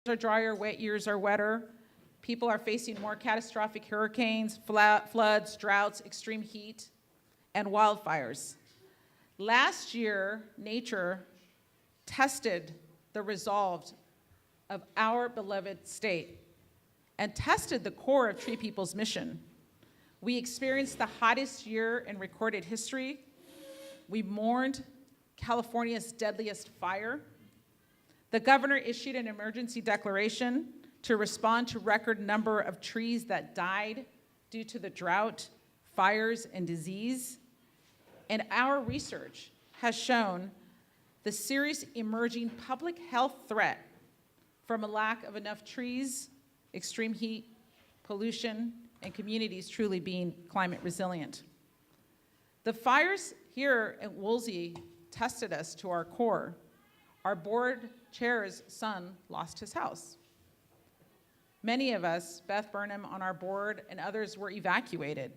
are drier, wet years are wetter. People are facing more catastrophic hurricanes, floods, droughts, extreme heat, and wildfires. Last year, nature tested the resolve of our beloved state and tested the core of Tree People's mission. We experienced the hottest year in recorded history. We mourned California's deadliest fire. The governor issued an emergency declaration to respond to record number of trees that died due to the drought, fires, and disease. And our research has shown the serious emerging public health threat from a lack of enough trees, extreme heat, pollution, and communities truly being climate resilient. The fires here at Woolsey tested us to our core. Our board chair's son lost his house. Many of us, Beth Burnham on our board and others, were evacuated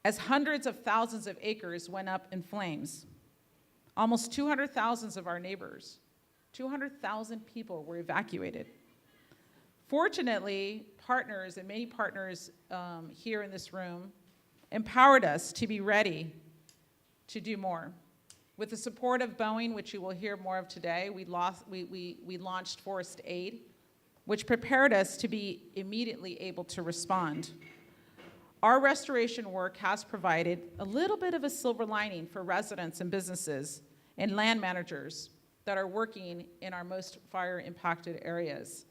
as hundreds of thousands of acres went up in flames. Almost 200,000 of our neighbors, 200,000 people were evacuated. Fortunately, partners, and many partners here in this room, empowered us to be ready to do more. With the support of Boeing, which you will hear more of today, we launched Forest Aid, which prepared us to be immediately able to respond. Our restoration work has provided a little bit of a silver lining for residents and businesses and land managers that are working in our most fire-impacted areas.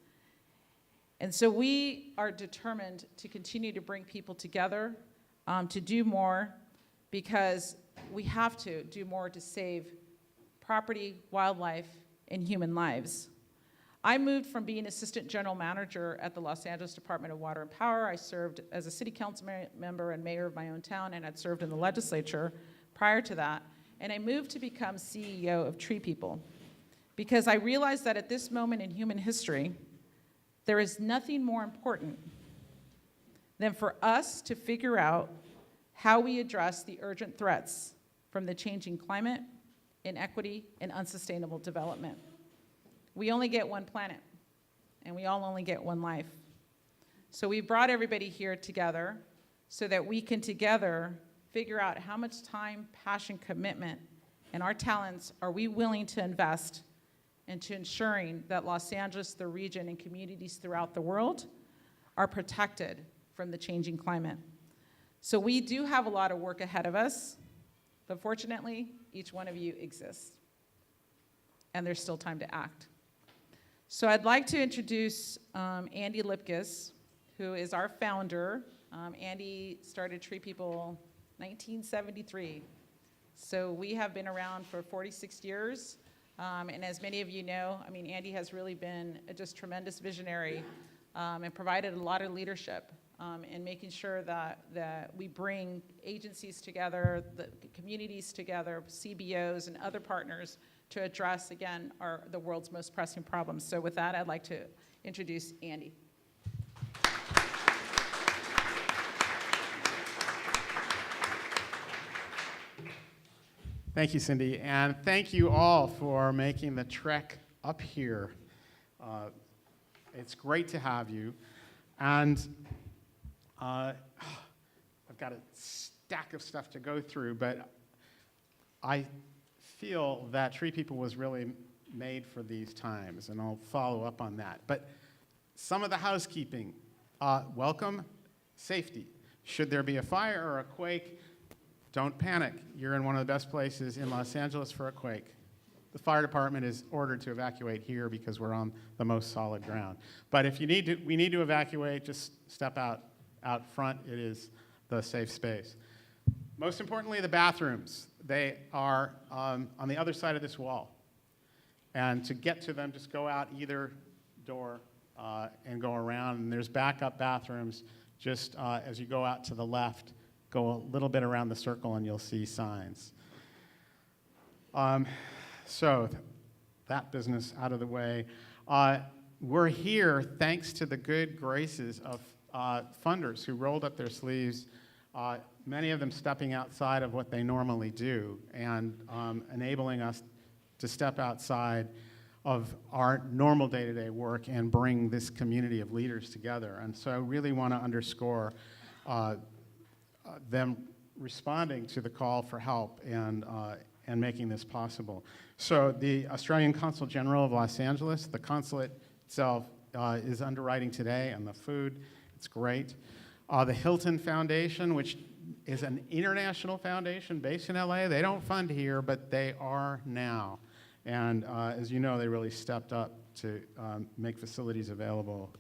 And so we are determined to continue to bring people together, to do more, because we have to do more to save property, wildlife, and human lives. I moved from being assistant general manager at the Los Angeles Department of Water and Power. I served as a city council member and mayor of my own town, and I'd served in the legislature prior to that. And I moved to become CEO of Tree People, because I realized that at this moment in human history, there is nothing more important than for us to figure out how we address the urgent threats from the changing climate, inequity, and unsustainable development. We only get one planet, and we all only get one life. So we brought everybody here together so that we can together figure out how much time, passion, commitment, and our talents are we willing to invest into ensuring that Los Angeles, the region, and communities throughout the world are protected from the changing climate. So we do have a lot of work ahead of us, but fortunately, each one of you exists, and there's still time to act. So I'd like to introduce Andy Lipkis, who is our founder. Andy started Tree People 1973. So we have been around for 46 years. And as many of you know, I mean, Andy has really been a just tremendous visionary and provided a lot of leadership in making sure that we bring agencies together, the communities together, CBOs and other partners to address, again, the world's most pressing problems. So with that, I'd like to introduce Andy. Thank you, Cindy, and thank you all for making the trek up here. It's great to have you, and I've got a stack of stuff to go through, but I feel that Tree People was really made for these times, and I'll follow up on that. But some of the housekeeping, welcome, safety. Should there be a fire or a quake, don't panic. You're in one of the best places in Los Angeles for a quake. The fire department is ordered to evacuate here because we're on the most solid ground. But if we need to evacuate, just step out front. It is the safe space. Most importantly, the bathrooms. They are on the other side of this wall. And to get to them, just go out either door and go around. And there's backup bathrooms just as you go out to the left. Go a little bit around the circle and you'll see signs. So that business out of the way. We're here thanks to the good graces of funders who rolled up their sleeves, many of them stepping outside of what they normally do and enabling us to step outside of our normal day-to-day work and bring this community of leaders together. And so I really want to underscore them responding to the call for help and making this possible. So the Australian Consul General of Los Angeles, the consulate itself, is underwriting today on the food. It's great. The Hilton Foundation, which is an international foundation based in LA. They don't fund here, but they are now. And as you know, they really stepped up to make facilities available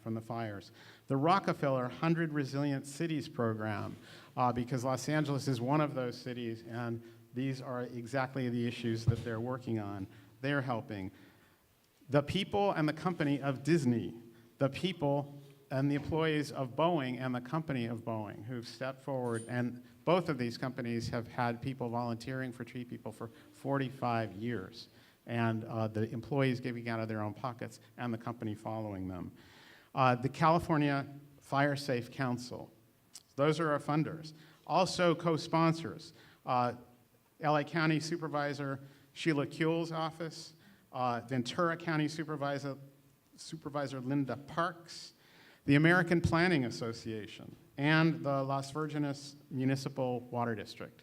from the fires. The Rockefeller 100 Resilient Cities program, because Los Angeles is one of those cities, and these are exactly the issues that they're working on. They're helping. The people and the company of Disney, the people and the employees of Boeing and the company of Boeing who've stepped forward, and both of these companies have had people volunteering for Tree People for 45 years, and the employees giving out of their own pockets and the company following them. The California Fire Safe Council, those are our funders. Also co-sponsors, LA County Supervisor Sheila Kuehl's office, Ventura County Supervisor Linda Parks, the American Planning Association, and the Las Virgenes Municipal Water District.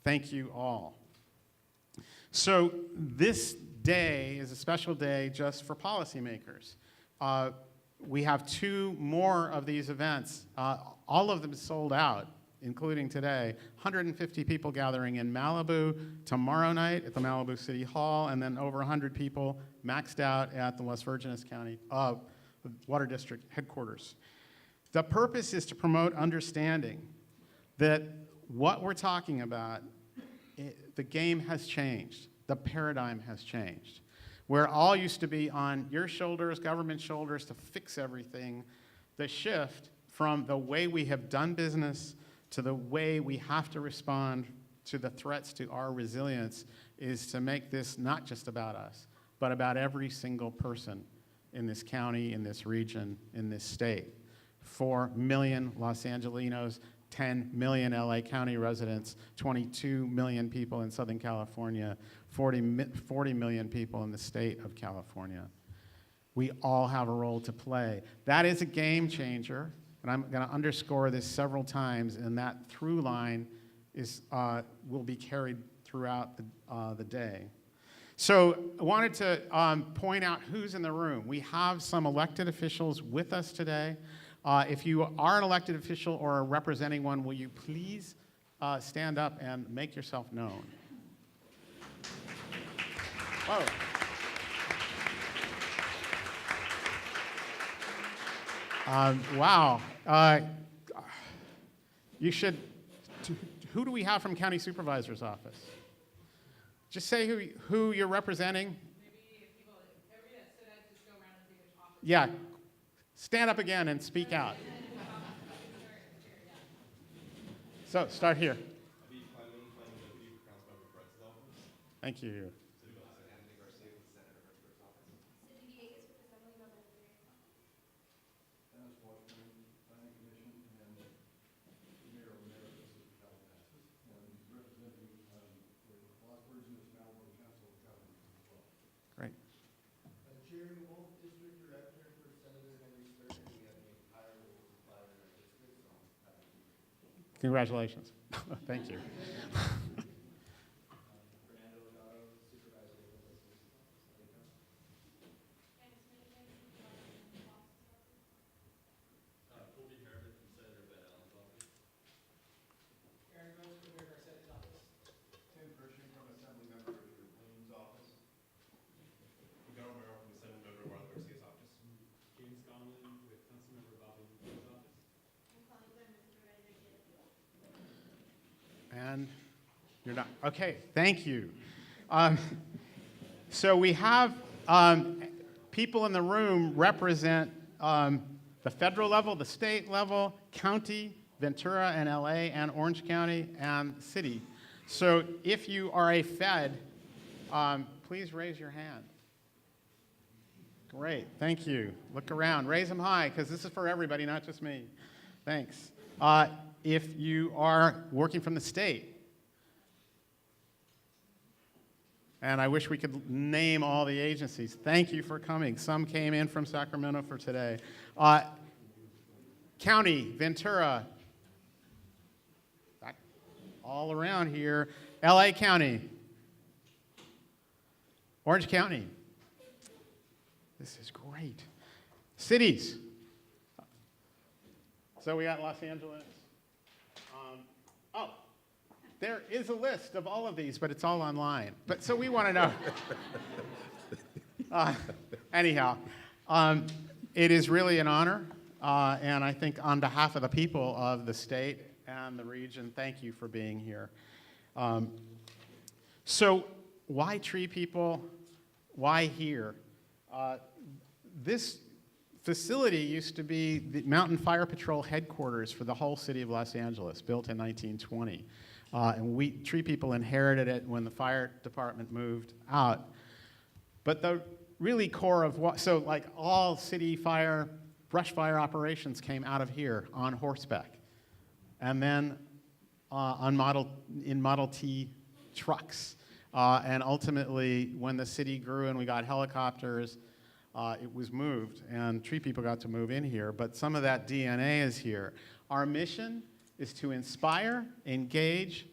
Thank you all. So this day is a special day just for policymakers. We have 2 more of these events. All of them sold out, including today. 150 people gathering in Malibu tomorrow night at the Malibu City Hall, and then over 100 people maxed out at the Las Virgenes County Water District headquarters. The purpose is to promote understanding that what we're talking about, the game has changed. The paradigm has changed. Where all used to be on your shoulders, government shoulders, to fix everything, the shift from the way we have done business to the way we have to respond to the threats to our resilience is to make this not just about us, but about every single person in this county, in this region, in this state. 4 million Los Angelinos, 10 million LA County residents, 22 million people in Southern California, 40 million people in the state of California. We all have a role to play. That is a game changer, and I'm going to underscore this several times, and that through line is, will be carried throughout the day. So I wanted to point out who's in the room. We have some elected officials with us today. If you are an elected official or are representing one, will you please stand up and make yourself known? Whoa. Wow. You should, who do we have from County Supervisor's Office? Just say who you're representing. Maybe if people, everybody that stood up, just go around and say which office. Yeah. Stand up again and speak out. So, start here. Thank you. Great. Congratulations. Thank you. And you're not. Okay, thank you. So we have people in the room represent the federal level, the state level, county, Ventura and LA, and Orange County, and city. So if you are a Fed, please raise your hand. Great, thank you. Look around, raise them high, because this is for everybody, not just me. Thanks. If you are working from the state, And I wish we could name all the agencies. Thank you for coming. Some came in from Sacramento for today. County, Ventura, all around here. LA County, Orange County. This is great. Cities. So we got Los Angeles. There is a list of all of these, but it's all online. But so we want to know. Anyhow, it is really an honor, and I think on behalf of the people of the state and the region, thank you for being here. So why tree people? Why here? This facility used to be the Mountain Fire Patrol headquarters for the whole city of Los Angeles, built in 1920. And we tree people inherited it when the fire department moved out. But the really core of what, so like all city fire, brush fire operations came out of here on horseback. And then in Model T trucks. And ultimately, when the city grew and we got helicopters, it was moved, and tree people got to move in here, but some of that DNA is here. Our mission is to inspire, engage,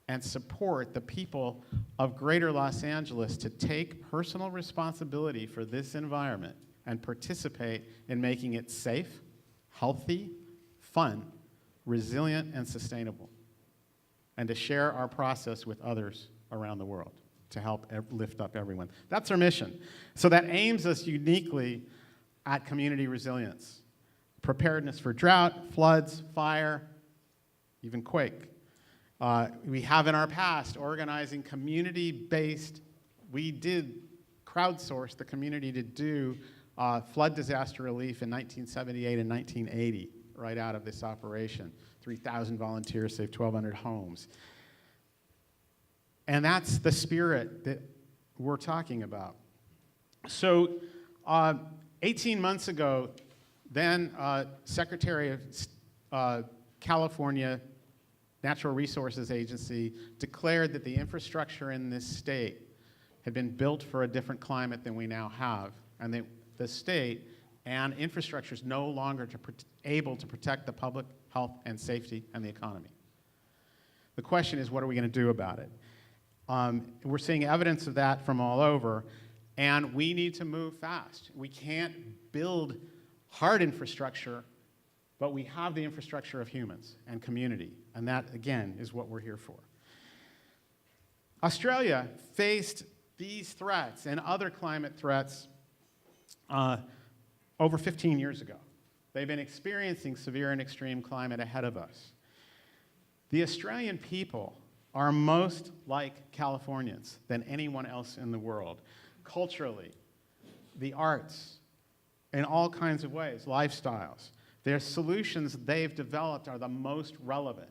and support the people of Greater Los Angeles to take personal responsibility for this environment and participate in making it safe, healthy, fun, resilient, and sustainable, and to share our process with others around the world to help lift up everyone. That's our mission. So that aims us uniquely at community resilience, preparedness for drought, floods, fire, even quake. We have in our past organizing community-based, we did crowdsource the community to do flood disaster relief in 1978 and 1980, right out of this operation. 3,000 volunteers saved 1,200 homes. And that's the spirit that we're talking about. So 18 months ago, then Secretary of California Natural Resources Agency declared that the infrastructure in this state had been built for a different climate than we now have, and that the state and infrastructure is no longer able to protect the public health and safety and the economy. The question is, what are we going to do about it? We're seeing evidence of that from all over, and we need to move fast. We can't build hard infrastructure, but we have the infrastructure of humans and community, and that, again, is what we're here for. Australia faced these threats and other climate threats over 15 years ago. They've been experiencing severe and extreme climate ahead of us. The Australian people are most like Californians than anyone else in the world. Culturally, the arts, in all kinds of ways, lifestyles. Their solutions they've developed are the most relevant.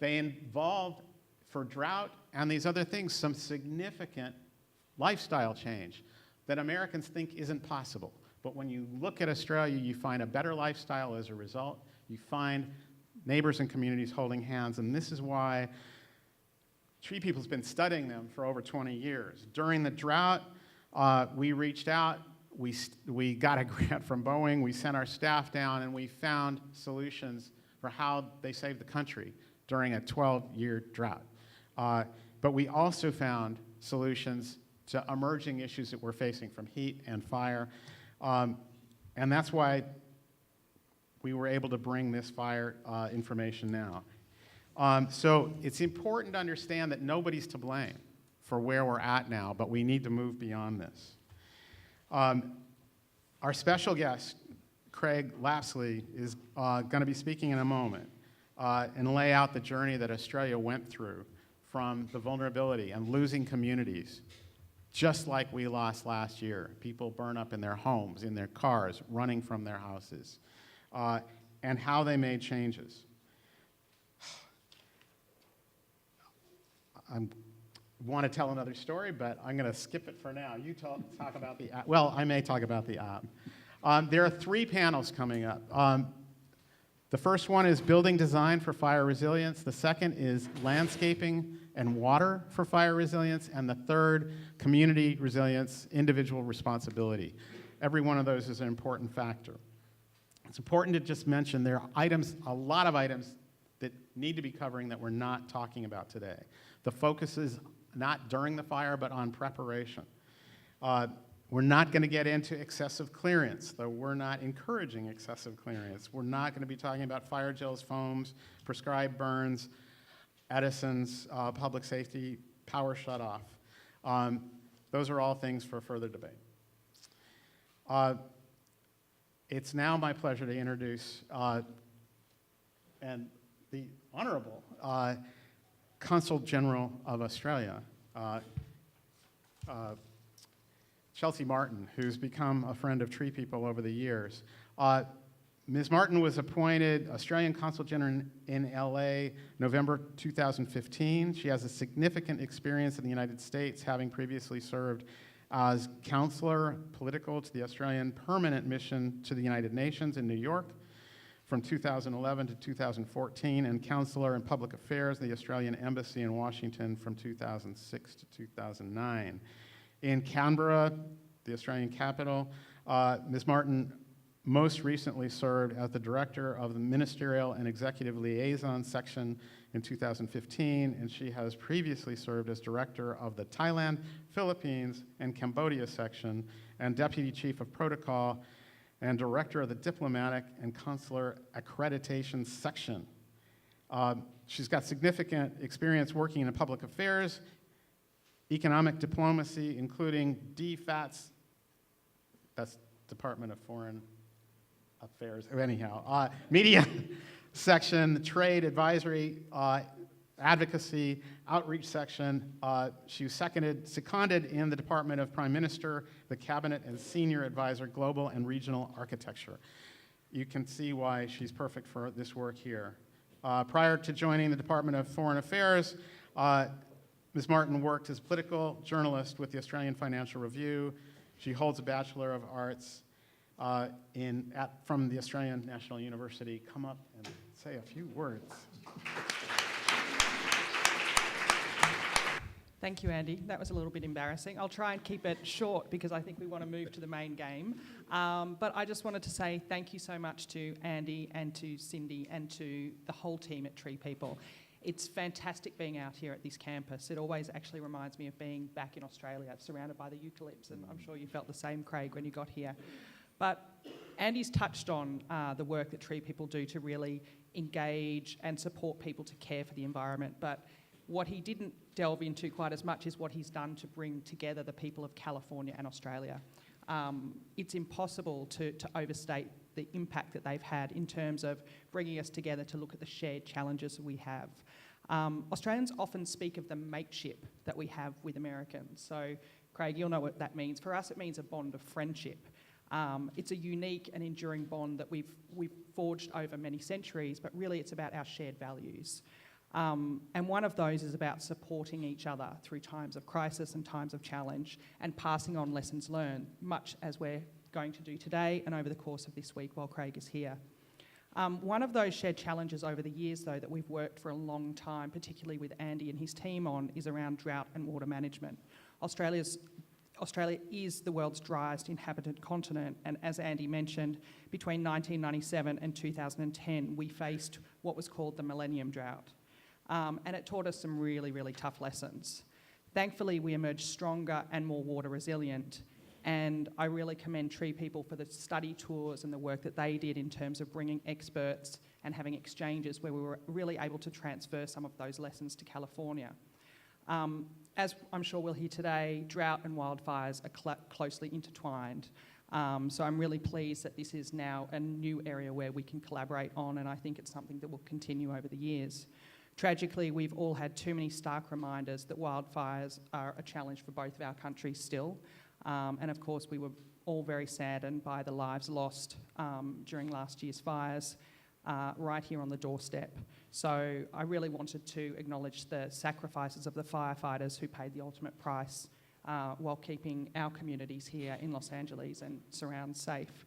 They involve, for drought and these other things, some significant lifestyle change that Americans think isn't possible. But when you look at Australia, you find a better lifestyle as a result. You find neighbors and communities holding hands, and this is why Tree People's been studying them for over 20 years. During the drought, we reached out, we got a grant from Boeing, we sent our staff down, and we found solutions for how they saved the country during a 12-year drought. But we also found solutions to emerging issues that we're facing from heat and fire. And that's why we were able to bring this fire information now. So it's important to understand that nobody's to blame for where we're at now, but we need to move beyond this. Our special guest, Craig Lapsley, is going to be speaking in a moment and lay out the journey that Australia went through from the vulnerability and losing communities, just like we lost last year. People burn up in their homes, in their cars, running from their houses, and how they made changes. I want to tell another story, but I'm going to skip it for now. You talk about the app. Well, I may talk about the app. There are 3 panels coming up. The first one is building design for fire resilience. The second is landscaping and water for fire resilience, and the third, community resilience, individual responsibility. Every one of those is an important factor. It's important to just mention there are items, a lot of items that need to be covering that we're not talking about today. The focus is not during the fire, but on preparation. We're not going to get into excessive clearance, though we're not encouraging excessive clearance. We're not going to be talking about fire gels, foams, prescribed burns, Edison's, public safety, power shutoff. Those are all things for further debate. It's now my pleasure to introduce and the Honorable Consul General of Australia, Chelsea Martin, who's become a friend of Tree People over the years. Ms. Martin was appointed Australian Consul General in LA November 2015. She has a significant experience in the United States, having previously served as counselor political to the Australian Permanent Mission to the United Nations in New York from 2011 to 2014, and counselor in public affairs, the Australian Embassy in Washington from 2006 to 2009. In Canberra, the Australian capital, Ms. Martin most recently served as the director of the Ministerial and Executive Liaison section in 2015, and she has previously served as director of the Thailand, Philippines, and Cambodia section, and deputy chief of protocol, and director of the Diplomatic and Consular Accreditation section. She's got significant experience working in public affairs, economic diplomacy, including DFATS, that's Department of Foreign Affairs, anyhow, media section, trade advisory, advocacy, outreach section. She was seconded in the Department of Prime Minister, the Cabinet, and Senior Advisor, Global and Regional Architecture. You can see why she's perfect for this work here. Prior to joining the Department of Foreign Affairs, Ms. Martin worked as a political journalist with the Australian Financial Review. She holds a Bachelor of Arts from the Australian National University. Come up and say a few words. Thank you, Andy. That was a little bit embarrassing. I'll try and keep it short because I think we want to move to the main game. But I just wanted to say thank you so much to Andy and to Cindy and to the whole team at Tree People. It's fantastic being out here at this campus. It always actually reminds me of being back in Australia, surrounded by the eucalypts, and I'm sure you felt the same, Craig, when you got here. But Andy's touched on the work that Tree People do to really engage and support people to care for the environment. But what he didn't delve into quite as much is what he's done to bring together the people of California and Australia. It's impossible to overstate the impact that they've had in terms of bringing us together to look at the shared challenges we have. Australians often speak of the mateship that we have with Americans. So, Craig, you'll know what that means. For us, it means a bond of friendship. It's a unique and enduring bond that we've forged over many centuries, but really it's about our shared values. And one of those is about supporting each other through times of crisis and times of challenge and passing on lessons learned, much as we're going to do today and over the course of this week while Craig is here. One of those shared challenges over the years, though, that we've worked for a long time, particularly with Andy and his team on, is around drought and water management. Australia is the world's driest inhabited continent, and as Andy mentioned, between 1997 and 2010, we faced what was called the Millennium Drought. And it taught us some really, really tough lessons. Thankfully, we emerged stronger and more water resilient, and I really commend Tree People for the study tours and the work that they did in terms of bringing experts and having exchanges where we were really able to transfer some of those lessons to California. As I'm sure we'll hear today, drought and wildfires are closely intertwined. So I'm really pleased that this is now a new area where we can collaborate on, and I think it's something that will continue over the years. Tragically, we've all had too many stark reminders that wildfires are a challenge for both of our countries still. And of course, we were all very saddened by the lives lost during last year's fires right here on the doorstep. So I really wanted to acknowledge the sacrifices of the firefighters who paid the ultimate price while keeping our communities here in Los Angeles and surrounds safe.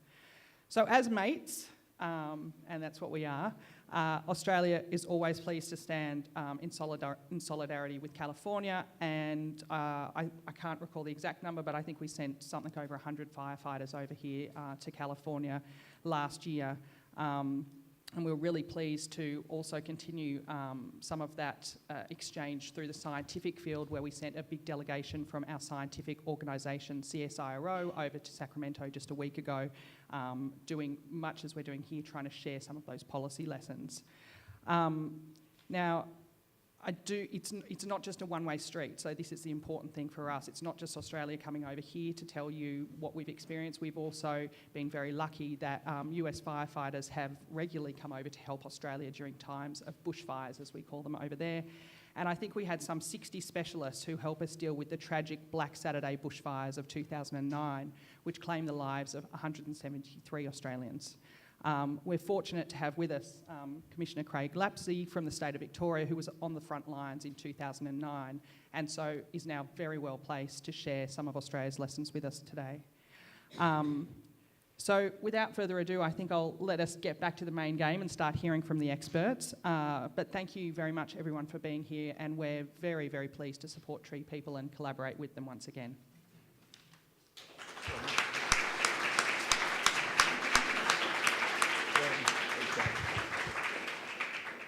So as mates, and that's what we are, Australia is always pleased to stand in solidarity with California, and I can't recall the exact number, but I think we sent something over 100 firefighters over here to California last year. And we're really pleased to also continue some of that exchange through the scientific field, where we sent a big delegation from our scientific organisation, CSIRO, over to Sacramento just a week ago, doing much as we're doing here, trying to share some of those policy lessons. Now, it's not just a one-way street, so this is the important thing for us. It's not just Australia coming over here to tell you what we've experienced. We've also been very lucky that US firefighters have regularly come over to help Australia during times of bushfires, as we call them over there. And I think we had some 60 specialists who help us deal with the tragic Black Saturday bushfires of 2009, which claimed the lives of 173 Australians. We're fortunate to have with us Commissioner Craig Lapsey from the state of Victoria, who was on the front lines in 2009, and so is now very well placed to share some of Australia's lessons with us today. So without further ado, I think I'll let us get back to the main game and start hearing from the experts. But thank you very much, everyone, for being here, and we're very, very pleased to support Tree People and collaborate with them once again.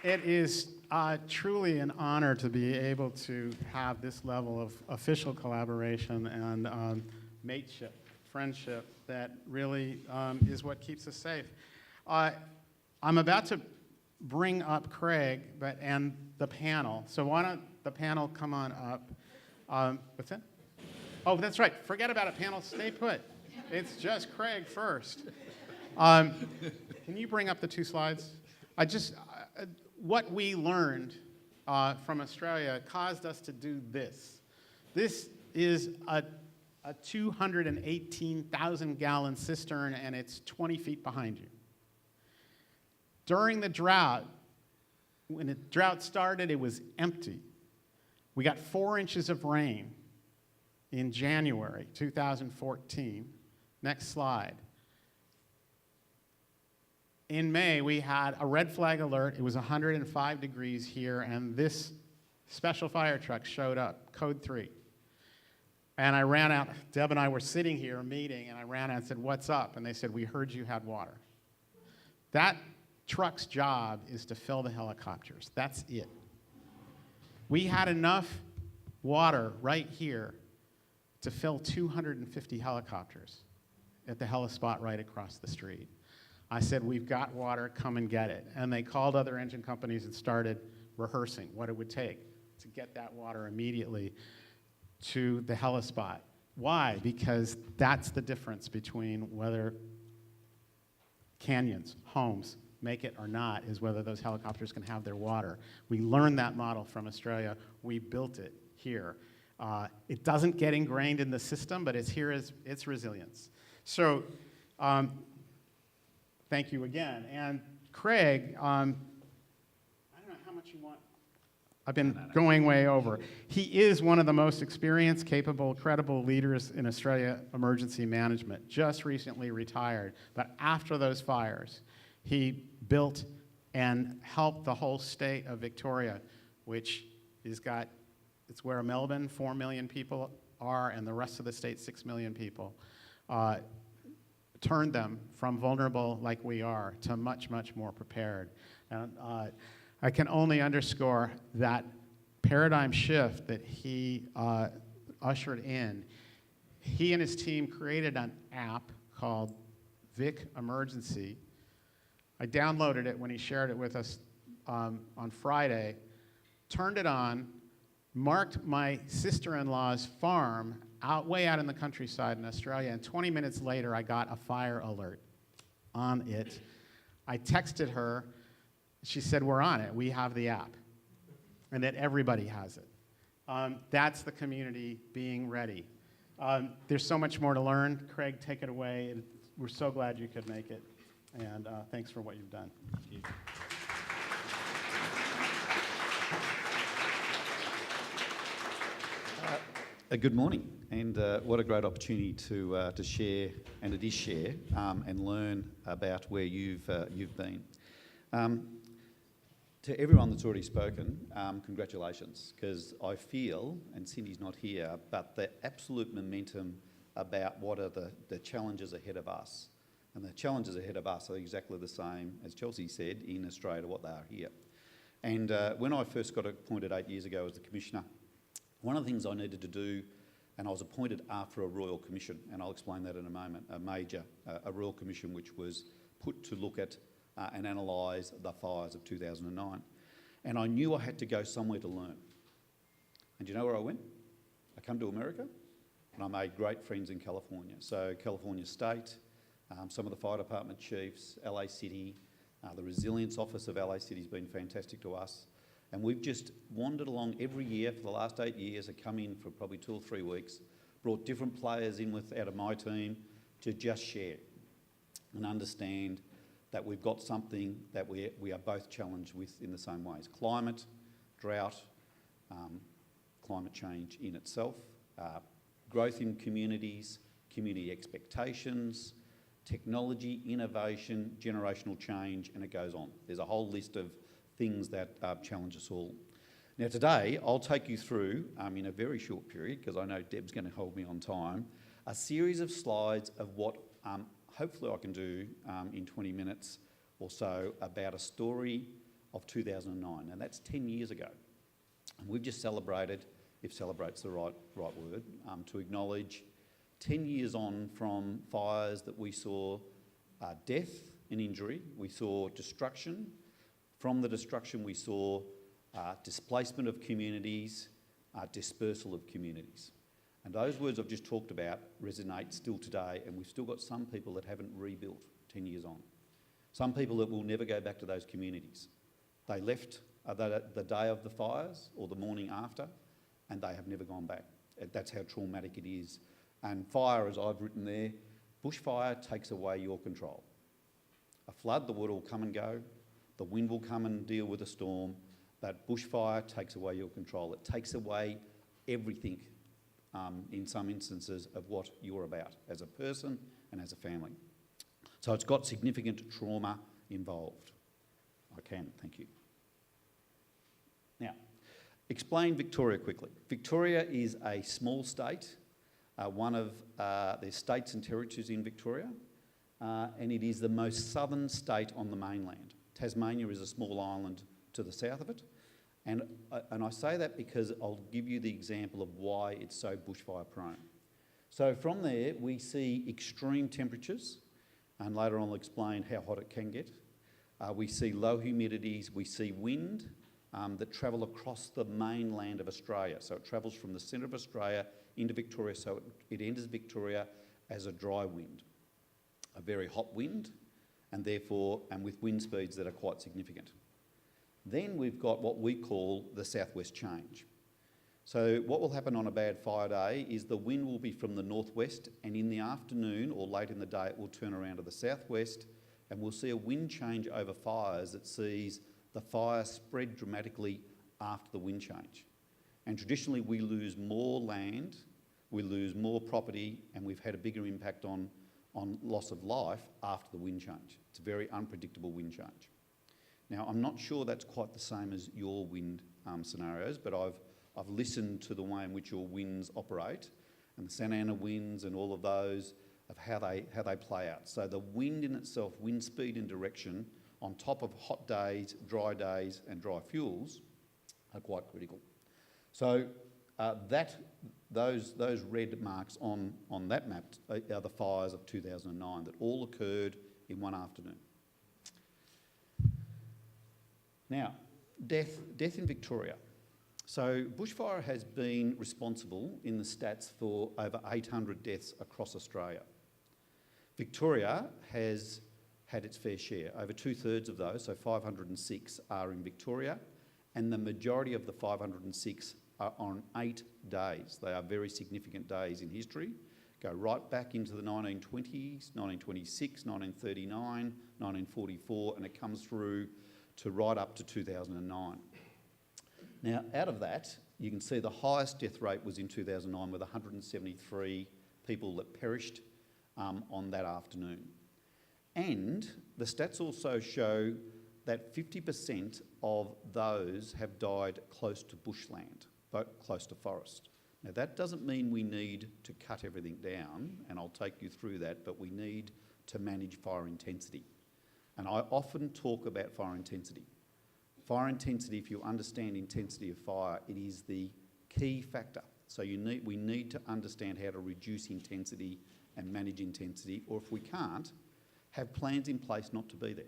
It is truly an honor to be able to have this level of official collaboration and mateship, friendship, that really is what keeps us safe. I'm about to bring up Craig and the panel. So why don't the panel come on up? What's that? Oh, that's right. Forget about it, panel. Stay put. It's just Craig first. Can you bring up the two slides? What we learned from Australia caused us to do this. This is a 218,000-gallon cistern, and it's 20 feet behind you. During the drought, when the drought started, it was empty. We got 4 inches of rain in January 2014. Next slide. In May, we had a red flag alert. It was 105 degrees here, and this special fire truck showed up, code 3. And I ran out. Deb and I were sitting here meeting, and I ran out and said, "What's up?" And they said, "We heard you had water." That truck's job is to fill the helicopters. That's it. We had enough water right here to fill 250 helicopters at the helispot right across the street. I said, "We've got water, come and get it." And they called other engine companies and started rehearsing what it would take to get that water immediately to the helispot. Why? Because that's the difference between whether canyons, homes, make it or not, is whether those helicopters can have their water. We learned that model from Australia. We built it here. It doesn't get ingrained in the system, but it's here as its resilience. So, thank you again. And Craig, I don't know how much you want. I've been going way over. He is one of the most experienced, capable, credible leaders in Australia emergency management, just recently retired. But after those fires, he built and helped the whole state of Victoria, which it's where Melbourne, 4 million people are, and the rest of the state, 6 million people. Turned them from vulnerable like we are to much, much more prepared. And I can only underscore that paradigm shift that he ushered in. He and his team created an app called Vic Emergency. I downloaded it when he shared it with us on Friday, turned it on, marked my sister-in-law's farm way out in the countryside in Australia, and 20 minutes later, I got a fire alert on it. I texted her. She said, "We're on it. We have the app," and that everybody has it. That's the community being ready. There's so much more to learn. Craig, take it away. We're so glad you could make it, and thanks for what you've done. Thank you. Good morning, and what a great opportunity to share, and it is share, and learn about where you've been. To everyone that's already spoken, congratulations, because I feel, and Cindy's not here, but the absolute momentum about what are the challenges ahead of us. And the challenges ahead of us are exactly the same, as Chelsea said, in Australia, what they are here. And when I first got appointed 8 years ago as the Commissioner, one of the things I needed to do, and I was appointed after a Royal Commission, and I'll explain that in a moment, a Royal Commission which was put to look at and analyse the fires of 2009. And I knew I had to go somewhere to learn. And do you know where I went? I come to America, and I made great friends in California. So California State, some of the fire department chiefs, LA City, the Resilience office of LA City has been fantastic to us. And we've just wandered along every year for the last 8 years. I come in for probably 2 or 3 weeks, brought different players in out of my team to just share and understand that we've got something that we are both challenged with in the same ways. Climate, drought, climate change in itself, growth in communities, community expectations, technology, innovation, generational change, and it goes on. There's a whole list of things that challenge us all. Now today, I'll take you through, in a very short period, because I know Deb's going to hold me on time, a series of slides of what hopefully I can do in 20 minutes or so about a story of 2009, and that's 10 years ago. And we've just celebrated, if celebrate's the right word, to acknowledge 10 years on from fires that we saw death and injury, we saw destruction. From the destruction we saw displacement of communities, dispersal of communities. And those words I've just talked about resonate still today, and we've still got some people that haven't rebuilt 10 years on. Some people that will never go back to those communities. They left the day of the fires or the morning after, and they have never gone back. That's how traumatic it is. And fire, as I've written there, bushfire takes away your control. A flood, the water will come and go, the wind will come and deal with a storm. That bushfire takes away your control. It takes away everything in some instances of what you're about as a person and as a family. So it's got significant trauma involved. Thank you. Now, explain Victoria quickly. Victoria is a small state, one of there's states and territories in Victoria, and it is the most southern state on the mainland. Tasmania is a small island to the south of it. And I say that because I'll give you the example of why it's so bushfire prone. So from there, we see extreme temperatures, and later on I'll explain how hot it can get. We see low humidities, we see wind that travel across the mainland of Australia. So it travels from the centre of Australia into Victoria, so it enters Victoria as a dry wind. A very hot wind, and with wind speeds that are quite significant. Then we've got what we call the southwest change. So what will happen on a bad fire day is the wind will be from the northwest, and in the afternoon or late in the day it will turn around to the southwest, and we'll see a wind change over fires that sees the fire spread dramatically after the wind change. And traditionally we lose more land, we lose more property, and we've had a bigger impact on loss of life after the wind change. It's a very unpredictable wind change. Now, I'm not sure that's quite the same as your wind scenarios, but I've listened to the way in which your winds operate, and the Santa Ana winds and all of those, of how they play out. So the wind in itself, wind speed and direction, on top of hot days, and dry fuels, are quite critical. So those red marks on that map are the fires of 2009 that all occurred in one afternoon. Now, death in Victoria. So bushfire has been responsible in the stats for over 800 deaths across Australia. Victoria has had its fair share. Over 2/3 of those, so 506, are in Victoria, and the majority of the 506 are on 8 days. They are very significant days in history. Go right back into the 1920s, 1926, 1939, 1944, and it comes through to right up to 2009. Now, out of that, you can see the highest death rate was in 2009 with 173 people that perished on that afternoon. And the stats also show that 50% of those have died close to bushland, close to forest. Now that doesn't mean we need to cut everything down, and I'll take you through that, but we need to manage fire intensity. And I often talk about fire intensity. Fire intensity, if you understand intensity of fire, it is the key factor. So we need to understand how to reduce intensity and manage intensity, or if we can't, have plans in place not to be there.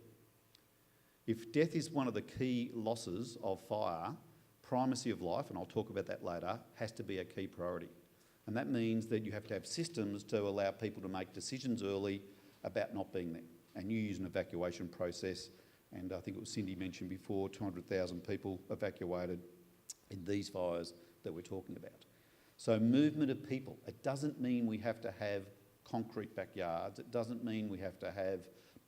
If death is one of the key losses of fire, primacy of life, and I'll talk about that later, has to be a key priority. And that means that you have to have systems to allow people to make decisions early about not being there. And you use an evacuation process, and I think it was Cindy mentioned before, 200,000 people evacuated in these fires that we're talking about. So movement of people, it doesn't mean we have to have concrete backyards, it doesn't mean we have to have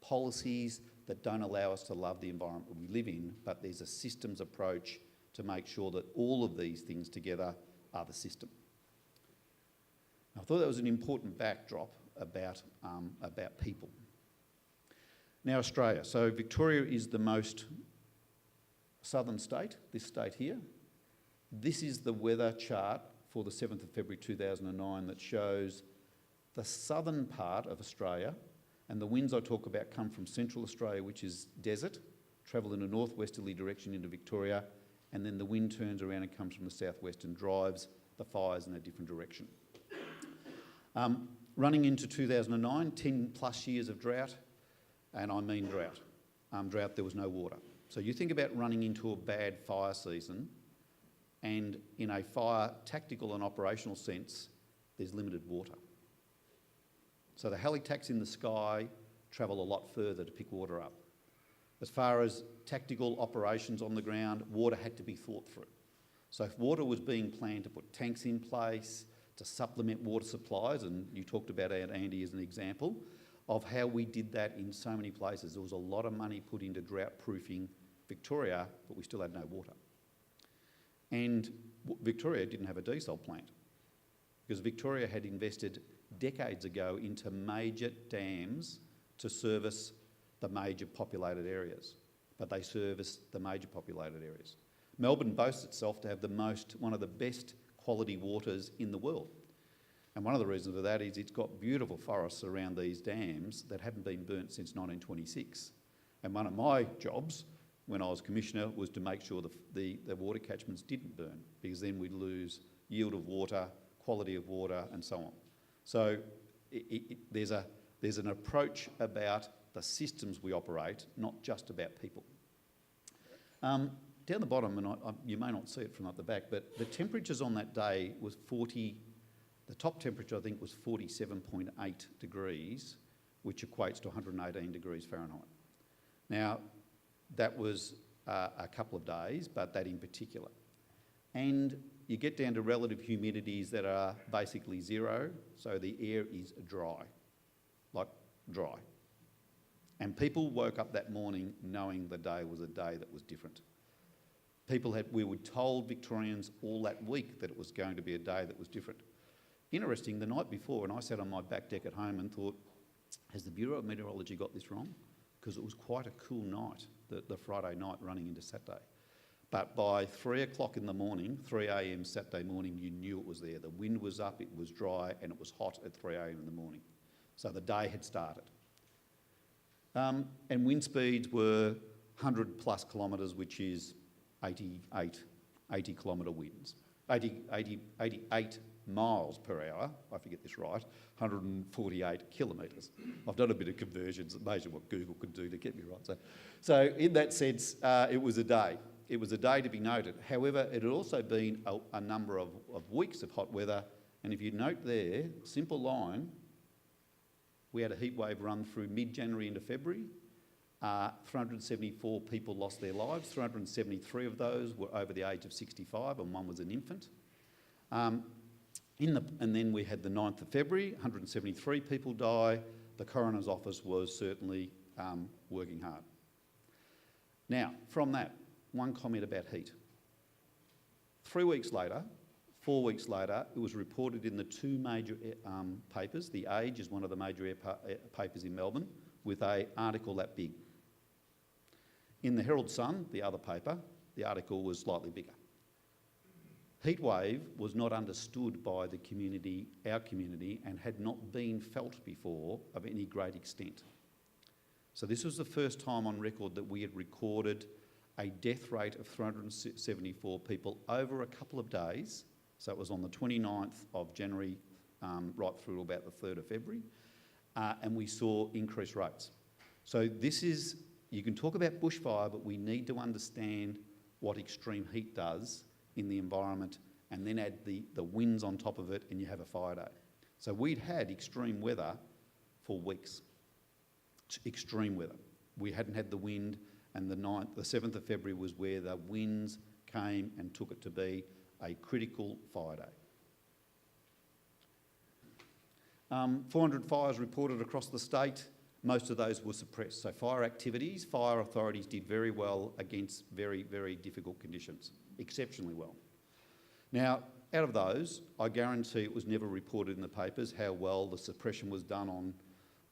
policies that don't allow us to love the environment we live in, but there's a systems approach to make sure that all of these things together are the system. I thought that was an important backdrop about people. Now Australia. So Victoria is the most southern state, this state here. This is the weather chart for the 7th of February 2009 that shows the southern part of Australia, and the winds I talk about come from central Australia, which is desert, travel in a northwesterly direction into Victoria, and then the wind turns around and comes from the southwest and drives the fires in a different direction. Running into 2009, 10 plus years of drought, and I mean drought. Drought, there was no water. So you think about running into a bad fire season, and in a fire tactical and operational sense, there's limited water. So the helitacs in the sky travel a lot further to pick water up. As far as tactical operations on the ground, water had to be thought through. So if water was being planned to put tanks in place, to supplement water supplies, and you talked about Andy as an example of how we did that in so many places. There was a lot of money put into drought-proofing Victoria, but we still had no water. And Victoria didn't have a desal plant because Victoria had invested decades ago into major dams to service the major populated areas, but they service the major populated areas. Melbourne boasts itself to have one of the best quality waters in the world. And one of the reasons for that is it's got beautiful forests around these dams that haven't been burnt since 1926. And one of my jobs when I was Commissioner was to make sure the water catchments didn't burn, because then we'd lose yield of water, quality of water, and so on. So there's an approach about the systems we operate, not just about people. Down the bottom, and you may not see it from up the back, but the temperatures on that day was the top temperature I think was 47.8 degrees, which equates to 118 degrees Fahrenheit. Now, that was a couple of days, but that in particular. And you get down to relative humidities that are basically zero, so the air is dry, like dry. And people woke up that morning knowing the day was a day that was different. We were told, Victorians, all that week that it was going to be a day that was different. Interesting, the night before, and I sat on my back deck at home and thought, has the Bureau of Meteorology got this wrong? Because it was quite a cool night, the Friday night running into Saturday. But by 3 o'clock in the morning, 3 a.m. Saturday morning, you knew it was there. The wind was up, it was dry, and it was hot at 3 a.m. in the morning. So the day had started. And wind speeds were 100 plus kilometres, which is 80 kilometre winds. 88 miles per hour, I forget this right, 148 kilometres. I've done a bit of conversions, amazing what Google could do to get me right. So in that sense, it was a day. It was a day to be noted. However, it had also been a number of weeks of hot weather, and if you note there, simple line, we had a heat wave run through mid-January into February. 374 people lost their lives. 373 of those were over the age of 65, and one was an infant. And then we had the 9th of February, 173 people die. The coroner's office was certainly working hard. Now, from that, one comment about heat. 4 weeks later, it was reported in the two major papers. The Age is one of the major papers in Melbourne, with an article that big. In the Herald Sun, the other paper, the article was slightly bigger. Heatwave was not understood by the community, our community, and had not been felt before of any great extent. So this was the first time on record that we had recorded a death rate of 374 people over a couple of days. So it was on the 29th of January right through to about the 3rd of February. And we saw increased rates. So this is, you can talk about bushfire, but we need to understand what extreme heat does in the environment, and then add the winds on top of it, and you have a fire day. So we'd had extreme weather for weeks. Extreme weather. We hadn't had the wind, and the 7th of February was where the winds came and took it to be a critical fire day. 400 fires reported across the state. Most of those were suppressed. So fire activities, fire authorities did very well against very, very difficult conditions, exceptionally well. Now, out of those, I guarantee it was never reported in the papers how well the suppression was done on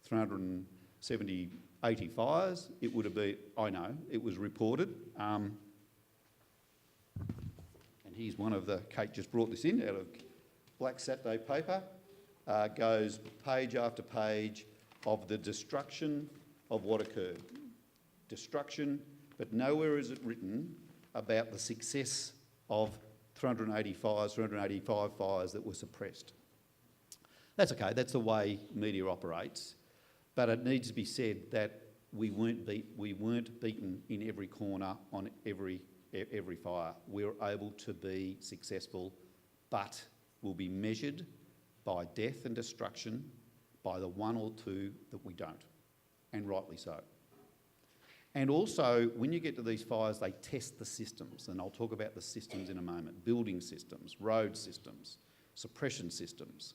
370, 80 fires. It would have been, I know, it was reported. And here's one of the, Kate just brought this in out of Black Saturday paper, goes page after page of the destruction of what occurred. Destruction, but nowhere is it written about the success of 385 fires that were suppressed. That's okay, that's the way media operates, but it needs to be said that we weren't beaten in every corner on every fire. We were able to be successful, but will be measured by death and destruction by the one or two that we don't, and rightly so. And also, when you get to these fires, they test the systems, and I'll talk about the systems in a moment. Building systems, road systems, suppression systems,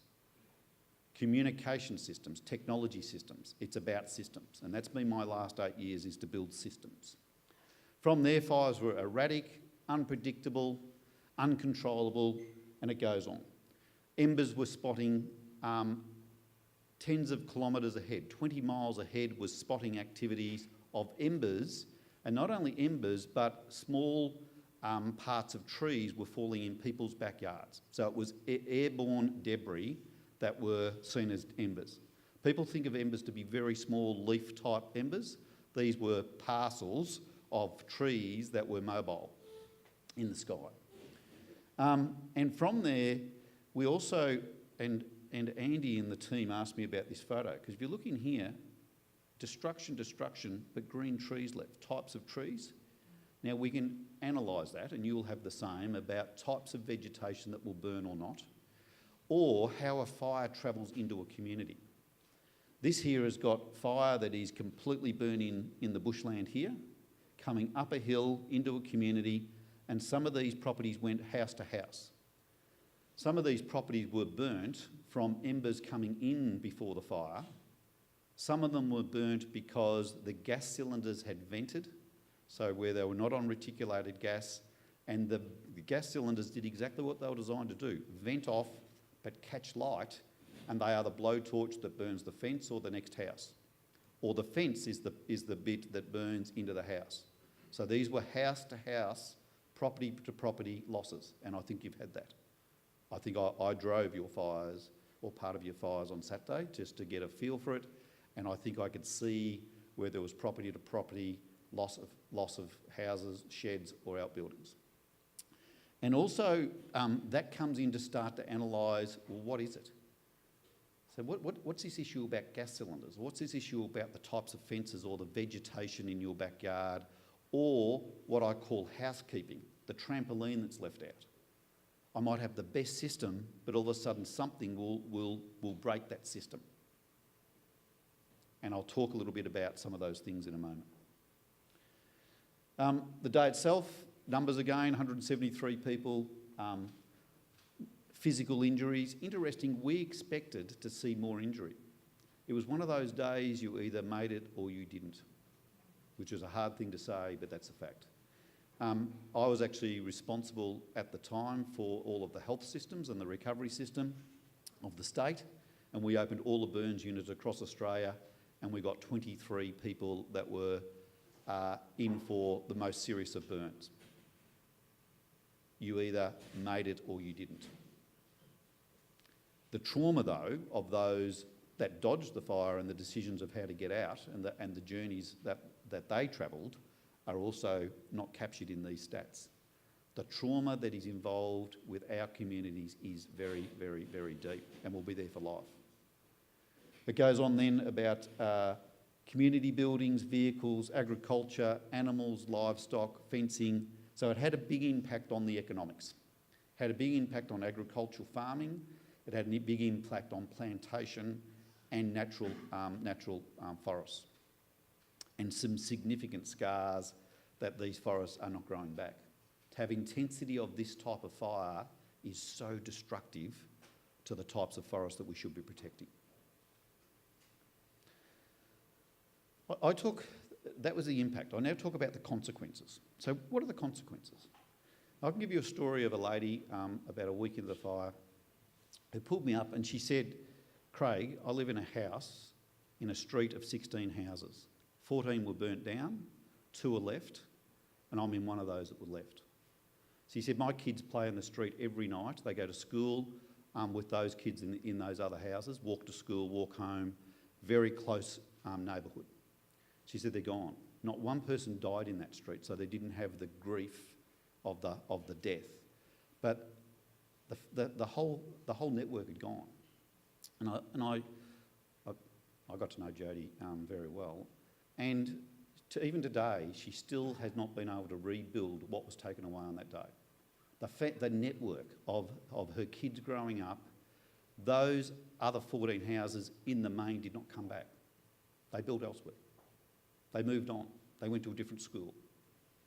communication systems, technology systems. It's about systems, and that's been my last 8 years, is to build systems. From there, fires were erratic, unpredictable, uncontrollable, and it goes on. Embers were spotting tens of kilometres ahead, 20 miles ahead was spotting activities of embers, and not only embers, but small parts of trees were falling in people's backyards. So it was airborne debris that were seen as embers. People think of embers to be very small leaf-type embers. These were parcels of trees that were mobile in the sky. And from there, we also, and Andy and the team asked me about this photo, because if you look in here, destruction, but green trees left, types of trees. Now we can analyse that, and you'll have the same about types of vegetation that will burn or not, or how a fire travels into a community. This here has got fire that is completely burning in the bushland here, coming up a hill into a community, and some of these properties went house to house. Some of these properties were burnt from embers coming in before the fire. Some of them were burnt because the gas cylinders had vented, so where they were not on reticulated gas, and the gas cylinders did exactly what they were designed to do, vent off but catch light, and they are the blowtorch that burns the fence or the next house. Or the fence is the bit that burns into the house. So these were house-to-house, property-to-property losses, and I think you've had that. I think I drove your fires, or part of your fires on Saturday, just to get a feel for it, and I think I could see where there was property-to-property loss of houses, sheds or outbuildings. And also, that comes in to start to analyse, well, what is it? So what's this issue about gas cylinders? What's this issue about the types of fences or the vegetation in your backyard, or what I call housekeeping, the trampoline that's left out? I might have the best system, but all of a sudden something will break that system. And I'll talk a little bit about some of those things in a moment. The day itself, numbers again, 173 people, physical injuries. Interesting, we expected to see more injury. It was one of those days you either made it or you didn't, which is a hard thing to say, but that's a fact. I was actually responsible at the time for all of the health systems and the recovery system of the state, and we opened all the burns units across Australia, and we got 23 people that were in for the most serious of burns. You either made it or you didn't. The trauma, though, of those that dodged the fire and the decisions of how to get out and the journeys that they travelled are also not captured in these stats. The trauma that is involved with our communities is very, very, very deep and will be there for life. It goes on then about community buildings, vehicles, agriculture, animals, livestock, fencing. So it had a big impact on the economics. Had a big impact on agricultural farming. It had a big impact on plantation and natural forests. And some significant scars that these forests are not growing back. To have intensity of this type of fire is so destructive to the types of forests that we should be protecting. That was the impact. I now talk about the consequences. So what are the consequences? I can give you a story of a lady about a week into the fire who pulled me up and she said, Craig, I live in a house in a street of 16 houses. 14 were burnt down, 2 are left, and I'm in one of those that were left. So he said, my kids play in the street every night. They go to school with those kids in those other houses, walk to school, walk home, very close neighbourhood. She said they're gone. Not one person died in that street, so they didn't have the grief of the death. But the whole network had gone. And I got to know Jodie very well. And even today, she still has not been able to rebuild what was taken away on that day. The network of her kids growing up, those other 14 houses in the main did not come back. They built elsewhere. They moved on. They went to a different school.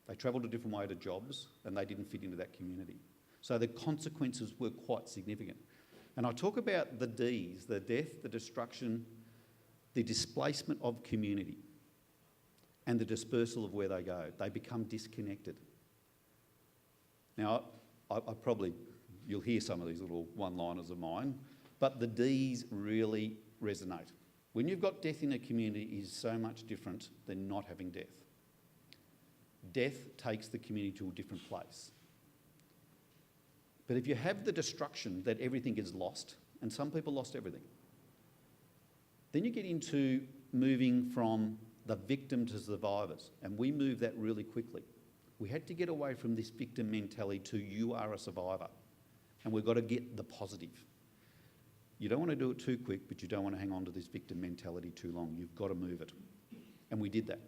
They travelled a different way to jobs and they didn't fit into that community. So the consequences were quite significant. And I talk about the Ds, the death, the destruction, the displacement of community and the dispersal of where they go. They become disconnected. Now, you'll hear some of these little one-liners of mine, but the Ds really resonate. When you've got death in a community, it is so much different than not having death. Death takes the community to a different place. But if you have the destruction that everything is lost, and some people lost everything, then you get into moving from the victim to survivors, and we move that really quickly. We had to get away from this victim mentality to you are a survivor, and we've got to get the positive. You don't want to do it too quick, but you don't want to hang on to this victim mentality too long. You've got to move it. And we did that.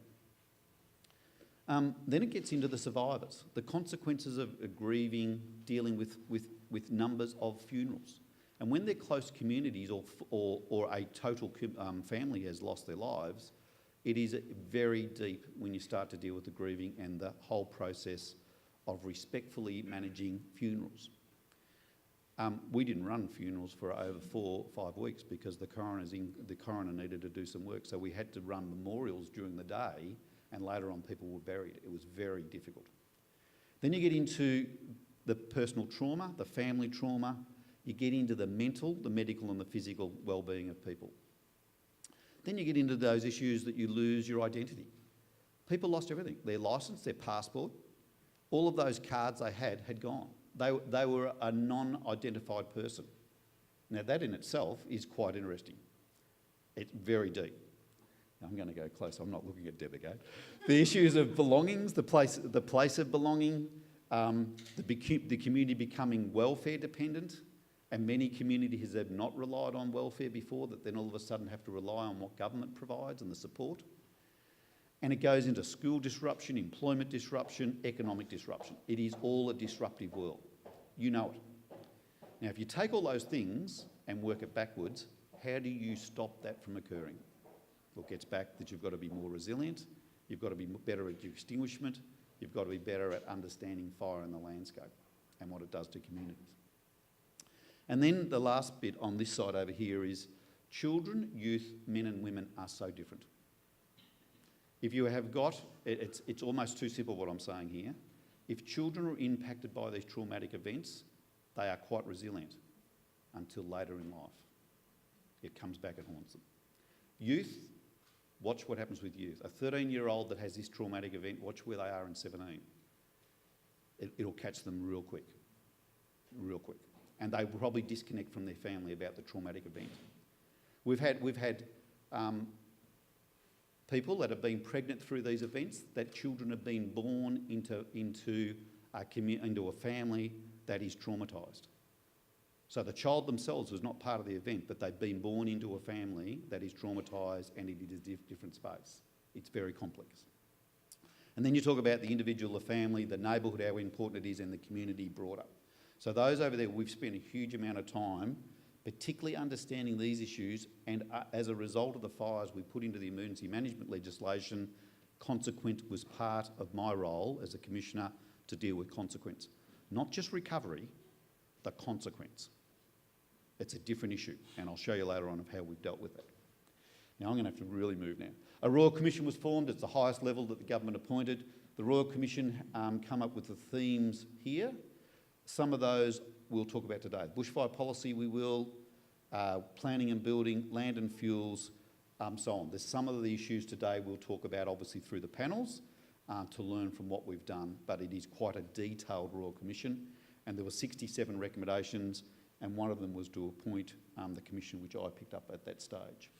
Then it gets into the survivors, the consequences of grieving, dealing with numbers of funerals. And when they're close communities or a total family has lost their lives, it is very deep when you start to deal with the grieving and the whole process of respectfully managing funerals. We didn't run funerals for over 4 or 5 weeks because the coroner needed to do some work. So we had to run memorials during the day and later on people were buried. It was very difficult. Then you get into the personal trauma, the family trauma. You get into the mental, the medical and the physical well-being of people. Then you get into those issues that you lose your identity. People lost everything. Their licence, their passport, all of those cards they had gone. They were a non-identified person. Now that in itself is quite interesting. It's very deep. Now I'm going to go close. I'm not looking at Deb again. The issues of belongings, the place of belonging, the community becoming welfare dependent, and many communities have not relied on welfare before, that then all of a sudden have to rely on what government provides and the support. And it goes into school disruption, employment disruption, economic disruption. It is all a disruptive world. You know it. Now, if you take all those things and work it backwards, how do you stop that from occurring? Well, it gets back that you've got to be more resilient, you've got to be better at your extinguishment, you've got to be better at understanding fire in the landscape and what it does to communities. And then the last bit on this side over here is children, youth, men and women are so different. If you have got, it's almost too simple what I'm saying here. If children are impacted by these traumatic events, they are quite resilient until later in life. It comes back and haunts them. Youth, Watch what happens with youth. A 13-year-old that has this traumatic event, watch where they are in 17. It'll catch them real quick. And they will probably disconnect from their family about the traumatic event. We've had people that have been pregnant through these events, that children have been born into a family that is traumatised. So the child themselves was not part of the event, but they've been born into a family that is traumatised, and it is a different space. It's very complex. And then you talk about the individual, the family, the neighbourhood, how important it is, and the community broader. So those over there, we've spent a huge amount of time particularly understanding these issues, and as a result of the fires we put into the emergency management legislation, consequence was part of my role as a commissioner to deal with consequence. Not just recovery, the consequence. It's a different issue, and I'll show you later on of how we've dealt with that. Now I'm going to have to really move now. A Royal Commission was formed. It's the highest level that the government appointed. The Royal Commission come up with the themes here. Some of those we'll talk about today. Bushfire policy we will, planning and building, land and fuels, so on. There's some of the issues today we'll talk about obviously through the panels to learn from what we've done, but it is quite a detailed Royal Commission, and there were 67 recommendations, and one of them was to appoint the commission, which I picked up at that stage.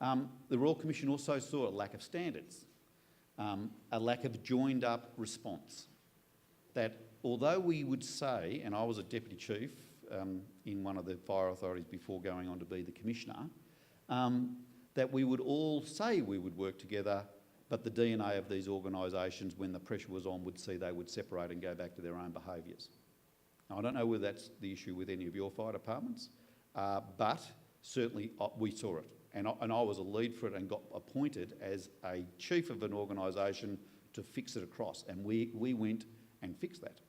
The Royal Commission also saw a lack of standards, a lack of joined up response. That although we would say, and I was a deputy chief in one of the fire authorities before going on to be the commissioner, that we would all say we would work together, but the DNA of these organisations, when the pressure was on, would see they would separate and go back to their own behaviours. Now, I don't know whether that's the issue with any of your fire departments, but certainly we saw it. And I was a lead for it and got appointed as a chief of an organisation to fix it across. And we went and fixed that.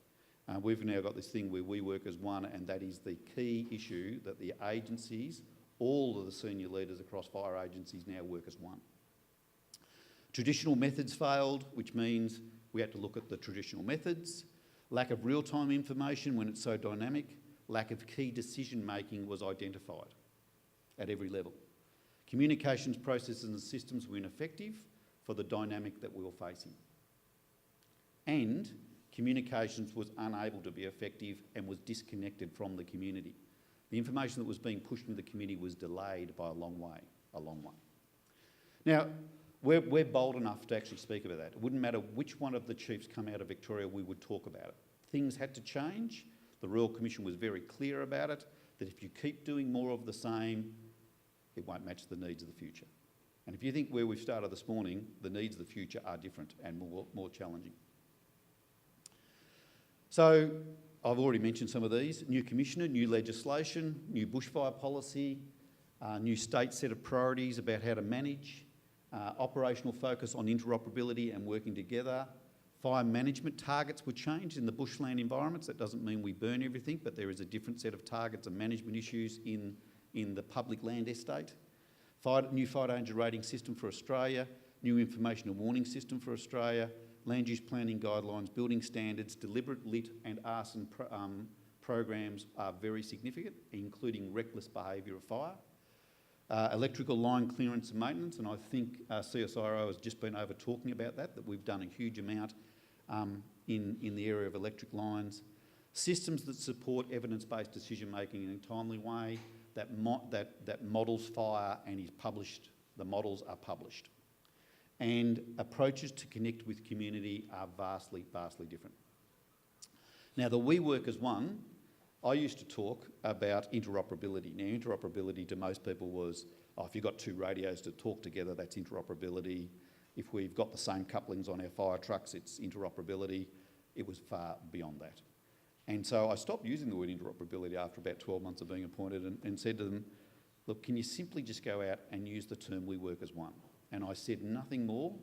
We've now got this thing where we work as one, and that is the key issue that the agencies, all of the senior leaders across fire agencies now work as one. Traditional methods failed, which means we had to look at the traditional methods. Lack of real-time information when it's so dynamic. Lack of key decision-making was identified at every level. Communications processes and systems were ineffective for the dynamic that we were facing. And communications was unable to be effective and was disconnected from the community. The information that was being pushed into the community was delayed by a long way. Now, we're bold enough to actually speak about that. It wouldn't matter which one of the chiefs come out of Victoria, we would talk about it. Things had to change. The Royal Commission was very clear about it, that if you keep doing more of the same, it won't match the needs of the future. And if you think where we've started this morning, the needs of the future are different and more challenging. So I've already mentioned some of these. New commissioner, new legislation, new bushfire policy, new state set of priorities about how to manage, operational focus on interoperability and working together. Fire management targets were changed in the bushland environments. That doesn't mean we burn everything, but there is a different set of targets and management issues in the public land estate. New fire danger rating system for Australia, new information and warning system for Australia, land use planning guidelines, building standards, deliberate lit and arson programs are very significant, including reckless behaviour of fire. Electrical line clearance and maintenance, and I think CSIRO has just been over talking about that we've done a huge amount in the area of electric lines. Systems that support evidence-based decision-making in a timely way, that models fire and is published, the models are published. And approaches to connect with community are vastly, vastly different. Now, the We Work as One, I used to talk about interoperability. Now, interoperability to most people was, if you've got two radios to talk together, that's interoperability. If we've got the same couplings on our fire trucks, it's interoperability. It was far beyond that. And so I stopped using the word interoperability after about 12 months of being appointed and said to them, look, can you simply just go out and use the term We Work as One? And I said nothing more.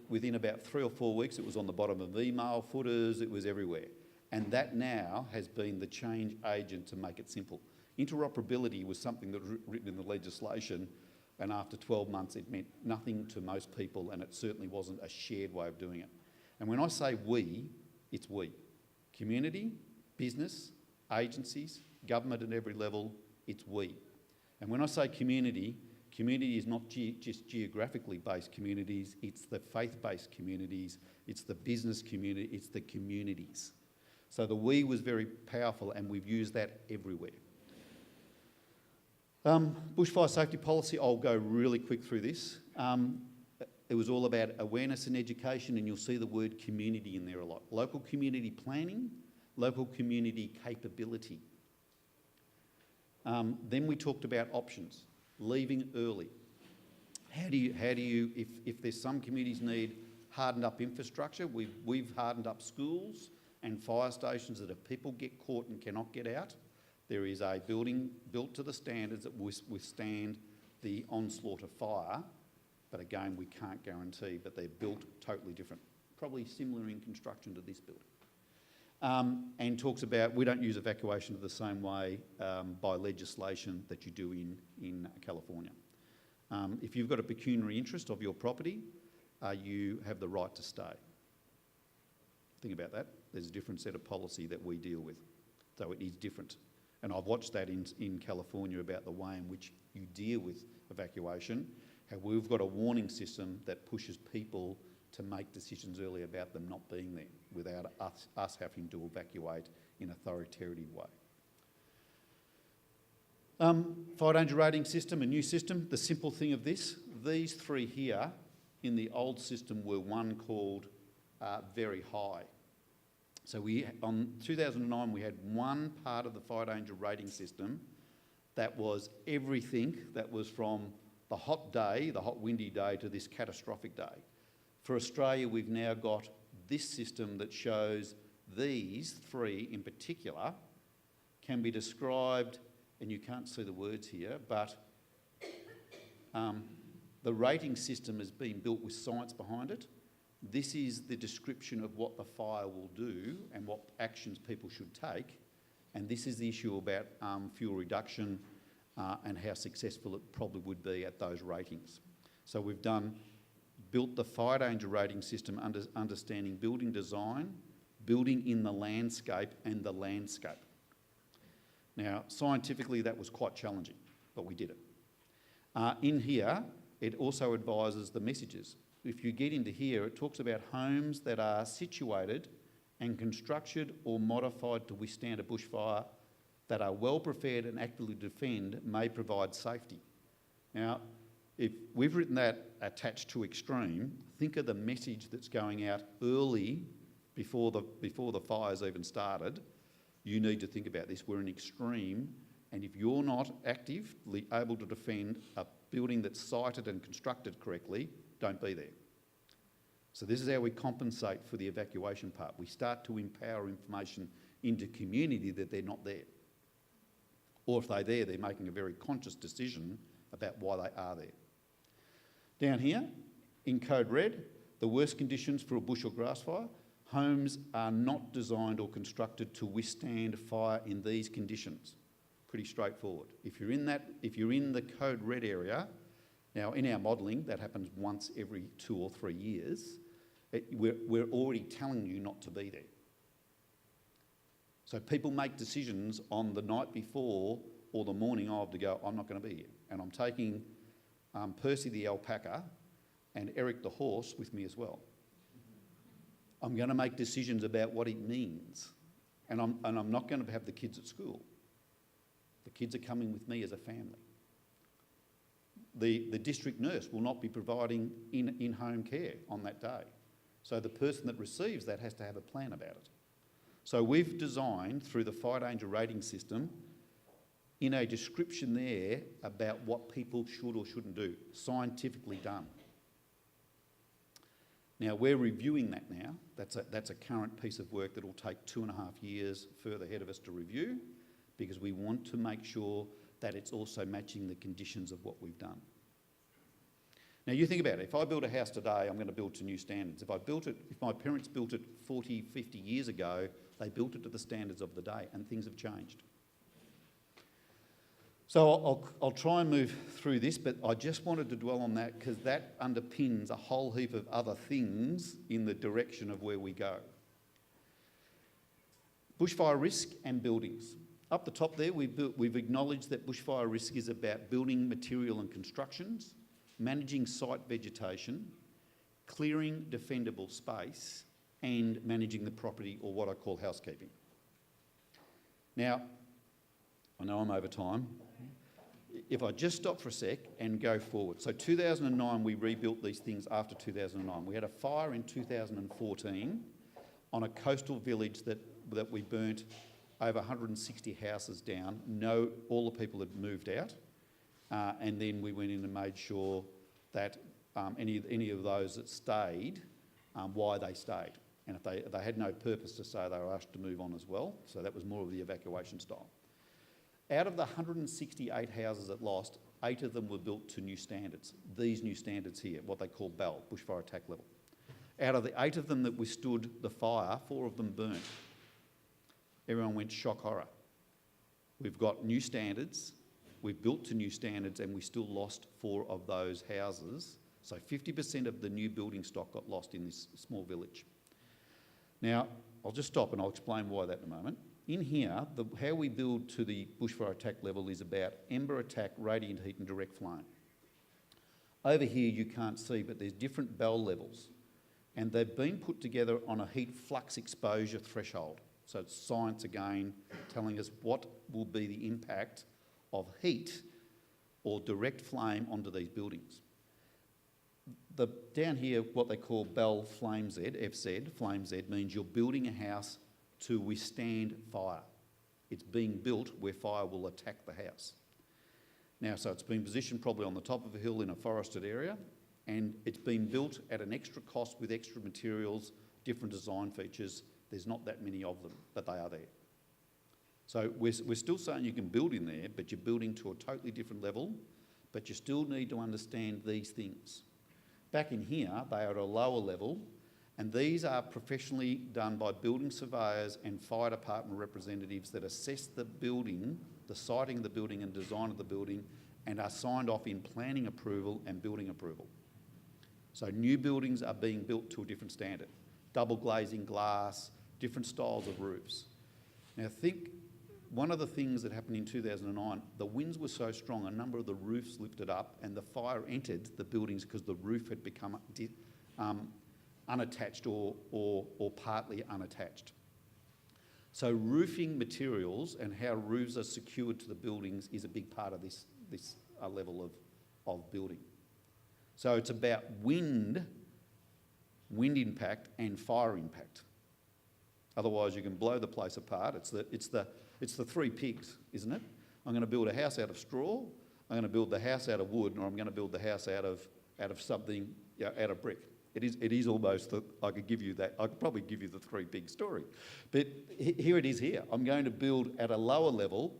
Within about 3 or 4 weeks, it was on the bottom of email footers, it was everywhere. And that now has been the change agent to make it simple. Interoperability was something that was written in the legislation, and after 12 months it meant nothing to most people, and it certainly wasn't a shared way of doing it. And when I say we, it's we. Community, business, agencies, government at every level, it's we. And when I say community, Community is not just geographically based communities, it's the faith-based communities, it's the business community, it's the communities. So the we was very powerful, and we've used that everywhere. Bushfire safety policy, I'll go really quick through this. It was all about awareness and education, and you'll see the word community in there a lot. Local community planning, local community capability. Then we talked about options, leaving early. How do you if there's some communities need hardened up infrastructure, we've hardened up schools and fire stations that if people get caught and cannot get out, there is a building built to the standards that withstand the onslaught of fire. But again, we can't guarantee, but they're built totally different, probably similar in construction to this building. And talks about we don't use evacuation the same way by legislation that you do in California. If you've got a pecuniary interest of your property, you have the right to stay. Think about that. There's a different set of policy that we deal with. So it is different. And I've watched that in California about the way in which you deal with evacuation, how we've got a warning system that pushes people to make decisions early about them not being there without us having to evacuate in an authoritative way. Fire danger rating system, a new system. The simple thing of this, these three here in the old system were one called very high. So on 2009 we had one part of the fire danger rating system that was everything that was from the hot day, the hot windy day, to this catastrophic day. For Australia, we've now got this system that shows these three in particular can be described, and you can't see the words here, but the rating system has been built with science behind it. This is the description of what the fire will do and what actions people should take. And this is the issue about fuel reduction and how successful it probably would be at those ratings. So we've built the fire danger rating system understanding building design, building in the landscape and the landscape. Now, scientifically that was quite challenging, but we did it. In here, it also advises the messages. If you get into here, it talks about homes that are situated and constructed or modified to withstand a bushfire that are well prepared and actively defend may provide safety. Now, if we've written that attached to extreme, think of the message that's going out early before the fire's even started. You need to think about this. We're in extreme, and if you're not actively able to defend a building that's sited and constructed correctly, don't be there. So this is how we compensate for the evacuation part. We start to empower information into community that they're not there. Or if they're there, they're making a very conscious decision about why they are there. Down here, in code red, the worst conditions for a bush or grass fire. Homes are not designed or constructed to withstand fire in these conditions. Pretty straightforward. If you're in the code red area, now in our modelling, that happens once every 2 or 3 years, we're already telling you not to be there. So people make decisions on the night before or the morning of to go, I'm not going to be here. And I'm taking Percy the alpaca and Eric the horse with me as well. I'm going to make decisions about what it means. And I'm not going to have the kids at school. The kids are coming with me as a family. The district nurse will not be providing in-home care on that day. So the person that receives that has to have a plan about it. So we've designed, through the fire danger rating system, in a description there about what people should or shouldn't do, scientifically done. Now, we're reviewing that now. That's a current piece of work that will take 2.5 years further ahead of us to review, because we want to make sure that it's also matching the conditions of what we've done. Now, you think about it. If I build a house today, I'm going to build to new standards. If my parents built it 40, 50 years ago, they built it to the standards of the day, and things have changed. So I'll try and move through this, but I just wanted to dwell on that because that underpins a whole heap of other things in the direction of where we go. Bushfire risk and buildings. Up the top there, we've acknowledged that bushfire risk is about building material and constructions, managing site vegetation, clearing defendable space, and managing the property, or what I call housekeeping. Now, I know I'm over time. If I just stop for a sec and go forward. So 2009, we rebuilt these things after 2009. We had a fire in 2014 on a coastal village that we burnt over 160 houses down. All the people had moved out. And then we went in and made sure that any of those that stayed, why they stayed. And if they had no purpose to stay, they were asked to move on as well. So that was more of the evacuation style. Out of the 168 houses that lost, 8 of them were built to new standards. These new standards here, what they call BEL, bushfire attack level. Out of the 8 of them that withstood the fire, 4 of them burnt. Everyone went shock horror. We've got new standards, we've built to new standards, and we still lost 4 of those houses. So 50% of the new building stock got lost in this small village. Now, I'll just stop and I'll explain why that in a moment. In here, how we build to the bushfire attack level is about ember attack, radiant heat and direct flame. Over here you can't see, but there's different BEL levels, and they've been put together on a heat flux exposure threshold. So it's science again telling us what will be the impact of heat or direct flame onto these buildings. Down here, what they call BEL Flame Z, FZ, Flame Z, means you're building a house to withstand fire. It's being built where fire will attack the house. Now, so it's been positioned probably on the top of a hill in a forested area, and it's been built at an extra cost with extra materials, different design features. There's not that many of them, but they are there. So we're still saying you can build in there, but you're building to a totally different level, but you still need to understand these things. Back in here, they are at a lower level, and these are professionally done by building surveyors and fire department representatives that assess the building, the siting of the building and design of the building, and are signed off in planning approval and building approval. So new buildings are being built to a different standard. Double glazing glass, different styles of roofs. Now think, one of the things that happened in 2009, the winds were so strong, a number of the roofs lifted up and the fire entered the buildings because the roof had become unattached or partly unattached. So roofing materials and how roofs are secured to the buildings is a big part of this level of building. So it's about wind impact and fire impact. Otherwise you can blow the place apart. It's the 3 pigs, isn't it? I'm going to build a house out of straw, I'm going to build the house out of wood, or I'm going to build the house out of something, out of brick. It is almost, I could probably give you the 3 pig story. But here it is here. I'm going to build at a lower level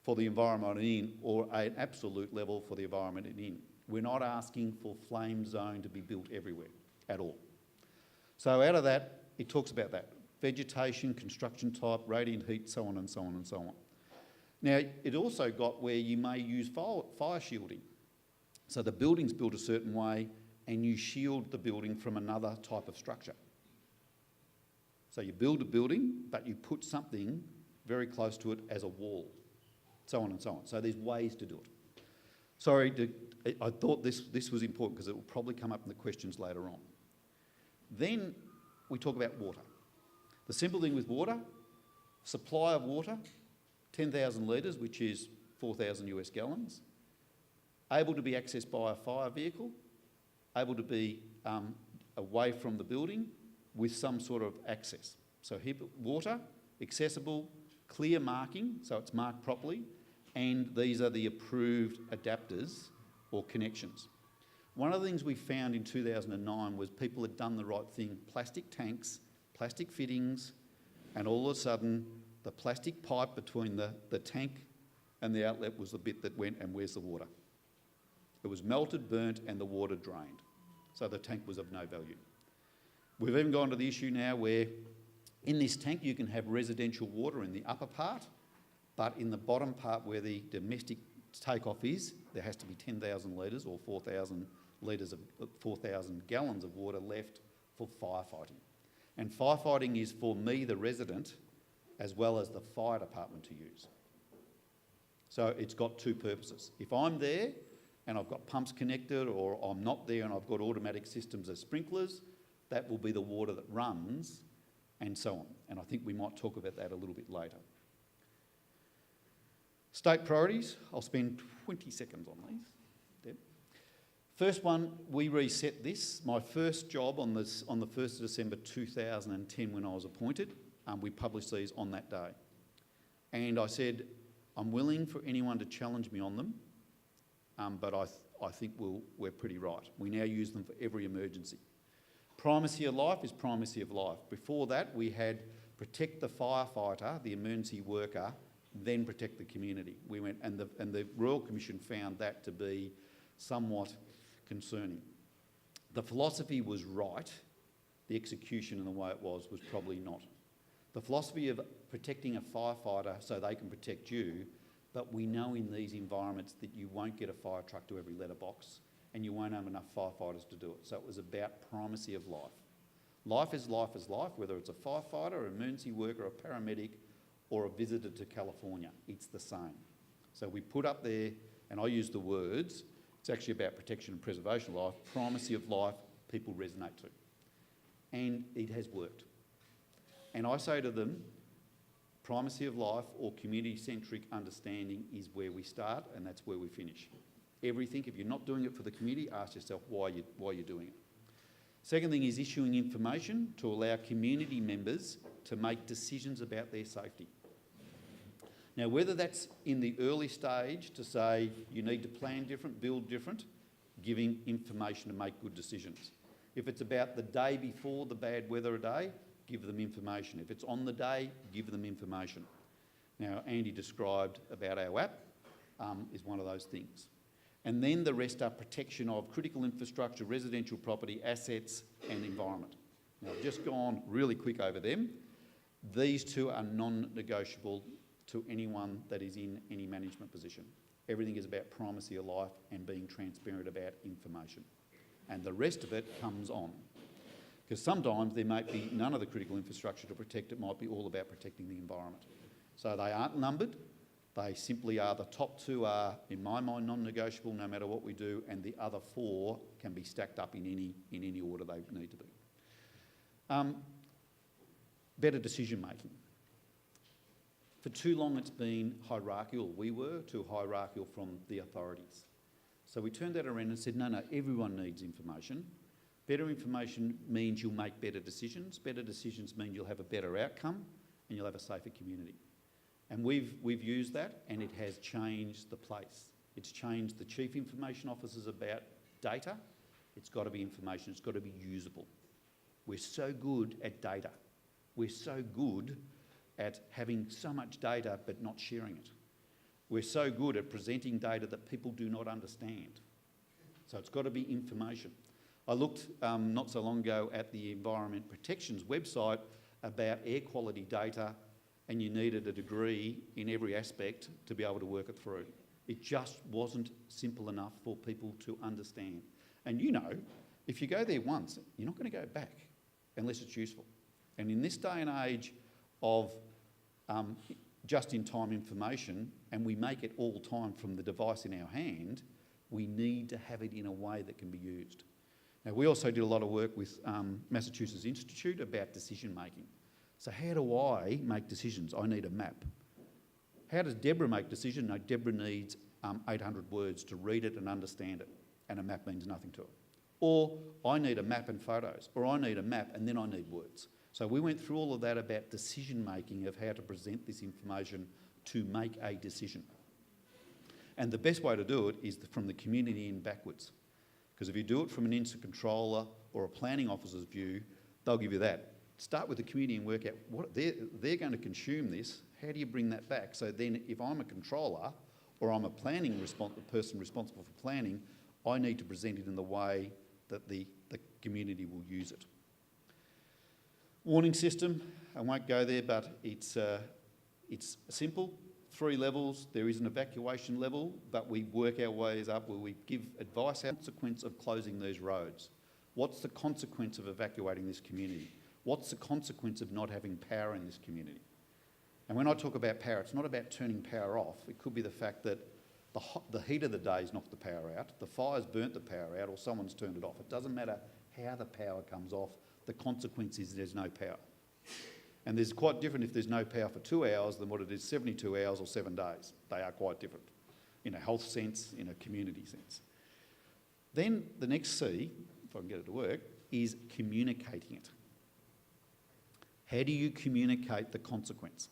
for the environment in, or an absolute level for the environment in. We're not asking for flame zone to be built everywhere at all. So out of that, it talks about that. Vegetation, construction type, radiant heat, so on and so on and so on. Now, it also got where you may use fire shielding. So the building's built a certain way and you shield the building from another type of structure. So you build a building, but you put something very close to it as a wall, so on and so on. So there's ways to do it. Sorry, I thought this was important because it will probably come up in the questions later on. Then we talk about water. The simple thing with water, supply of water, 10,000 litres, which is 4,000 US gallons, able to be accessed by a fire vehicle, able to be away from the building with some sort of access. So here, water, accessible, clear marking, so it's marked properly, and these are the approved adapters or connections. One of the things we found in 2009 was people had done the right thing, plastic tanks, plastic fittings, and all of a sudden the plastic pipe between the tank and the outlet was the bit that went, and where's the water? It was melted, burnt, and the water drained. So the tank was of no value. We've even gone to the issue now where in this tank you can have residential water in the upper part, but in the bottom part where the domestic takeoff is, there has to be 10,000 litres or 4,000 gallons of water left for firefighting. And firefighting is for me, the resident, as well as the fire department to use. So it's got two purposes. If I'm there and I've got pumps connected, or I'm not there and I've got automatic systems as sprinklers, that will be the water that runs, and so on. And I think we might talk about that a little bit later. State priorities, I'll spend 20 seconds on these. Deb. First one, we reset this. My first job on the 1st of December 2010 when I was appointed, we published these on that day. And I said, I'm willing for anyone to challenge me on them, but I think we're pretty right. We now use them for every emergency. Primacy of life is primacy of life. Before that, we had protect the firefighter, the emergency worker, then protect the community. We went, and the Royal Commission found that to be somewhat concerning. The philosophy was right. The execution and the way it was probably not. The philosophy of protecting a firefighter so they can protect you, but we know in these environments that you won't get a fire truck to every letterbox and you won't have enough firefighters to do it. So it was about primacy of life. Life is life is life, whether it's a firefighter, an emergency worker, a paramedic, or a visitor to California. It's the same. So we put up there, and I use the words, it's actually about protection and preservation of life, primacy of life, people resonate to. And it has worked. And I say to them, primacy of life or community-centric understanding is where we start, and that's where we finish. Everything, if you're not doing it for the community, ask yourself why you're doing it. Second thing is issuing information to allow community members to make decisions about their safety. Now, whether that's in the early stage to say you need to plan different, build different, giving information to make good decisions. If it's about the day before the bad weather day, give them information. If it's on the day, give them information. Now, Andy described about our app is one of those things. And then the rest are protection of critical infrastructure, residential property, assets and environment. Now, I've just gone really quick over them. These two are non-negotiable to anyone that is in any management position. Everything is about primacy of life and being transparent about information. And the rest of it comes on. Because sometimes there might be none of the critical infrastructure to protect, it might be all about protecting the environment. So they aren't numbered. They simply are, the top two are, in my mind, non-negotiable no matter what we do, and the other four can be stacked up in any order they need to be. Better decision making. For too long it's been hierarchical. We were too hierarchical from the authorities. So we turned that around and said, no, everyone needs information. Better information means you'll make better decisions. Better decisions mean you'll have a better outcome and you'll have a safer community. And we've used that, and it has changed the place. It's changed the chief information officers about data. It's got to be information. It's got to be usable. We're so good at data. We're so good at having so much data but not sharing it. We're so good at presenting data that people do not understand. So it's got to be information. I looked not so long ago at the Environment Protection's website about air quality data, and you needed a degree in every aspect to be able to work it through. It just wasn't simple enough for people to understand. And you know, if you go there once, you're not going to go back unless it's useful. And in this day and age of just-in-time information, and we make it all time from the device in our hand, we need to have it in a way that can be used. Now, we also did a lot of work with Massachusetts Institute about decision-making. So how do I make decisions? I need a map. How does Deborah make decisions? No, Deborah needs 800 words to read it and understand it, and a map means nothing to her. Or I need a map and photos, or I need a map and then I need words. So we went through all of that about decision-making of how to present this information to make a decision. And the best way to do it is from the community in backwards. Because if you do it from an incident controller or a planning officer's view, they'll give you that. Start with the community and work out what they're going to consume this. How do you bring that back? So then if I'm a controller or I'm a planning person responsible for planning, I need to present it in the way that the community will use it. Warning system, I won't go there, but it's simple. 3 levels. There is an evacuation level, but we work our ways up where we give advice on the consequence of closing these roads. What's the consequence of evacuating this community? What's the consequence of not having power in this community? And when I talk about power, it's not about turning power off. It could be the fact that the heat of the day's knocked the power out, the fire's burnt the power out, or someone's turned it off. It doesn't matter how the power comes off, the consequence is there's no power. And there's quite different if there's no power for 2 hours than what it is 72 hours or 7 days. They are quite different in a health sense, in a community sense. Then the next C, if I can get it to work, is communicating it. How do you communicate the consequence?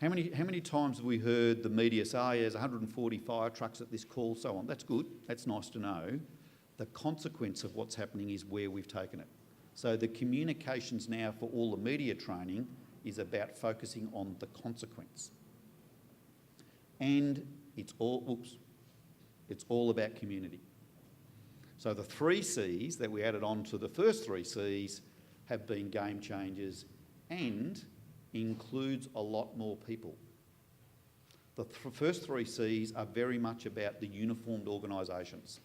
How many times have we heard the media say, oh, there's 140 fire trucks at this call, so on? That's good, that's nice to know. The consequence of what's happening is where we've taken it. So the communications now for all the media training is about focusing on the consequence. And it's all about community. So the 3 C's that we added on to the first 3 C's have been game changers and includes a lot more people. The first 3 C's are very much about the uniformed organisations.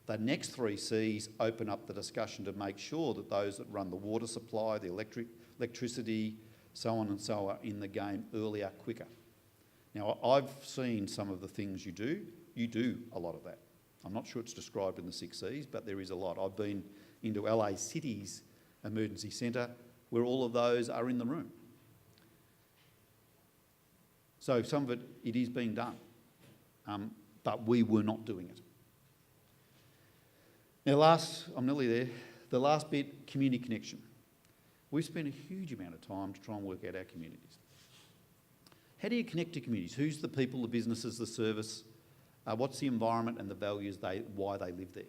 The next 3 C's open up the discussion to make sure that those that run the water supply, the electricity, so on and so on, are in the game earlier, quicker. Now, I've seen some of the things you do. You do a lot of that. I'm not sure it's described in the 6 C's, but there is a lot. I've been into LA City's emergency centre where all of those are in the room. So some of it is being done, but we were not doing it. Now I'm nearly there, the last bit, community connection. We've spent a huge amount of time to try and work out our communities. How do you connect to communities? Who's the people, the businesses, the service? What's the environment and the values, why they live there?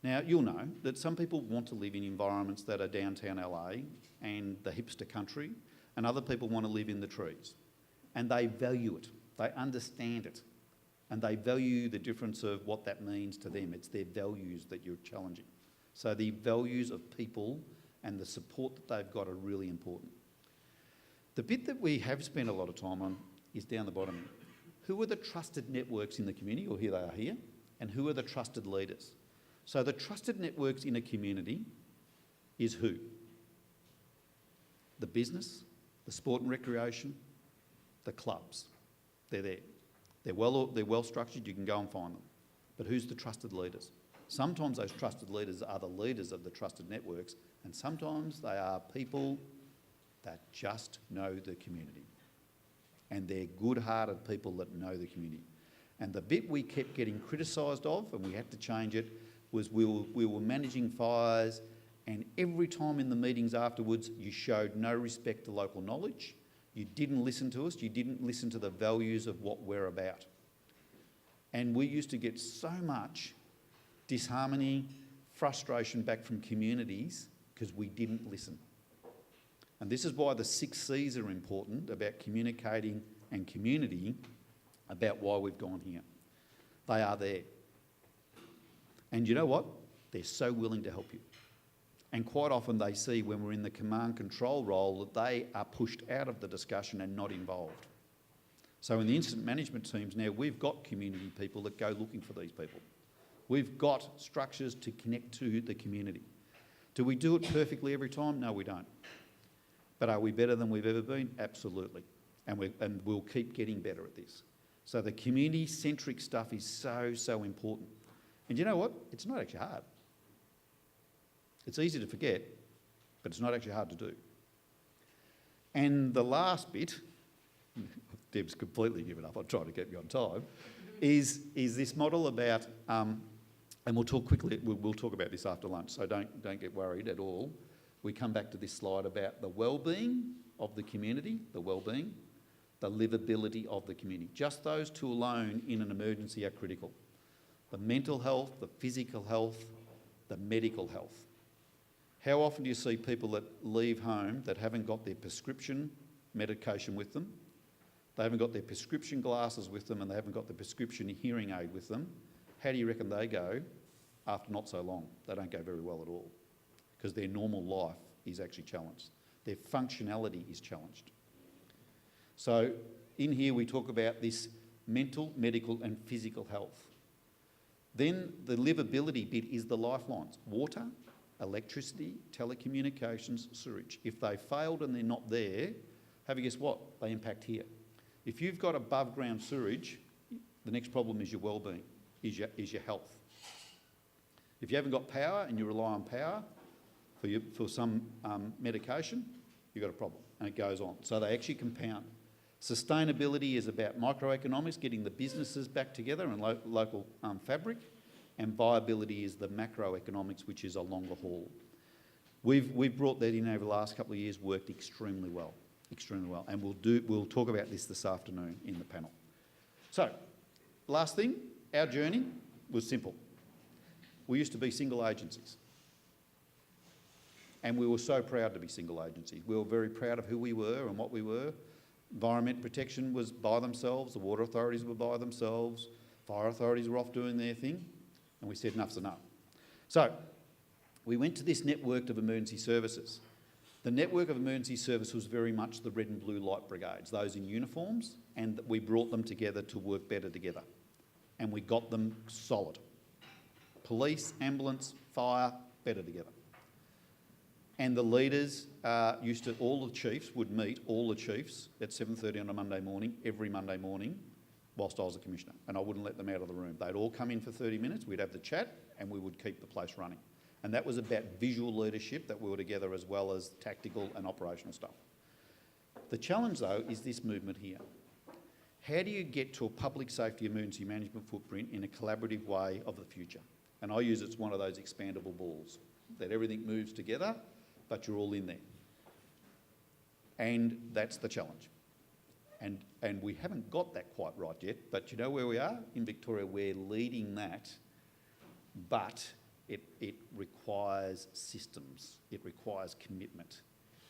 Now, you'll know that some people want to live in environments that are downtown LA and the hipster country, and other people want to live in the trees. And they value it, they understand it, and they value the difference of what that means to them. It's their values that you're challenging. So the values of people and the support that they've got are really important. The bit that we have spent a lot of time on is down the bottom. Who are the trusted networks in the community, or here they are here, and who are the trusted leaders? So the trusted networks in a community is who? The business, the sport and recreation, the clubs. They're there. They're well structured, you can go and find them. But who's the trusted leaders? Sometimes those trusted leaders are the leaders of the trusted networks, and sometimes they are people that just know the community. And they're good-hearted people that know the community. And the bit we kept getting criticised of, and we had to change it, was we were managing fires, and every time in the meetings afterwards, you showed no respect to local knowledge. You didn't listen to us. You didn't listen to the values of what we're about. And we used to get so much disharmony, frustration back from communities because we didn't listen. And this is why the 6 C's are important about communicating and community about why we've gone here. They are there. And you know what? They're so willing to help you. And quite often they see when we're in the command control role that they are pushed out of the discussion and not involved. So in the incident management teams now, we've got community people that go looking for these people. We've got structures to connect to the community. Do we do it perfectly every time? No, we don't. But are we better than we've ever been? Absolutely. And we'll keep getting better at this. So the community-centric stuff is so important. And you know what? It's not actually hard. It's easy to forget, but it's not actually hard to do. And the last bit, Deb's completely given up on trying to get me on time, is this model about, and we'll talk quickly, we'll talk about this after lunch, so don't get worried at all. We come back to this slide about the well-being of the community, the well-being, the livability of the community. Just those two alone in an emergency are critical. The mental health, the physical health, the medical health. How often do you see people that leave home that haven't got their prescription medication with them, they haven't got their prescription glasses with them, and they haven't got the prescription hearing aid with them? How do you reckon they go after not so long? They don't go very well at all because their normal life is actually challenged. Their functionality is challenged. So in here we talk about this mental, medical and physical health. Then the livability bit is the lifelines. Water, electricity, telecommunications, sewage. If they failed and they're not there, have a guess what? They impact here. If you've got above ground sewage, the next problem is your well-being, is your health. If you haven't got power and you rely on power for some medication, you've got a problem, and it goes on. So they actually compound. Sustainability is about microeconomics, getting the businesses back together and local fabric, and viability is the macroeconomics, which is a longer haul. We've brought that in over the last couple of years, worked extremely well, and we'll talk about this afternoon in the panel. So, last thing, our journey was simple. We used to be single agencies. And we were so proud to be single agencies. We were very proud of who we were and what we were. Environment protection was by themselves, the water authorities were by themselves, fire authorities were off doing their thing, and we said enough's enough. So, we went to this network of emergency services. The network of emergency service was very much the red and blue light brigades, those in uniforms, and we brought them together to work better together. And we got them solid. Police, ambulance, fire, better together. And the leaders all the chiefs would meet, all the chiefs, at 7:30 on a Monday morning, every Monday morning, whilst I was a commissioner. And I wouldn't let them out of the room. They'd all come in for 30 minutes, we'd have the chat, and we would keep the place running. And that was about visual leadership, that we were together, as well as tactical and operational stuff. The challenge, though, is this movement here. How do you get to a public safety emergency management footprint in a collaborative way of the future? And I use it's one of those expandable balls, that everything moves together, but you're all in there. And that's the challenge. And we haven't got that quite right yet, but you know where we are? In Victoria, we're leading that, but it requires systems, it requires commitment.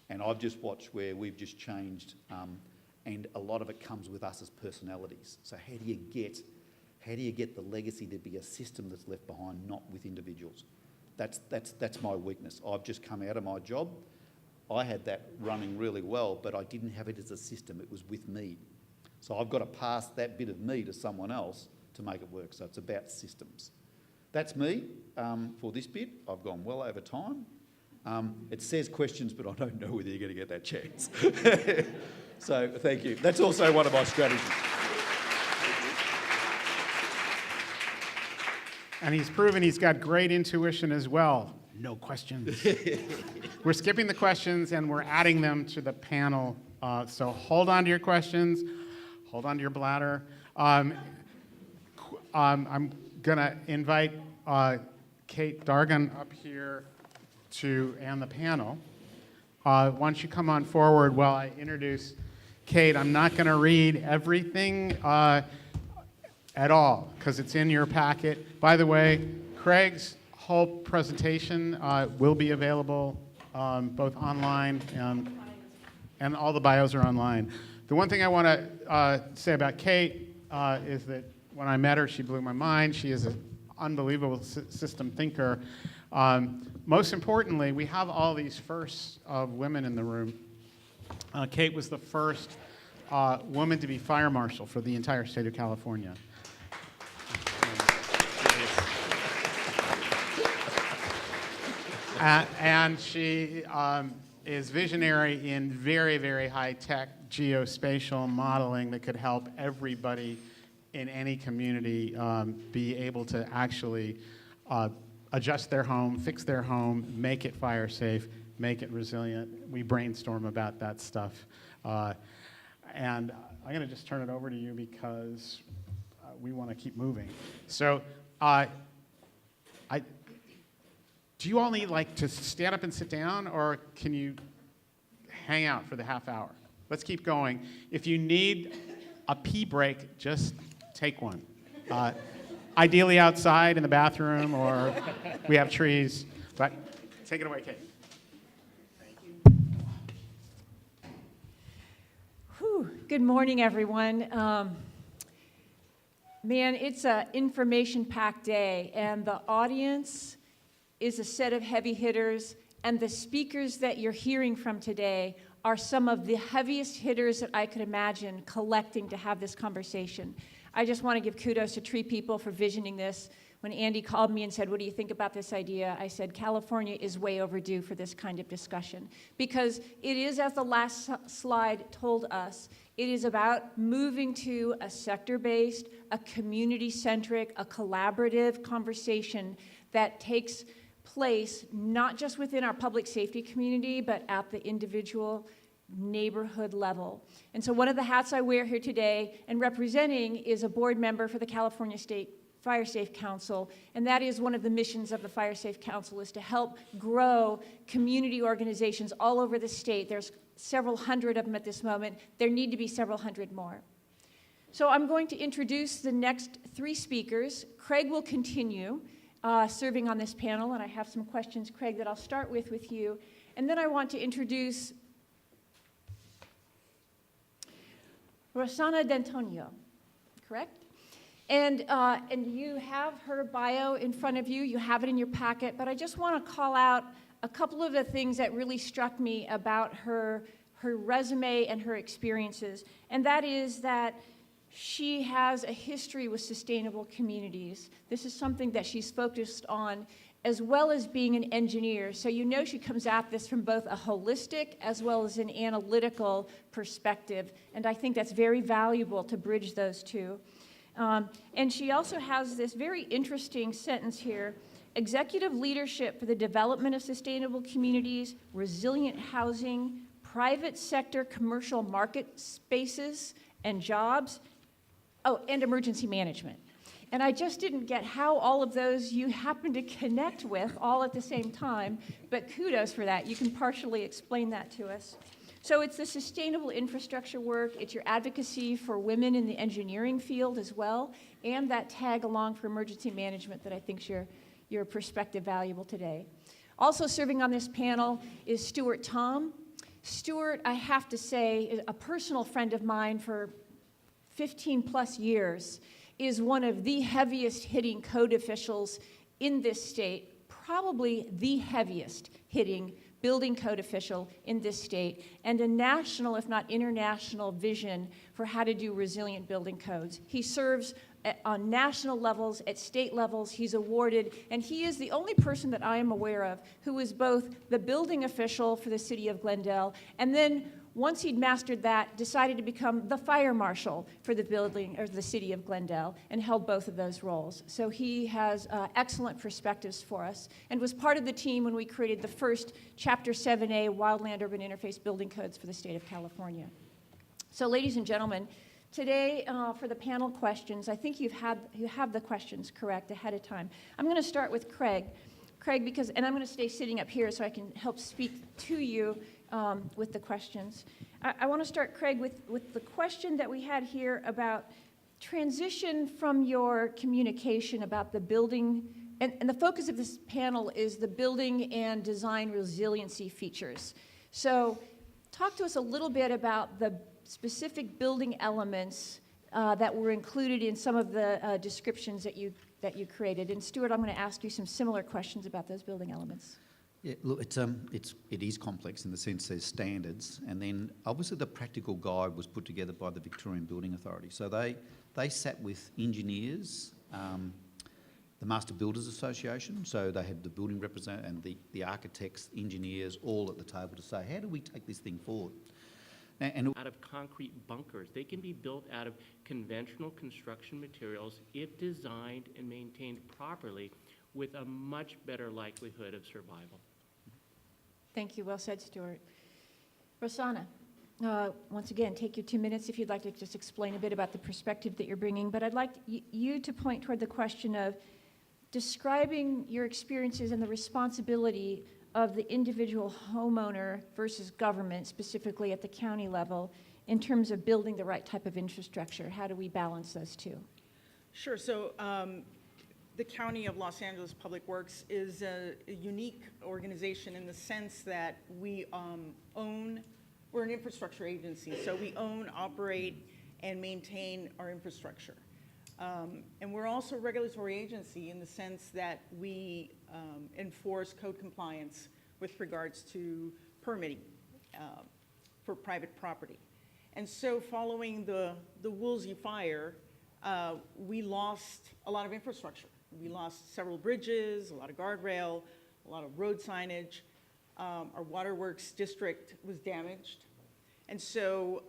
And I've just watched where we've just changed, and a lot of it comes with us as personalities. So how do you get the legacy to be a system that's left behind, not with individuals? That's my weakness. I've just come out of my job. I had that running really well, but I didn't have it as a system. It was with me. So I've got to pass that bit of me to someone else to make it work. So it's about systems. That's me for this bit. I've gone well over time. It says questions, but I don't know whether you're going to get that chance. So thank you. That's also one of my strategies. And he's proven he's got great intuition as well. No questions. We're skipping the questions and we're adding them to the panel. So hold on to your questions. Hold on to your bladder. I'm going to invite Kate Dargan up here and the panel. Why don't you come on forward while I introduce Kate. I'm not going to read everything at all, because it's in your packet. By the way, Craig's whole presentation will be available both online and all the bios are online. The one thing I want to say about Kate is that when I met her, she blew my mind. She is an unbelievable system thinker. Most importantly, we have all these firsts of women in the room. Kate was the first woman to be fire marshal for the entire state of California. And she is visionary in very, very high-tech geospatial modeling that could help everybody in any community be able to actually adjust their home, fix their home, make it fire safe, make it resilient. We brainstorm about that stuff. And I'm going to just turn it over to you because we want to keep moving. So do you all need to stand up and sit down, or can you hang out for the half hour? Let's keep going. If you need a pee break, just take one. Ideally outside in the bathroom, or we have trees. But take it away, Kate. Thank you. Whew. Good morning, everyone. Man, it's an information-packed day, and the audience is a set of heavy hitters, and the speakers that you're hearing from today are some of the heaviest hitters that I could imagine collecting to have this conversation. I just want to give kudos to Tree People for visioning this. When Andy called me and said, what do you think about this idea? I said, California is way overdue for this kind of discussion. Because it is, as the last slide told us, it is about moving to a sector-based, a community-centric, a collaborative conversation that takes place not just within our public safety community, but at the individual neighborhood level. And so one of the hats I wear here today and representing is a board member for the California State Fire Safe Council, and that is one of the missions of the Fire Safe Council, is to help grow community organizations all over the state. There's several hundred of them at this moment. There need to be several hundred more. So I'm going to introduce the next three speakers. Craig will continue serving on this panel, and I have some questions, Craig, that I'll start with you. And then I want to introduce Rossana D'Antonio, correct? And you have her bio in front of you. You have it in your packet. But I just want to call out a couple of the things that really struck me about her resume and her experiences. And that is that she has a history with sustainable communities. This is something that she's focused on, as well as being an engineer. So you know she comes at this from both a holistic as well as an analytical perspective. And I think that's very valuable to bridge those two. And she also has this very interesting sentence here: executive leadership for the development of sustainable communities, resilient housing, private sector commercial market spaces and jobs, and emergency management. And I just didn't get how all of those you happen to connect with all at the same time, but kudos for that. You can partially explain that to us. So it's the sustainable infrastructure work, it's your advocacy for women in the engineering field as well, and that tag along for emergency management that I think is your perspective valuable today. Also serving on this panel is Stuart Tom. Stuart, I have to say, is a personal friend of mine for 15 plus years, is one of the heaviest hitting code officials in this state, probably the heaviest hitting building code official in this state, and a national, if not international, vision for how to do resilient building codes. He serves on national levels, at state levels. He's awarded, and he is the only person that I am aware of who is both the building official for the city of Glendale, and then once he'd mastered that, decided to become the fire marshal for the building, or the city of Glendale, and held both of those roles. So he has excellent perspectives for us, and was part of the team when we created the first Chapter 7A Wildland Urban Interface Building Codes for the state of California. So ladies and gentlemen, today for the panel questions, I think you have the questions correct ahead of time. I'm going to start with Craig. Craig, because, and I'm going to stay sitting up here so I can help speak to you with the questions. I want to start, Craig, with the question that we had here about transition from your communication about the building, and the focus of this panel is the building and design resiliency features. So talk to us a little bit about the specific building elements that were included in some of the descriptions that you created. And Stuart, I'm going to ask you some similar questions about those building elements. Yeah, look, it is complex in the sense there's standards, and then obviously the practical guide was put together by the Victorian Building Authority. So they sat with engineers, the Master Builders Association, so they had the building representative and the architects, engineers, all at the table to say, how do we take this thing forward? And out of concrete bunkers. They can be built out of conventional construction materials if designed and maintained properly, with a much better likelihood of survival. Thank you. Well said, Stuart. Rossana, once again, take your 2 minutes if you'd like to just explain a bit about the perspective that you're bringing. But I'd like you to point toward the question of describing your experiences and the responsibility of the individual homeowner versus government, specifically at the county level, in terms of building the right type of infrastructure. How do we balance those two? Sure. So the County of Los Angeles Public Works is a unique organization in the sense that we we're an infrastructure agency, so we own, operate, and maintain our infrastructure. And we're also a regulatory agency in the sense that we enforce code compliance with regards to permitting for private property. And so following the Woolsey fire, we lost a lot of infrastructure. We lost several bridges, a lot of guardrail, a lot of road signage. Our waterworks district was damaged. And so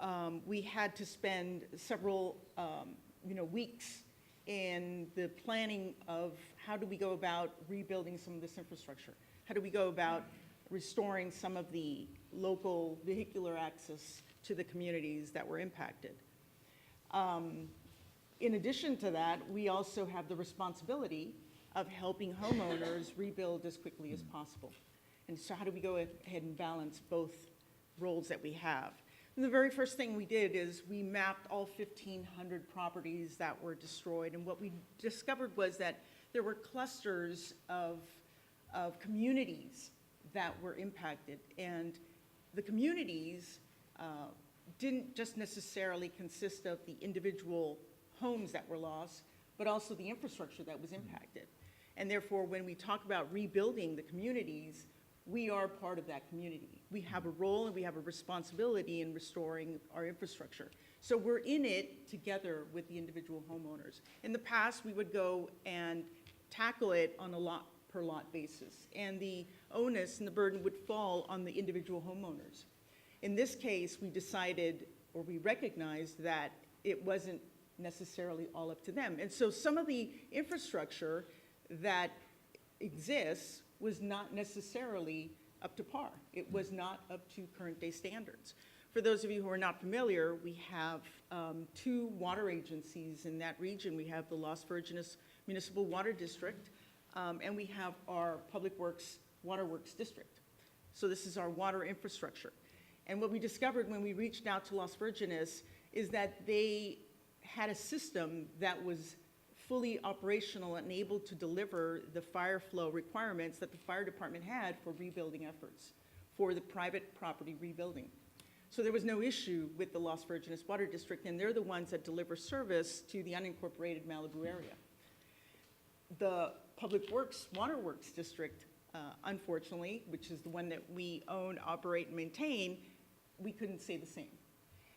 we had to spend several weeks in the planning of how do we go about rebuilding some of this infrastructure? How do we go about restoring some of the local vehicular access to the communities that were impacted? In addition to that, we also have the responsibility of helping homeowners rebuild as quickly as possible. And so how do we go ahead and balance both roles that we have? And the very first thing we did is we mapped all 1,500 properties that were destroyed. And what we discovered was that there were clusters of communities that were impacted. And the communities didn't just necessarily consist of the individual homes that were lost, but also the infrastructure that was impacted. And therefore, when we talk about rebuilding the communities, we are part of that community. We have a role and we have a responsibility in restoring our infrastructure. So we're in it together with the individual homeowners. In the past, we would go and tackle it on a lot per lot basis, and the onus and the burden would fall on the individual homeowners. In this case, we decided, or we recognized that it wasn't necessarily all up to them. And so some of the infrastructure that exists was not necessarily up to par. It was not up to current day standards. For those of you who are not familiar, we have 2 water agencies in that region. We have the Las Virgenes Municipal Water District, and we have our Public Works Waterworks District. So this is our water infrastructure. And what we discovered when we reached out to Las Virgenes is that they had a system that was fully operational and able to deliver the fire flow requirements that the fire department had for rebuilding efforts, for the private property rebuilding. So there was no issue with the Las Virgenes Water District, and they're the ones that deliver service to the unincorporated Malibu area. The Public Works Waterworks District, unfortunately, which is the one that we own, operate, and maintain, we couldn't say the same.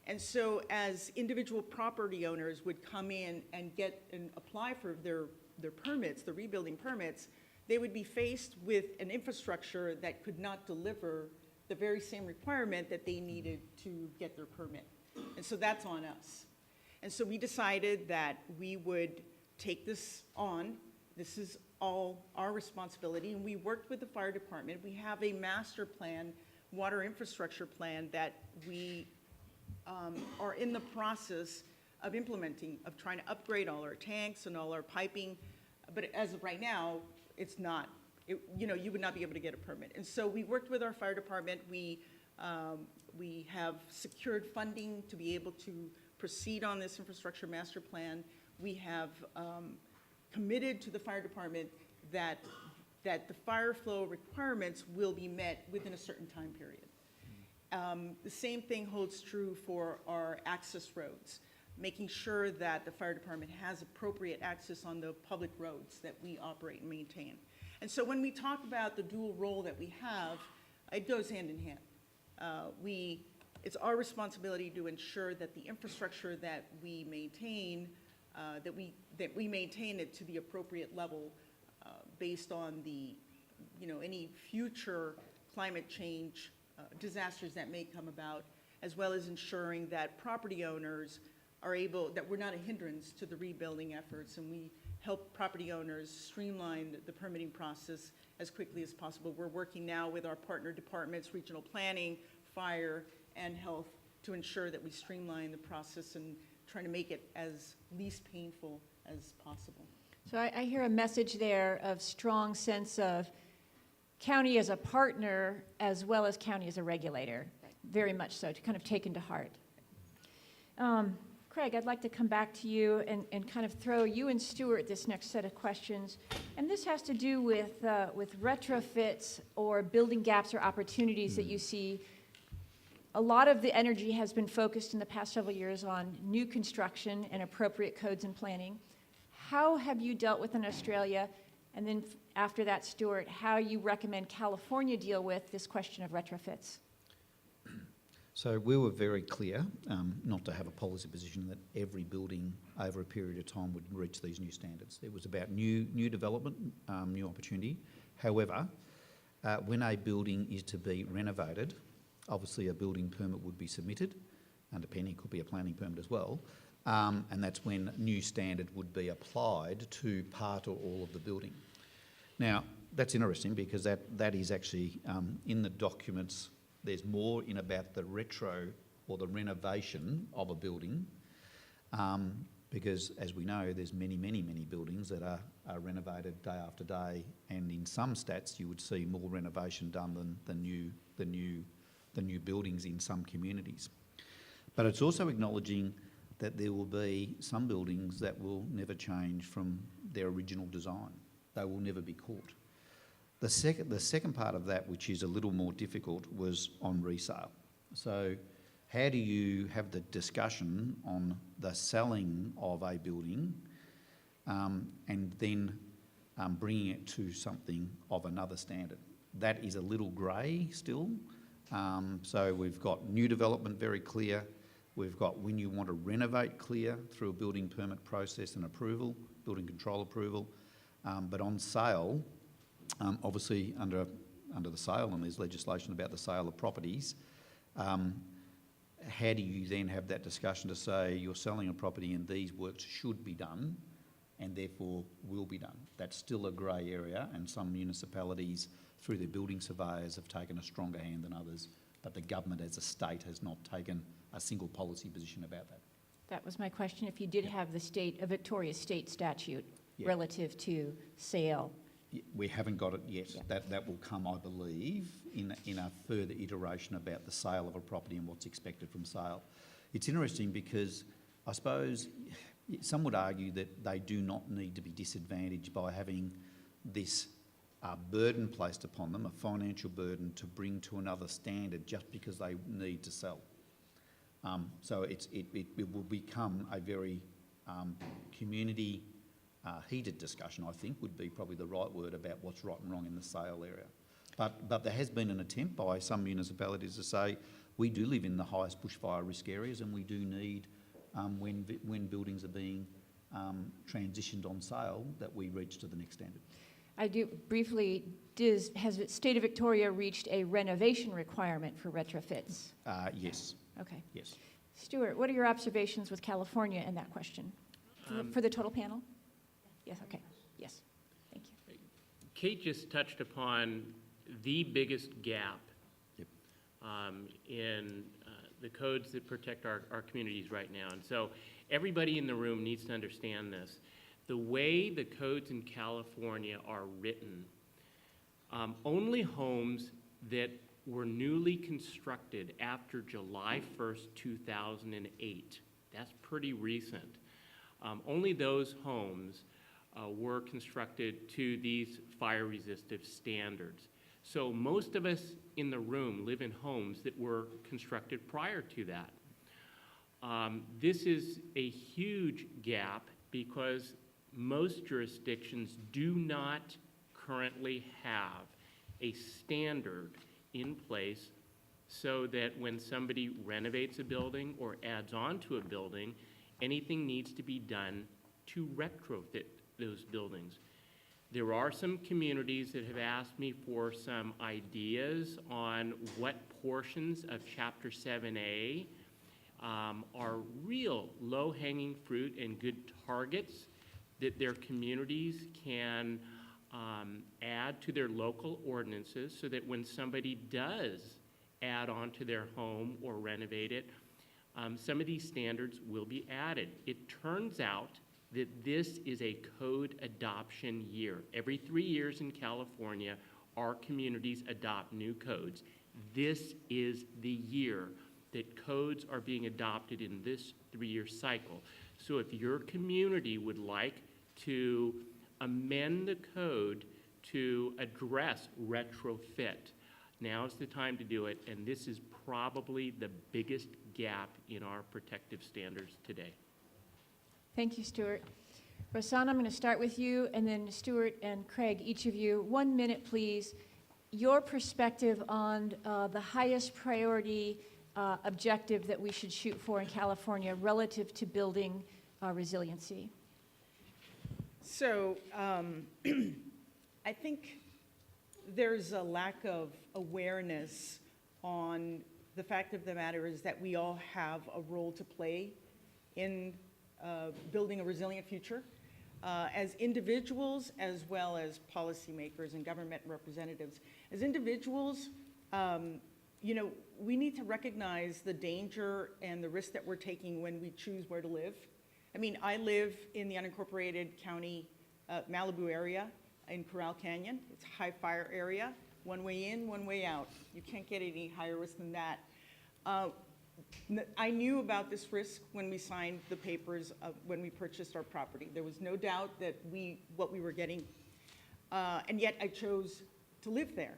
And so as individual property owners would come in and get and apply for their permits, the rebuilding permits, they would be faced with an infrastructure that could not deliver the very same requirement that they needed to get their permit. And so that's on us. And so we decided that we would take this on. This is all our responsibility. And we worked with the fire department. We have a master plan, water infrastructure plan that we are in the process of implementing, of trying to upgrade all our tanks and all our piping. But as of right now, it's not. You would not be able to get a permit. And so we worked with our fire department. We have secured funding to be able to proceed on this infrastructure master plan. We have committed to the fire department that the fire flow requirements will be met within a certain time period. The same thing holds true for our access roads, making sure that the fire department has appropriate access on the public roads that we operate and maintain. And so when we talk about the dual role that we have, it goes hand in hand. It's our responsibility to ensure that the infrastructure that we maintain, that we maintain it to the appropriate level based on the, any future climate change disasters that may come about, as well as ensuring that property owners are able, that we're not a hindrance to the rebuilding efforts, and we help property owners streamline the permitting process as quickly as possible. We're working now with our partner departments, regional planning, fire, and health, to ensure that we streamline the process and trying to make it as least painful as possible. So I hear a message there of strong sense of county as a partner as well as county as a regulator, Right. very much so, to kind of take into heart. Craig, I'd like to come back to you and kind of throw you and Stuart this next set of questions. And this has to do with retrofits or building gaps or opportunities that you see. A lot of the energy has been focused in the past several years on new construction and appropriate codes and planning. How have you dealt with in Australia? And then after that, Stuart, how you recommend California deal with this question of retrofits? So we were very clear not to have a policy position that every building over a period of time would reach these new standards. It was about new development, new opportunity. However, when a building is to be renovated, obviously a building permit would be submitted, and depending, it could be a planning permit as well, and that's when new standard would be applied to part or all of the building. Now, that's interesting because that is actually in the documents. There's more in about the retro or the renovation of a building because, as we know, there's many buildings that are renovated day after day, and in some stats you would see more renovation done than the new buildings in some communities. But it's also acknowledging that there will be some buildings that will never change from their original design. They will never be caught. The second part of that, which is a little more difficult, was on resale. So how do you have the discussion on the selling of a building and then bringing it to something of another standard? That is a little grey still. So we've got new development very clear. We've got when you want to renovate clear through a building permit process and approval, building control approval. But on sale, obviously under the sale, and there's legislation about the sale of properties, how do you then have that discussion to say you're selling a property and these works should be done and therefore will be done? That's still a grey area, and some municipalities through their building surveyors have taken a stronger hand than others, but the government as a state has not taken a single policy position about that. That was my question, if you did have a Victoria state statute Yeah. relative to sale. We haven't got it yet. Yeah. That will come, I believe, in a further iteration about the sale of a property and what's expected from sale. It's interesting because I suppose some would argue that they do not need to be disadvantaged by having this burden placed upon them, a financial burden to bring to another standard just because they need to sell. So it will become a very community heated discussion, I think, would be probably the right word about what's right and wrong in the sale area. But there has been an attempt by some municipalities to say we do live in the highest bushfire risk areas, and we do need, when buildings are being transitioned on sale, that we reach to the next standard. I do briefly, has the state of Victoria reached a renovation requirement for retrofits? Yes. Okay. Yes. Stuart, what are your observations with California in that question? For the total panel? Yes, okay. Yes. Thank you. Kate just touched upon the biggest gap Yep. in the codes that protect our communities right now. And so everybody in the room needs to understand this. The way the codes in California are written, only homes that were newly constructed after July 1st, 2008, that's pretty recent, only those homes were constructed to these fire-resistive standards. So most of us in the room live in homes that were constructed prior to that. This is a huge gap because most jurisdictions do not currently have a standard in place so that when somebody renovates a building or adds on to a building, anything needs to be done to retrofit those buildings. There are some communities that have asked me for some ideas on what portions of Chapter 7A are real low-hanging fruit and good targets that their communities can add to their local ordinances so that when somebody does add on to their home or renovate it, some of these standards will be added. It turns out that this is a code adoption year. Every 3 years in California, our communities adopt new codes. This is the year that codes are being adopted in this 3-year cycle. So if your community would like to amend the code to address retrofit, now's the time to do it, and this is probably the biggest gap in our protective standards today. Thank you, Stuart. Rosanna, I'm going to start with you, and then Stuart and Craig, each of you, 1 minute, please. Your perspective on the highest priority objective that we should shoot for in California relative to building resiliency? So I think there's a lack of awareness on the fact of the matter is that we all have a role to play in building a resilient future as individuals as well as policymakers and government representatives. As individuals, you know, we need to recognize the danger and the risk that we're taking when we choose where to live. I mean, I live in the unincorporated county Malibu area in Corral Canyon. It's a high fire area, one way in, one way out. You can't get any higher risk than that. I knew about this risk when we signed the papers when we purchased our property. There was no doubt that what we were getting, and yet I chose to live there.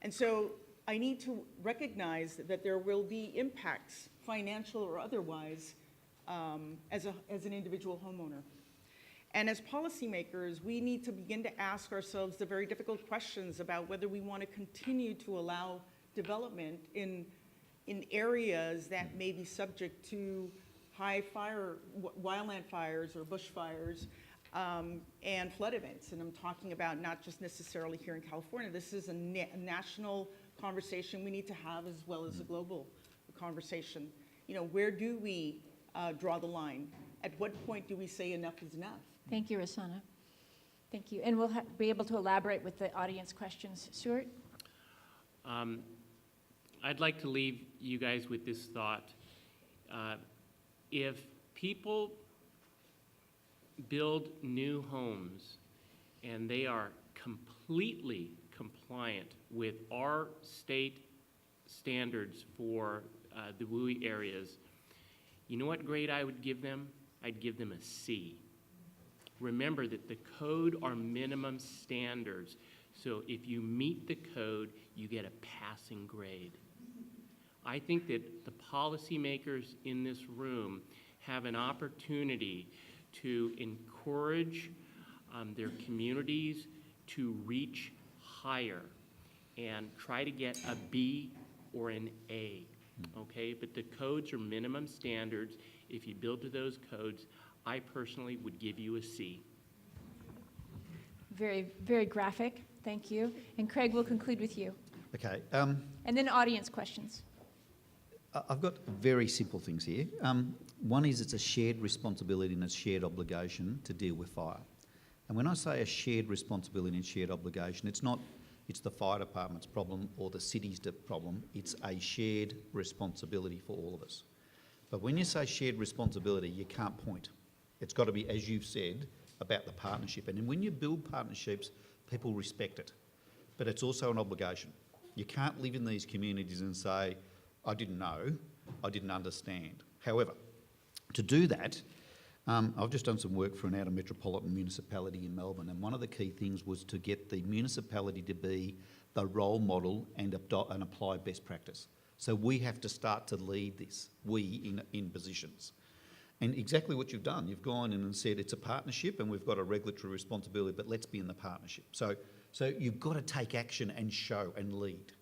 And so I need to recognize that there will be impacts, financial or otherwise, as an individual homeowner. And as policymakers, we need to begin to ask ourselves the very difficult questions about whether we want to continue to allow development in areas that may be subject to high fire, wildland fires or bushfires, and flood events. And I'm talking about not just necessarily here in California. This is a national conversation we need to have as well as a global conversation. You know, where do we draw the line? At what point do we say enough is enough? Thank you, Rosanna. Thank you. And we'll be able to elaborate with the audience questions. Stuart? I'd like to leave you guys with this thought. If people build new homes and they are completely compliant with our state standards for the WUI areas, you know what grade I would give them? I'd give them a C. Remember that the code are minimum standards. So if you meet the code, you get a passing grade. I think that the policymakers in this room have an opportunity to encourage their communities to reach higher and try to get a B or an A, okay? But the codes are minimum standards. If you build to those codes, I personally would give you a C. Very, very graphic. Thank you. And Craig, we'll conclude with you. Okay. And then audience questions. I've got very simple things here. One is it's a shared responsibility and a shared obligation to deal with fire. And when I say a shared responsibility and shared obligation, it's not it's the fire department's problem or the city's problem. It's a shared responsibility for all of us. But when you say shared responsibility, you can't point. It's got to be, as you've said, about the partnership. And when you build partnerships, people respect it. But it's also an obligation. You can't live in these communities and say, I didn't know, I didn't understand. However, to do that, I've just done some work for an outer metropolitan municipality in Melbourne, and one of the key things was to get the municipality to be the role model and apply best practice. So we have to start to lead this, we in positions. And exactly what you've done, you've gone in and said it's a partnership and we've got a regulatory responsibility, but let's be in the partnership. So you've got to take action and show and lead.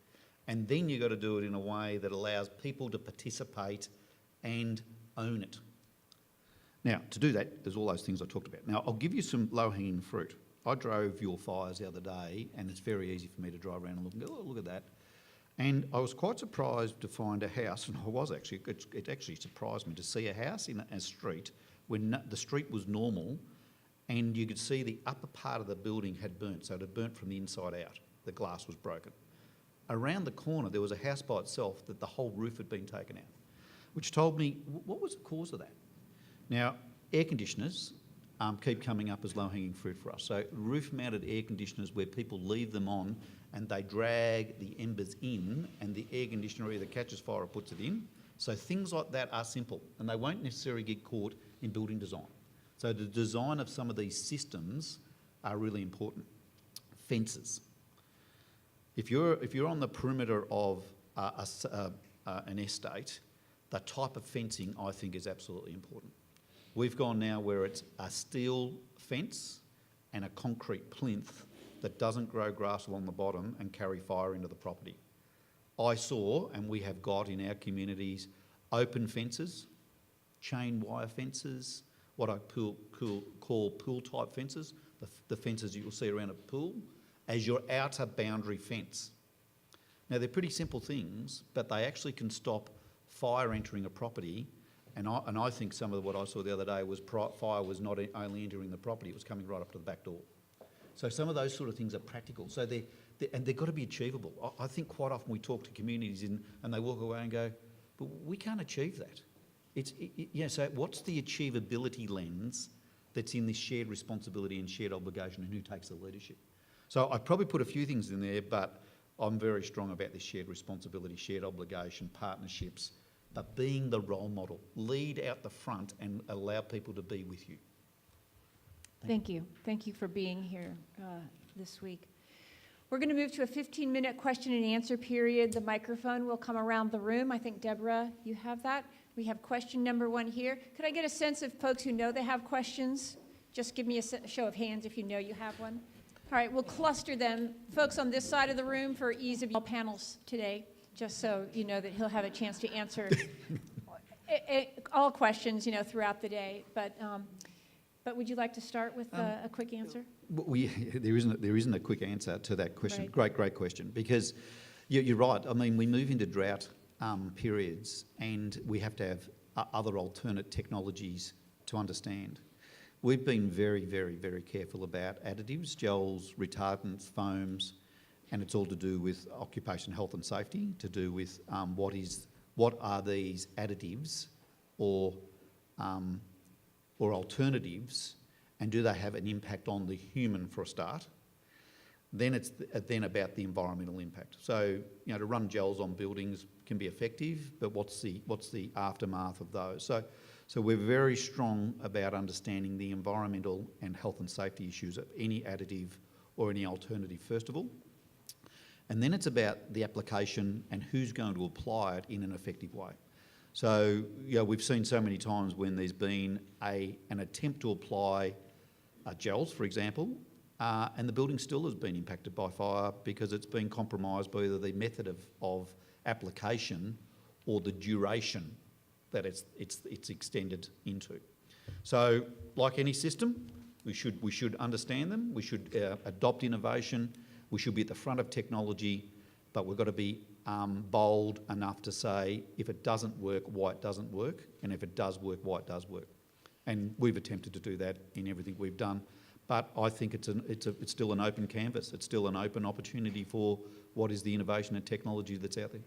And then you've got to do it in a way that allows people to participate and own it. Now, to do that, there's all those things I talked about. Now, I'll give you some low-hanging fruit. I drove your fires the other day, and it's very easy for me to drive around and look and go, oh, look at that. And I was quite surprised to find a house, and I was actually, it actually surprised me to see a house in a street when the street was normal, and you could see the upper part of the building had burnt, so it had burnt from the inside out. The glass was broken. Around the corner, there was a house by itself that the whole roof had been taken out, which told me, what was the cause of that? Now, air conditioners keep coming up as low-hanging fruit for us. So roof-mounted air conditioners where people leave them on and they drag the embers in and the air conditioner either catches fire or puts it in. So things like that are simple and they won't necessarily get caught in building design. So the design of some of these systems are really important. Fences. If you're on the perimeter of an estate, the type of fencing I think is absolutely important. We've gone now where it's a steel fence and a concrete plinth that doesn't grow grass along the bottom and carry fire into the property. I saw, and we have got in our communities, open fences, chain wire fences, what I call pool-type fences, the fences you'll see around a pool, as your outer boundary fence. Now, they're pretty simple things, but they actually can stop fire entering a property, and I think some of what I saw the other day was fire was not only entering the property, it was coming right up to the back door. So some of those sort of things are practical. So they've got to be achievable. I think quite often we talk to communities and they walk away and go, but we can't achieve that. So what's the achievability lens that's in this shared responsibility and shared obligation, and who takes the leadership? So I probably put a few things in there, but I'm very strong about this shared responsibility, shared obligation, partnerships, but being the role model. Lead out the front and allow people to be with you. Thank you. Thank you for being here this week. We're going to move to a 15-minute question and answer period. The microphone will come around the room. I think, Deborah, you have that. We have question number 1 here. Could I get a sense of folks who know they have questions? Just give me a show of hands if you know you have one. All right, we'll cluster them. Folks on this side of the room for ease of all panels today, just so you know that he'll have a chance to answer all questions, throughout the day. But would you like to start with a quick answer? There isn't a quick answer to that question. Right. Great question. Because you're right. I mean, we move into drought periods, and we have to have other alternate technologies to understand. We've been very, very, very careful about additives, gels, retardants, foams, and it's all to do with occupation health and safety, to do with what are these additives or alternatives, and do they have an impact on the human for a start? Then it's then about the environmental impact. So, to run gels on buildings can be effective, but what's the aftermath of those? So we're very strong about understanding the environmental and health and safety issues of any additive or any alternative, first of all. And then it's about the application and who's going to apply it in an effective way. So, we've seen so many times when there's been an attempt to apply gels, for example, and the building still has been impacted by fire because it's been compromised by either the method of application or the duration that it's extended into. So, like any system, we should understand them. We should adopt innovation. We should be at the front of technology, but we've got to be bold enough to say if it doesn't work, why it doesn't work, and if it does work, why it does work. And we've attempted to do that in everything we've done. But I think it's still an open canvas. It's still an open opportunity for what is the innovation and technology that's out there.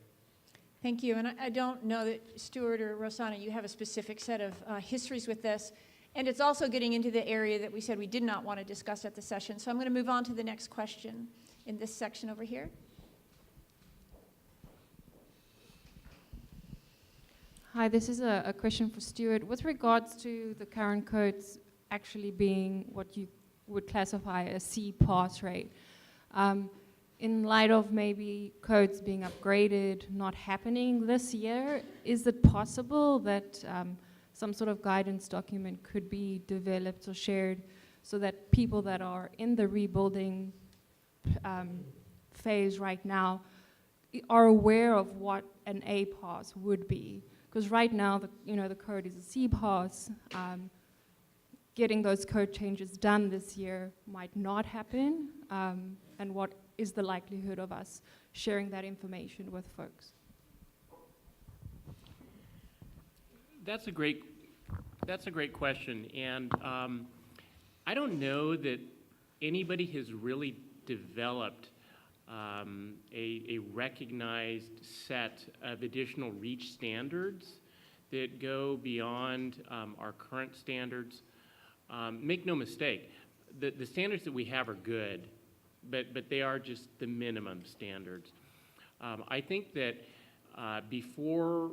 Thank you. And I don't know that Stuart or Rosanna, you have a specific set of histories with this. And it's also getting into the area that we said we did not want to discuss at the session. So I'm going to move on to the next question in this section over here. Hi, this is a question for Stuart. With regards to the current codes actually being what you would classify as C pass rate, in light of maybe codes being upgraded not happening this year, is it possible that some sort of guidance document could be developed or shared so that people that are in the rebuilding phase right now are aware of what an A pass would be? Because right now, the code is a C pass. Getting those code changes done this year might not happen. And what is the likelihood of us sharing that information with folks? That's a great question, and I don't know that anybody has really developed a recognized set of additional REACH standards that go beyond our current standards. Make no mistake, the standards that we have are good, but they are just the minimum standards. I think that before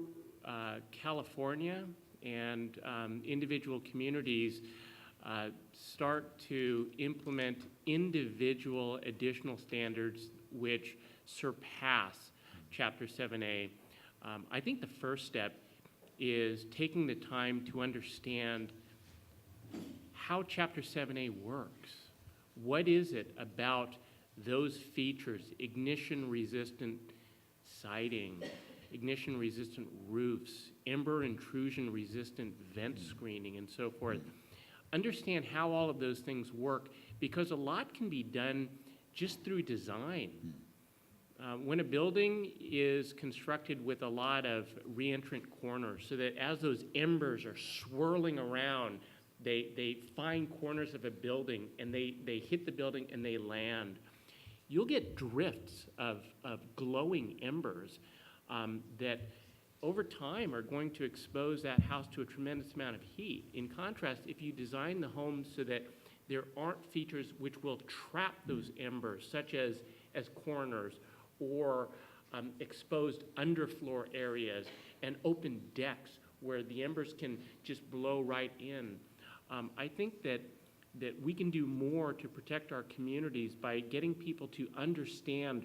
California and individual communities start to implement individual additional standards which surpass Chapter 7A, I think the first step is taking the time to understand how Chapter 7A works. What is it about those features, ignition-resistant siding, ignition-resistant roofs, ember intrusion-resistant vent screening, and so forth. Understand how all of those things work, because a lot can be done just through design. When a building is constructed with a lot of reentrant corners, so that as those embers are swirling around, they find corners of a building and they hit the building and they land, you'll get drifts of glowing embers that over time are going to expose that house to a tremendous amount of heat. In contrast, if you design the home so that there aren't features which will trap those embers, such as corners or exposed underfloor areas and open decks where the embers can just blow right in, I think that we can do more to protect our communities by getting people to understand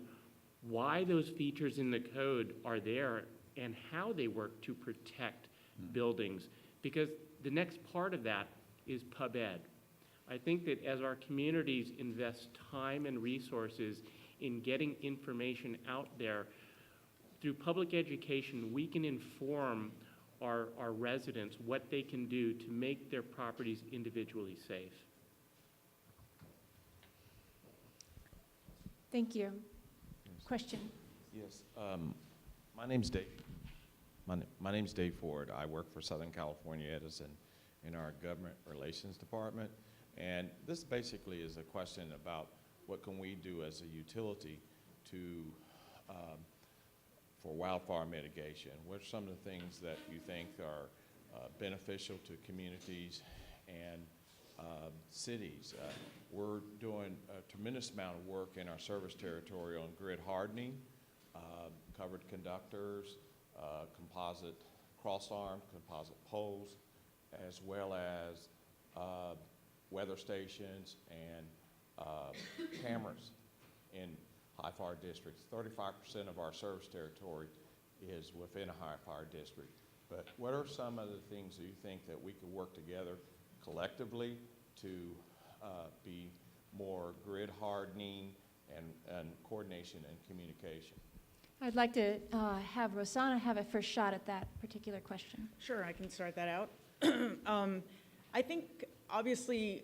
why those features in the code are there and how they work to protect buildings. Because the next part of that is pub ed. I think that as our communities invest time and resources in getting information out there, through public education, we can inform our residents what they can do to make their properties individually safe. Thank you. Question? Yes, my name's Dave. My name's Dave Ford. I work for Southern California Edison in our government relations department. And this basically is a question about what can we do as a utility to, for wildfire mitigation. What are some of the things that you think are beneficial to communities and cities? We're doing a tremendous amount of work in our service territory on grid hardening, covered conductors, composite cross-arm, composite poles, as well as weather stations and cameras in high fire districts. 35% of our service territory is within a high fire district. But what are some of the things that you think that we could work together collectively to be more grid hardening and coordination and communication? I'd like to have Rosanna have a first shot at that particular question. Sure, I can start that out. I think obviously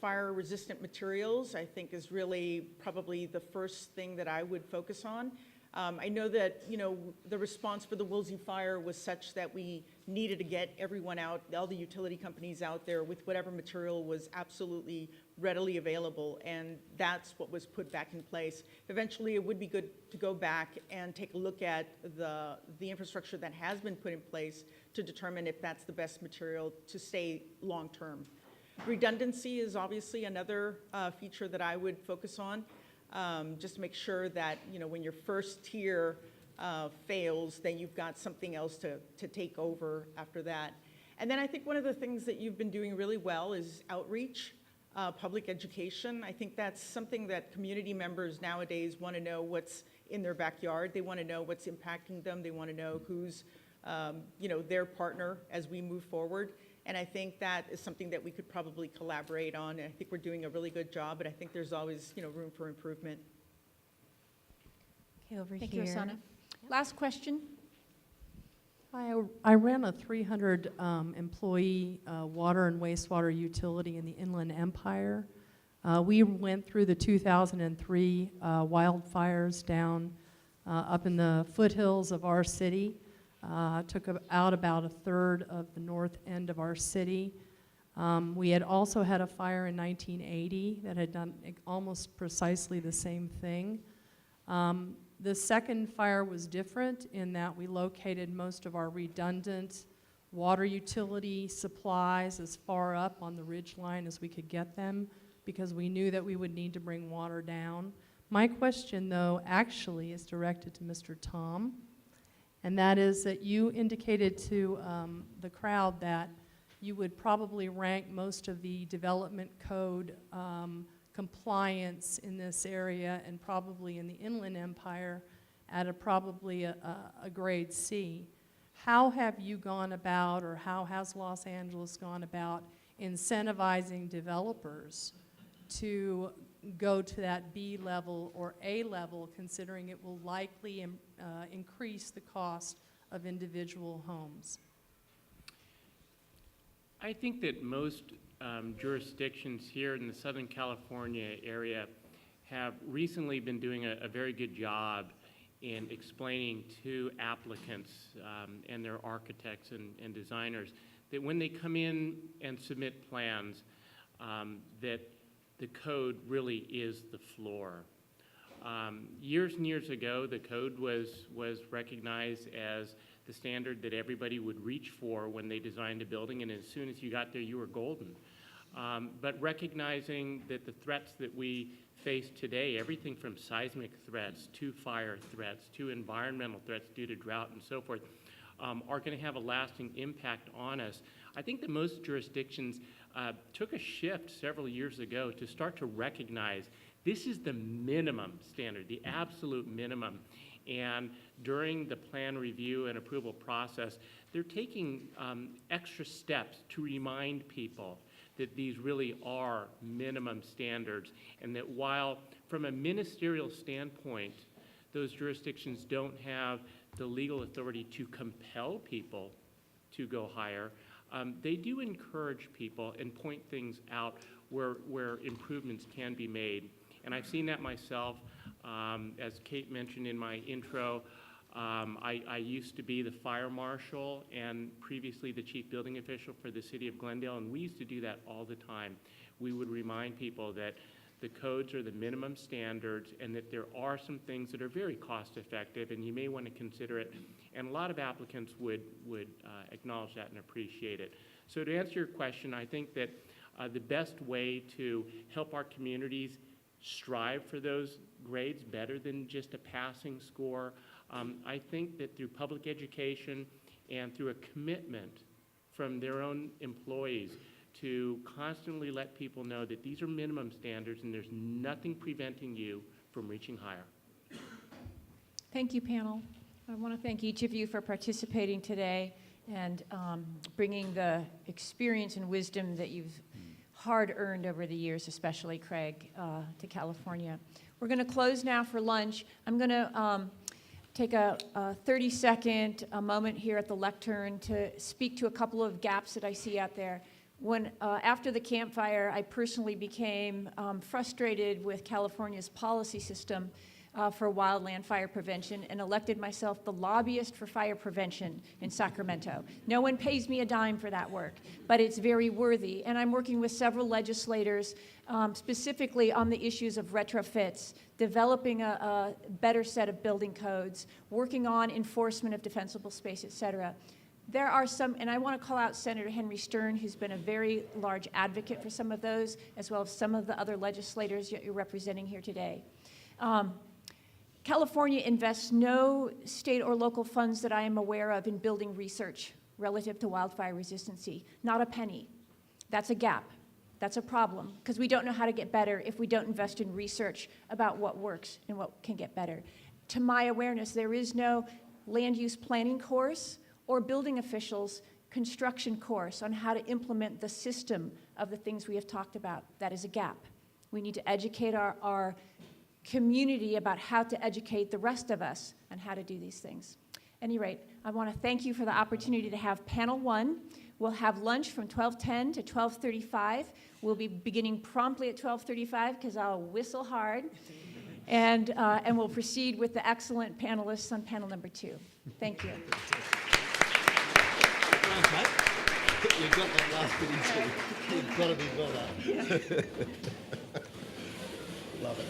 fire-resistant materials, I think, is really probably the first thing that I would focus on. I know that, you know, the response for the Woolsey fire was such that we needed to get everyone out, all the utility companies out there with whatever material was absolutely readily available, and that's what was put back in place. Eventually, it would be good to go back and take a look at the infrastructure that has been put in place to determine if that's the best material to stay long-term. Redundancy is obviously another feature that I would focus on. Just to make sure that, you know, when your first tier fails, then you've got something else to take over after that. And then I think one of the things that you've been doing really well is outreach, public education. I think that's something that community members nowadays want to know what's in their backyard. They want to know what's impacting them. They want to know who's, you know, their partner as we move forward. And I think that is something that we could probably collaborate on. And I think we're doing a really good job, but I think there's always, you know, room for improvement. Okay, over Thank here. you, Rosanna. Last question. I ran a 300 employee water and wastewater utility in the Inland Empire. We went through the 2003 wildfires down up in the foothills of our city. Took out about a third of the north end of our city. We had also had a fire in 1980 that had done almost precisely the same thing. The second fire was different in that we located most of our redundant water utility supplies as far up on the ridge line as we could get them because we knew that we would need to bring water down. My question, though, actually is directed to Mr. Tom. And that is that you indicated to the crowd that you would probably rank most of the development code compliance in this area and probably in the Inland Empire at probably a grade C. How have you gone about, or how has Los Angeles gone about incentivizing developers to go to that B level or A level, considering it will likely increase the cost of individual homes? I think that most jurisdictions here in the Southern California area have recently been doing a very good job in explaining to applicants and their architects and designers that when they come in and submit plans, that the code really is the floor. Years and years ago, the code was recognized as the standard that everybody would reach for when they designed a building, and as soon as you got there, you were golden. But recognizing that the threats that we face today, everything from seismic threats to fire threats to environmental threats due to drought and so forth, are going to have a lasting impact on us. I think that most jurisdictions took a shift several years ago to start to recognize this is the minimum standard, the absolute minimum. And during the plan review and approval process, they're taking extra steps to remind people that these really are minimum standards, and that while from a ministerial standpoint, those jurisdictions don't have the legal authority to compel people to go higher, they do encourage people and point things out where improvements can be made. And I've seen that myself. As Kate mentioned in my intro, I used to be the fire marshal and previously the chief building official for the city of Glendale, and we used to do that all the time. We would remind people that the codes are the minimum standards and that there are some things that are very cost effective and you may want to consider it. And a lot of applicants would acknowledge that and appreciate it. So to answer your question, I think that the best way to help our communities strive for those grades better than just a passing score, I think that through public education and through a commitment from their own employees to constantly let people know that these are minimum standards and there's nothing preventing you from reaching higher. Thank you, panel. I want to thank each of you for participating today and bringing the experience and wisdom that you've hard-earned over the years, especially Craig, to California. We're going to close now for lunch. I'm going to take a 30-second moment here at the lectern to speak to a couple of gaps that I see out there. When, after the campfire, I personally became frustrated with California's policy system for wildland fire prevention and elected myself the lobbyist for fire prevention in Sacramento. No one pays me a dime for that work, but it's very worthy. And I'm working with several legislators specifically on the issues of retrofits, developing a better set of building codes, working on enforcement of defensible space, et cetera. There are some, and I want to call out Senator Henry Stern, who's been a very large advocate for some of those, as well as some of the other legislators you're representing here today. California invests no state or local funds that I am aware of in building research relative to wildfire resistancy. Not a penny. That's a gap. That's a problem, because we don't know how to get better if we don't invest in research about what works and what can get better. To my awareness, there is no land use planning course or building officials construction course on how to implement the system of the things we have talked about. That is a gap. We need to educate our community about how to educate the rest of us on how to do these things. At any rate, I want to thank you for the opportunity to have panel one. We'll have lunch from 12:10 to 12:35. We'll be beginning promptly at 12:35 because I'll whistle hard. And we'll proceed with the excellent panelists on panel number 2. Thank you. You got that last bit in. You've got to be better. Love it.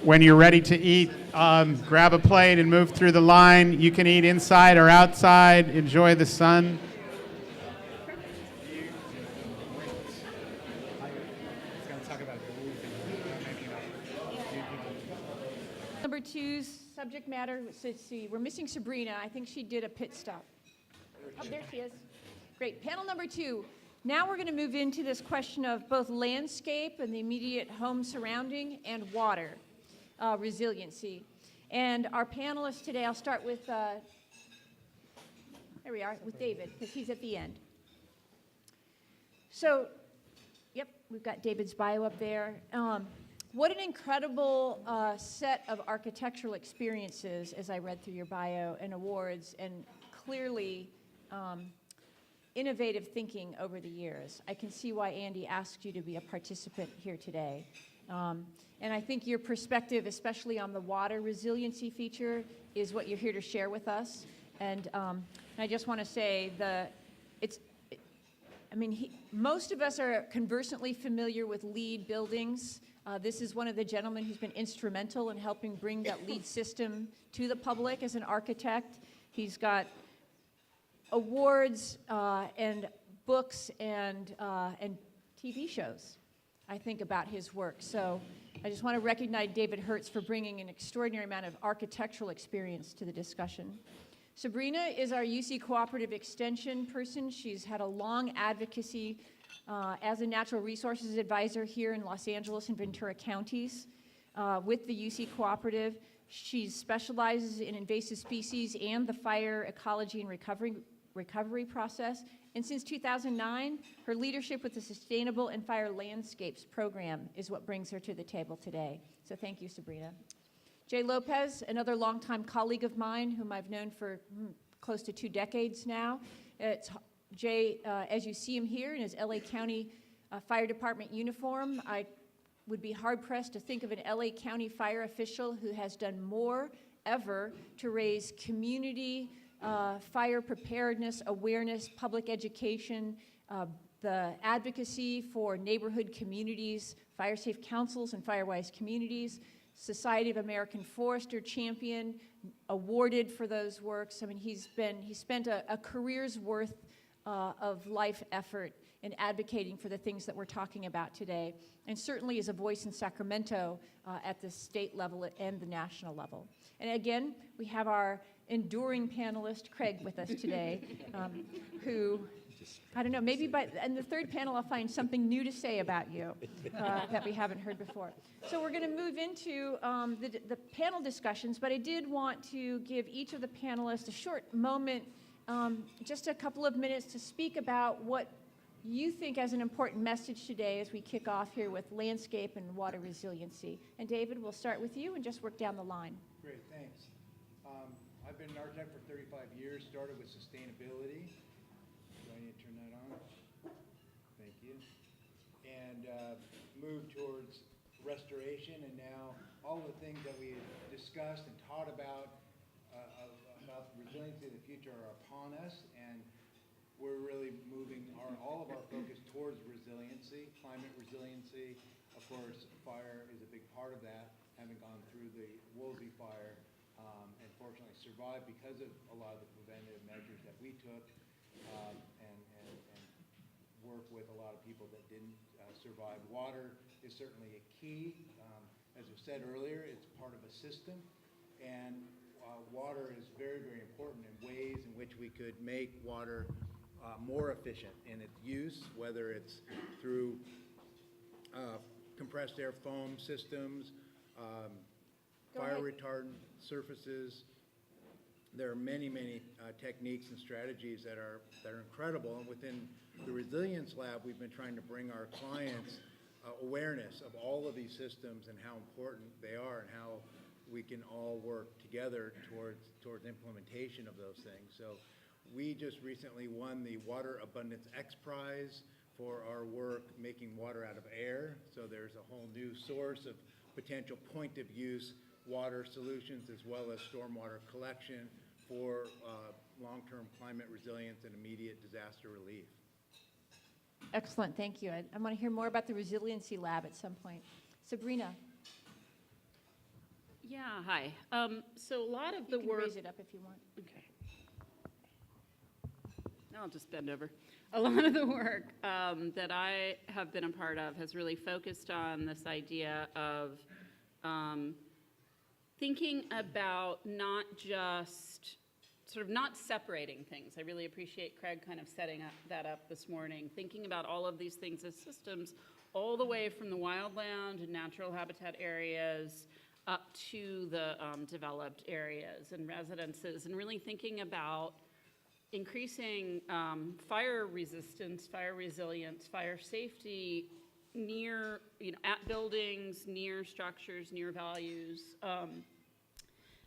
When you're ready to eat, grab a plate and move through the line. You can eat inside or outside. Enjoy the sun. Number 2's subject matter, let's see, we're missing Sabrina. I think she did a pit stop. Oh, there she is. Great. Panel number 2. Now we're going to move into this question of both landscape and the immediate home surrounding and water resiliency. And our panelists today, I'll start with, there we are, with David, because he's at the end. So, yep, we've got David's bio up there. What an incredible set of architectural experiences, as I read through your bio, and awards, and clearly innovative thinking over the years. I can see why Andy asked you to be a participant here today. And I think your perspective, especially on the water resiliency feature, is what you're here to share with us. And I just want to say most of us are conversantly familiar with LEED buildings. This is one of the gentlemen who's been instrumental in helping bring that LEED system to the public as an architect. He's got awards and books and TV shows, I think, about his work. So I just want to recognize David Hertz for bringing an extraordinary amount of architectural experience to the discussion. Sabrina is our UC Cooperative Extension person. She's had a long advocacy as a natural resources advisor here in Los Angeles and Ventura counties with the UC Cooperative. She specializes in invasive species and the fire ecology and recovery process. And since 2009, her leadership with the Sustainable and Fire Landscapes program is what brings her to the table today. So thank you, Sabrina. Jay Lopez, another longtime colleague of mine whom I've known for close to 2 decades now. Jay, as you see him here in his LA County Fire Department uniform, I would be hard-pressed to think of an LA County fire official who has done more ever to raise community fire preparedness, awareness, public education, the advocacy for neighborhood communities, fire safe councils and firewise communities, Society of American Forester champion, awarded for those works. I mean, he spent a career's worth of life effort in advocating for the things that we're talking about today, and certainly is a voice in Sacramento at the state level and the national level. And again, we have our enduring panelist, Craig, with us today, who, I don't know, maybe in the third panel I'll find something new to say about you that we haven't heard before. So we're going to move into the panel discussions, but I did want to give each of the panelists a short moment, just a couple of minutes to speak about what you think as an important message today as we kick off here with landscape and water resiliency. And David, we'll start with you and just work down the line. Great, thanks. I've been an architect for 35 years, started with sustainability. Do I need to turn that on? Thank you. And moved towards restoration, and now all the things that we discussed and taught about resiliency in the future are upon us, and we're really moving all of our focus towards resiliency, climate resiliency. Of course, fire is a big part of that, having gone through the Woolsey fire, and fortunately survived because of a lot of the preventative measures that we took, and work with a lot of people that didn't survive. Water is certainly a key. As was said earlier, it's part of a system, and water is very, very important in ways in which we could make water more efficient in its use, whether it's through compressed air foam systems, fire retardant surfaces. There are many, many techniques and strategies that are incredible. And within the Resilience Lab, we've been trying to bring our clients awareness of all of these systems and how important they are and how we can all work together towards implementation of those things. So we just recently won the Water Abundance X Prize for our work making water out of air. So there's a whole new source of potential point-of-use water solutions as well as stormwater collection for long-term climate resilience and immediate disaster relief. Excellent, thank you. I want to hear more about the Resiliency Lab at some point. Sabrina. Yeah, hi. So a lot of the You can work... raise it up if you want. Okay. I'll just bend over. A lot of the work that I have been a part of has really focused on this idea of thinking about not just, sort of not separating things. I really appreciate Craig kind of setting that up this morning, thinking about all of these things as systems, all the way from the wildland and natural habitat areas up to the developed areas and residences, and really thinking about increasing fire resistance, fire resilience, fire safety near, at buildings, near structures, near values,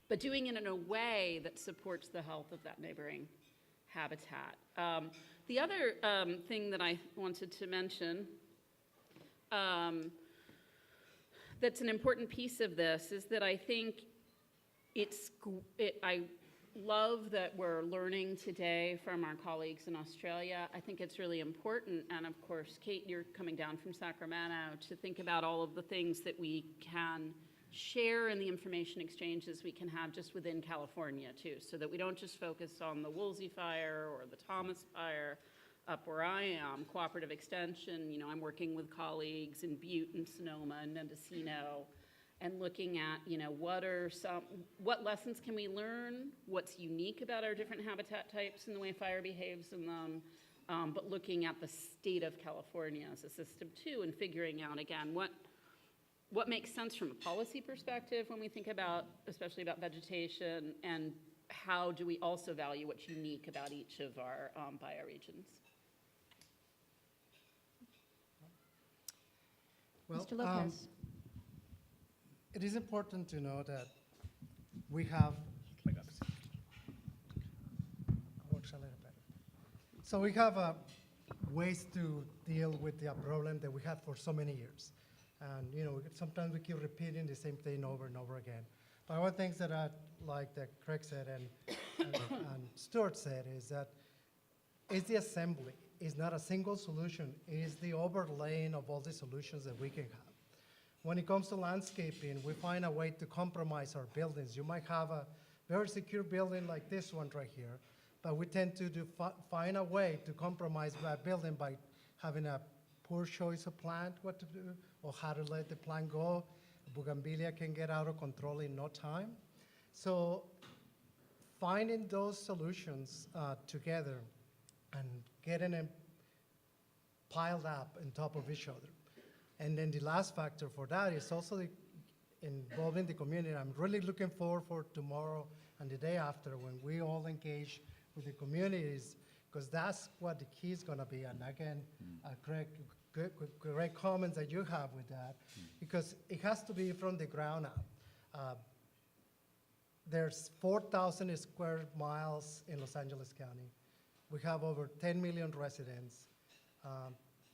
but doing it in a way that supports the health of that neighboring habitat. The other thing that I wanted to mention that's an important piece of this is that I think I love that we're learning today from our colleagues in Australia. I think it's really important, and of course, Kate, you're coming down from Sacramento, to think about all of the things that we can share in the information exchanges we can have just within California too, so that we don't just focus on the Woolsey fire or the Thomas fire up where I am, cooperative extension. I'm working with colleagues in Butte and Sonoma and Mendocino, and looking at, what lessons can we learn, what's unique about our different habitat types and the way fire behaves in them, but looking at the state of California as a system too, and figuring out, again, what makes sense from a policy perspective when we think about, especially about vegetation, and how do we also value what's unique about each of our bioregions. Well, Mr. Lopez. it is important to know that we have, works a little better. So we have ways to deal with the problem that we had for so many years. And sometimes we keep repeating the same thing over and over again. But one of the things that I like that Craig said and Stuart said is that it's the assembly. It's not a single solution. It is the overlaying of all the solutions that we can have. When it comes to landscaping, we find a way to compromise our buildings. You might have a very secure building like this one right here, but we tend to find a way to compromise that building by having a poor choice of plant, what to do, or how to let the plant go. Bougainvillea can get out of control in no time. So finding those solutions together and getting them piled up on top of each other. And then the last factor for that is also involving the community. I'm really looking forward for tomorrow and the day after when we all engage with the communities, because that's what the key is going to be. And again, great comments that you have with that, because it has to be from the ground up. There's 4,000 square miles in Los Angeles County. We have over 10 million residents,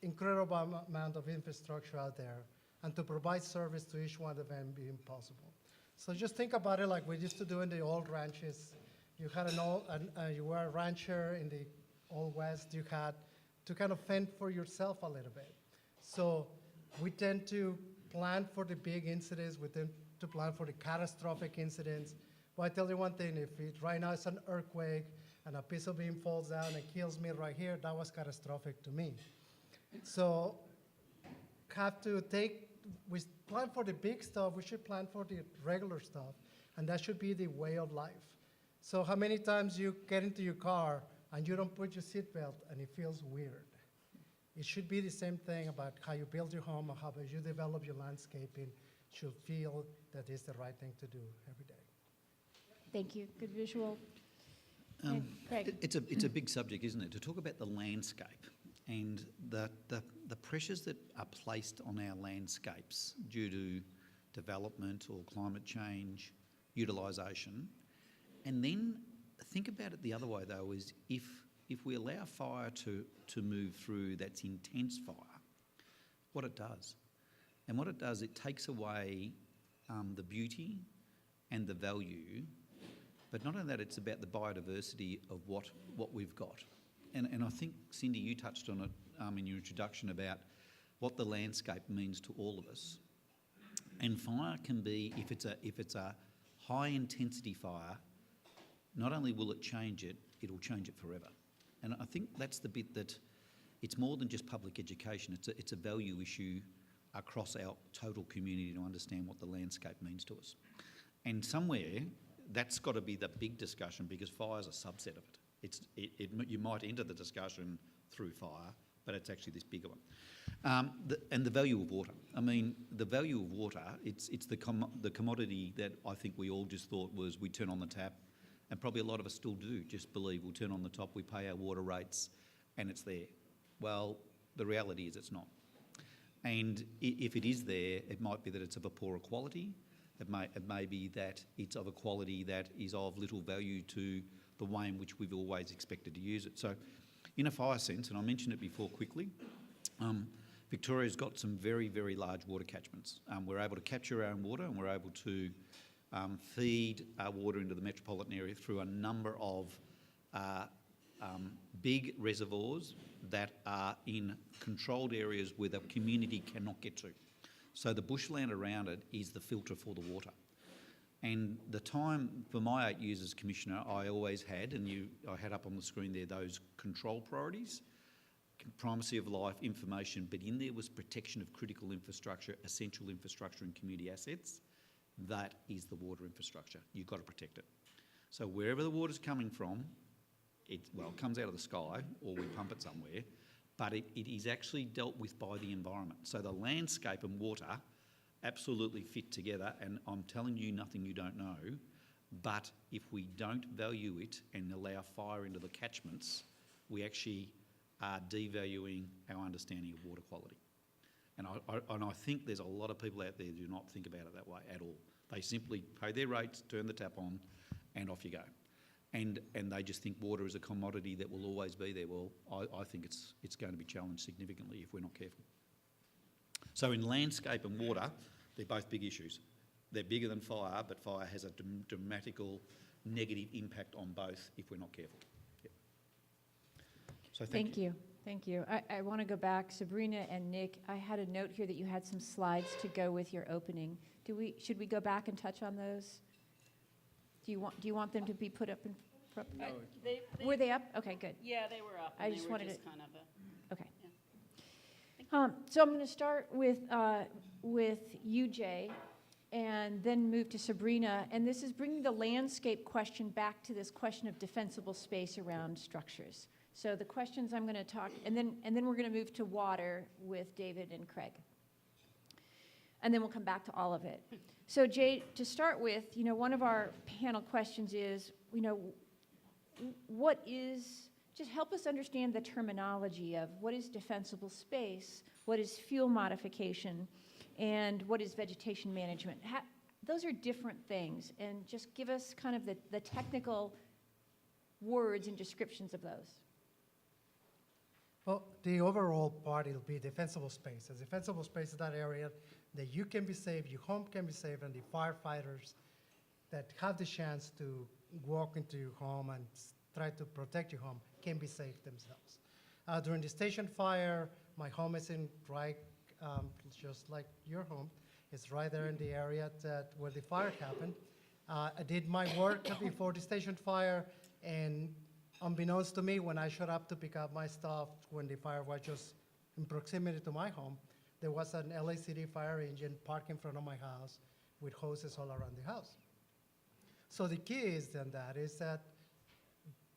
incredible amount of infrastructure out there, and to provide service to each one of them being possible. So just think about it like we used to do in the old ranches. You had you were a rancher in the Old West. You had to kind of fend for yourself a little bit. So we tend to plan for the big incidents. We tend to plan for the catastrophic incidents. But I tell you one thing, if right now it's an earthquake and a piece of beam falls down and kills me right here, that was catastrophic to me. So we plan for the big stuff, we should plan for the regular stuff, and that should be the way of life. So how many times you get into your car and you don't put your seatbelt and it feels weird? It should be the same thing about how you build your home or how you develop your landscaping. Should feel that is the right thing to do every day. Thank you. Good visual. Craig. It's a big subject, isn't it? To talk about the landscape and the pressures that are placed on our landscapes due to development or climate change, utilisation. And then think about it the other way, though, is if we allow fire to move through that's intense fire, what it does. And what it does, it takes away the beauty and the value. But not only that, it's about the biodiversity of what we've got. And I think, Cindy, you touched on it in your introduction about what the landscape means to all of us. And fire can be, if it's a high-intensity fire, not only will it change it, it'll change it forever. And I think that's the bit that it's more than just public education. It's a value issue across our total community to understand what the landscape means to us. And somewhere, that's got to be the big discussion, because fire is a subset of it. You might enter the discussion through fire, but it's actually this bigger one. And the value of water. I mean, the value of water, it's the commodity that I think we all just thought was we turn on the tap, and probably a lot of us still do, just believe we'll turn on the top, we pay our water rates, and it's there. Well, the reality is it's not. And if it is there, it might be that it's of a poorer quality. It may be that it's of a quality that is of little value to the way in which we've always expected to use it. So in a fire sense, and I mentioned it before quickly, Victoria's got some very, very large water catchments. We're able to capture our own water, and we're able to feed our water into the metropolitan area through a number of big reservoirs that are in controlled areas where the community cannot get to. So the bushland around it is the filter for the water. And the time, for my 8 years as Commissioner, I always had, and I had up on the screen there, those control priorities, primacy of life, information, but in there was protection of critical infrastructure, essential infrastructure and community assets. That is the water infrastructure. You've got to protect it. So wherever the water's coming from, it comes out of the sky or we pump it somewhere, but it is actually dealt with by the environment. So the landscape and water absolutely fit together, and I'm telling you nothing you don't know, but if we don't value it and allow fire into the catchments, we actually are devaluing our understanding of water quality. And I think there's a lot of people out there who do not think about it that way at all. They simply pay their rates, turn the tap on, and off you go. And they just think water is a commodity that will always be there. Well, I think it's going to be challenged significantly if we're not careful. So in landscape and water, they're both big issues. They're bigger than fire, but fire has a dramatical negative impact on both if we're not careful. Yep. So thank you. Thank you. I want to go back. Sabrina and Nick, I had a note here that you had some slides to go with your opening. Should we go back and touch on those? Do you want them to be put up in front? No. Were they up? Okay, good. Yeah, they were up. I just wanted just kind of a... Okay. Yeah. So I'm going to start with you, Jay, and then move to Sabrina. And this is bringing the landscape question back to this question of defensible space around structures. So the questions I'm going to talk, and then we're going to move to water with David and Craig. And then we'll come back to all of it. So Jay, to start with, one of our panel questions is, just help us understand the terminology of what is defensible space, what is fuel modification, and what is vegetation management. Those are different things, and just give us kind of the technical words and descriptions of those. Well, the overall part, it'll be defensible space. A defensible space is that area that you can be safe, your home can be safe, and the firefighters that have the chance to walk into your home and try to protect your home can be safe themselves. During the station fire, my home is just like your home. It's right there in the area where the fire happened. I did my work before the station fire, and unbeknownst to me, when I showed up to pick up my stuff, when the fire was just in proximity to my home, there was an LA City fire engine parked in front of my house with hoses all around the house. So the key is that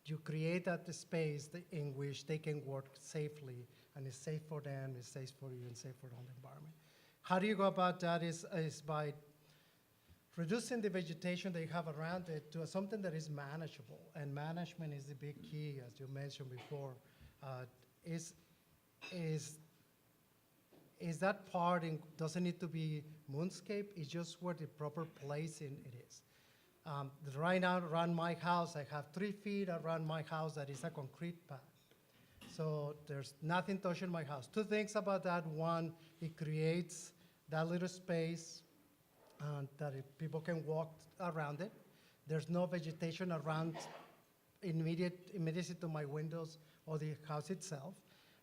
you create that space in which they can work safely, and it's safe for them, it's safe for you, and safe for the whole environment. How do you go about that is by reducing the vegetation that you have around it to something that is manageable. And management is the big key, as you mentioned before. Is that part doesn't need to be moonscape, it's just where the proper placing it is. Right now, around my house, I have 3 feet around my house that is a concrete path. So there's nothing touching my house. 2 things about that. One, it creates that little space that people can walk around it. There's no vegetation around immediately to my windows or the house itself.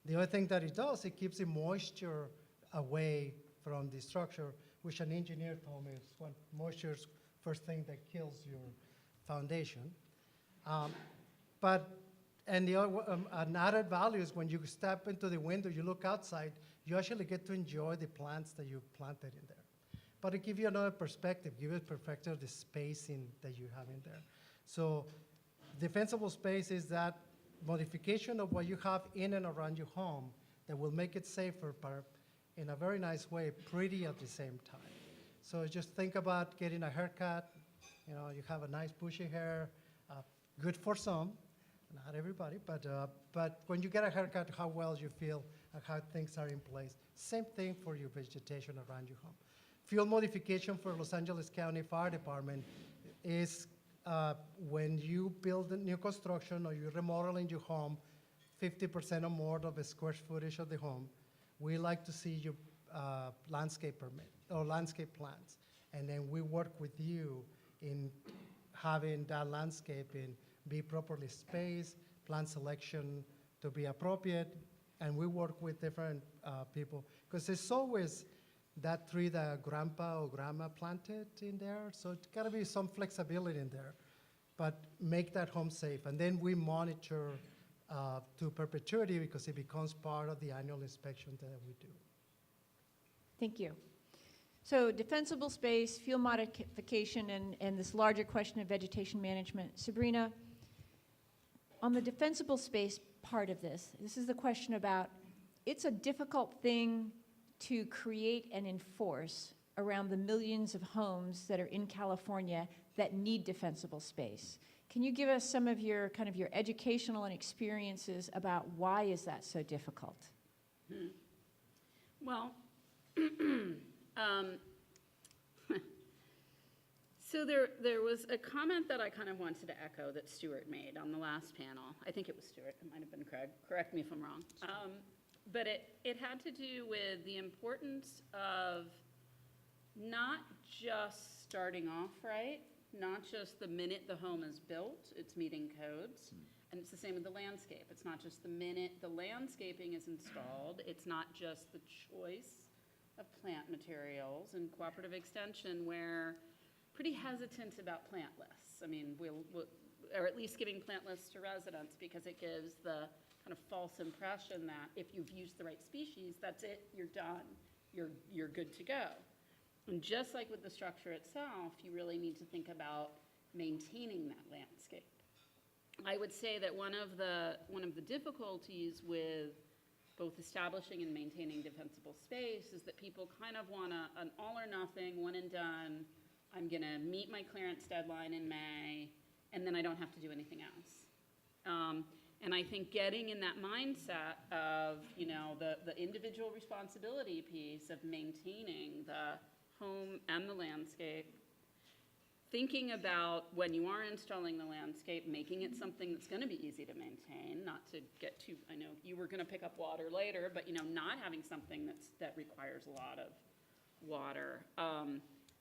The other thing that it does, it keeps the moisture away from the structure, which an engineer told me is one moisture's first thing that kills your foundation. An added value is when you step into the window, you look outside, you actually get to enjoy the plants that you planted in there. But it gives you another perspective, give you a perspective of the spacing that you have in there. So defensible space is that modification of what you have in and around your home that will make it safer, but in a very nice way, pretty at the same time. So just think about getting a haircut. You have a nice bushy hair, good for some, not everybody, but when you get a haircut, how well you feel and how things are in place. Same thing for your vegetation around your home. Fuel modification for Los Angeles County Fire Department is when you build a new construction or you're remodeling your home, 50% or more of the square footage of the home, we like to see your landscape permit or landscape plans. And then we work with you in having that landscaping be properly spaced, plant selection to be appropriate, and we work with different people. Because it's always that tree that grandpa or grandma planted in there, so it's gotta be some flexibility in there, but make that home safe. And then we monitor to perpetuity because it becomes part of the annual inspection that we do. Thank you. So defensible space, fuel modification, and this larger question of vegetation management. Sabrina, on the defensible space part of this is the question about, it's a difficult thing to create and enforce around the millions of homes that are in California that need defensible space. Can you give us some of your kind of your educational and experiences about why is that so difficult? Well, so there was a comment that I kind of wanted to echo that Stuart made on the last panel. I think it was Stuart, it might have been Craig, correct me if I'm wrong. But it had to do with the importance of not just starting off right, not just the minute the home is built, it's meeting codes. And it's the same with the landscape. It's not just the minute the landscaping is installed, it's not just the choice of plant materials. And cooperative extension, we're pretty hesitant about plant lists. I mean, we'll or at least giving plant lists to residents, because it gives the kind of false impression that if you've used the right species, that's it, you're done, you're good to go. And just like with the structure itself, you really need to think about maintaining that landscape. I would say that one of the difficulties with both establishing and maintaining defensible space is that people kind of want an all or nothing, one and done. I'm going to meet my clearance deadline in May, and then I don't have to do anything else. And I think getting in that mindset of, you know, the individual responsibility piece of maintaining the home and the landscape, thinking about when you are installing the landscape, making it something that's going to be easy to maintain, not to get too, I know you were going to pick up water later, but, you know, not having something that requires a lot of water.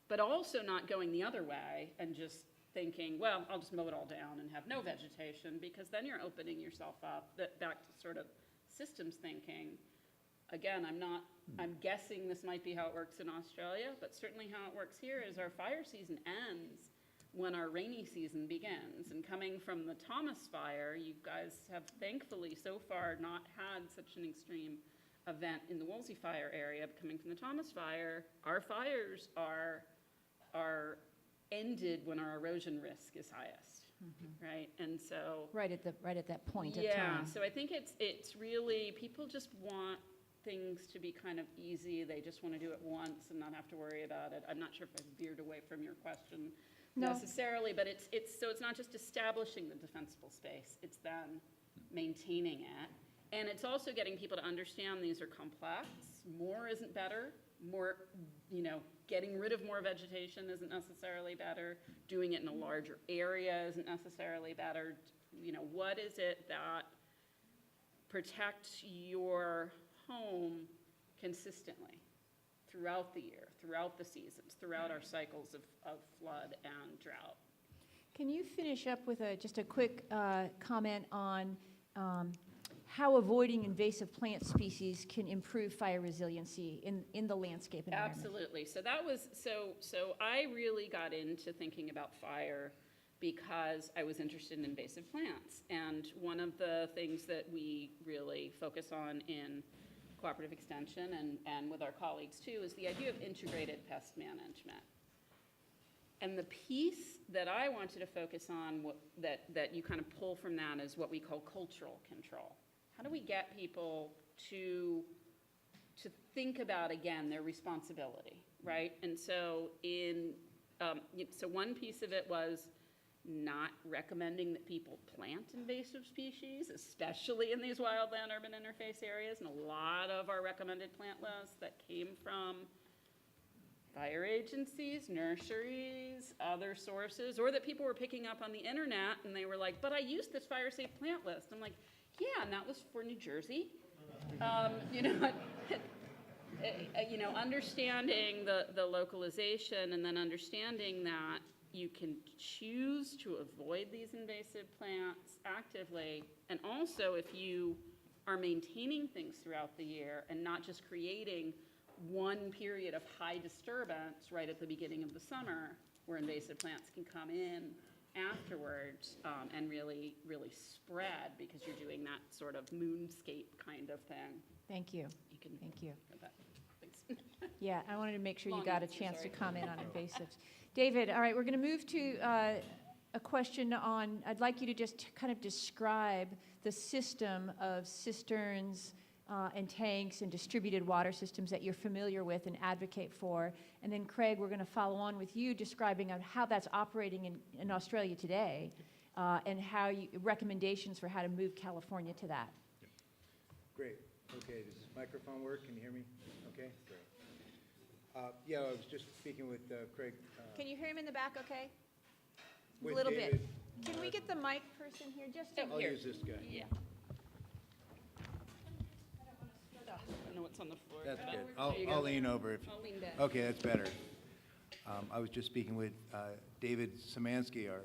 But also not going the other way and just thinking, well, I'll just mow it all down and have no vegetation, because then you're opening yourself up back to sort of systems thinking. Again, I'm guessing this might be how it works in Australia, but certainly how it works here is our fire season ends when our rainy season begins. And coming from the Thomas fire, you guys have thankfully so far not had such an extreme event in the Woolsey fire area. But coming from the Thomas fire, our fires are ended when our erosion risk is highest, right? And so Right at that point of yeah, time. so I think it's really, people just want things to be kind of easy. They just want to do it once and not have to worry about it. I'm not sure if I veered away from your question No. necessarily, but it's not just establishing the defensible space, it's then maintaining it. And it's also getting people to understand these are complex. More isn't better. More, you know, getting rid of more vegetation isn't necessarily better. Doing it in a larger area isn't necessarily better. You know, what is it that protects your home consistently throughout the year, throughout the seasons, throughout our cycles of flood and drought? Can you finish up with just a quick comment on how avoiding invasive plant species can improve fire resiliency in the landscape environment? Absolutely. So that was, so I really got into thinking about fire because I was interested in invasive plants. And one of the things that we really focus on in cooperative extension and with our colleagues too is the idea of integrated pest management. And the piece that I wanted to focus on, that you kind of pull from that, is what we call cultural control. How do we get people to think about, again, their responsibility, right? And so so one piece of it was not recommending that people plant invasive species, especially in these wildland-urban interface areas. And a lot of our recommended plant lists that came from fire agencies, nurseries, other sources, or that people were picking up on the internet and they were like, but I used this fire safe plant list. I'm like, yeah, and that was for New Jersey. Understanding the localization, and then understanding that you can choose to avoid these invasive plants actively. And also, if you are maintaining things throughout the year and not just creating one period of high disturbance right at the beginning of the summer where invasive plants can come in afterwards and really, really spread, because you're doing that sort of moonscape kind of thing. Thank you. You can Thank you. get that. Thanks. Yeah, I wanted to make sure you Long got a answer, chance sorry. to comment on invasives. David, all right, we're going to move to a question on, I'd like you to just kind of describe the system of cisterns and tanks and distributed water systems that you're familiar with and advocate for. And then Craig, we're going to follow on with you describing on how that's operating in Australia today and how recommendations for how to move California to that. Great. Okay, does this microphone work? Can you hear me? Okay, great. Yeah, I was just speaking with Craig. Can you hear him in the back okay? A With little David. bit. Can we get the mic person here just to I'll use this guy. Yeah. I know what's on the floor. That's but good. there you go. I'll lean over if. I'll lean back. Okay, that's better. I was just speaking with David Szymanski, our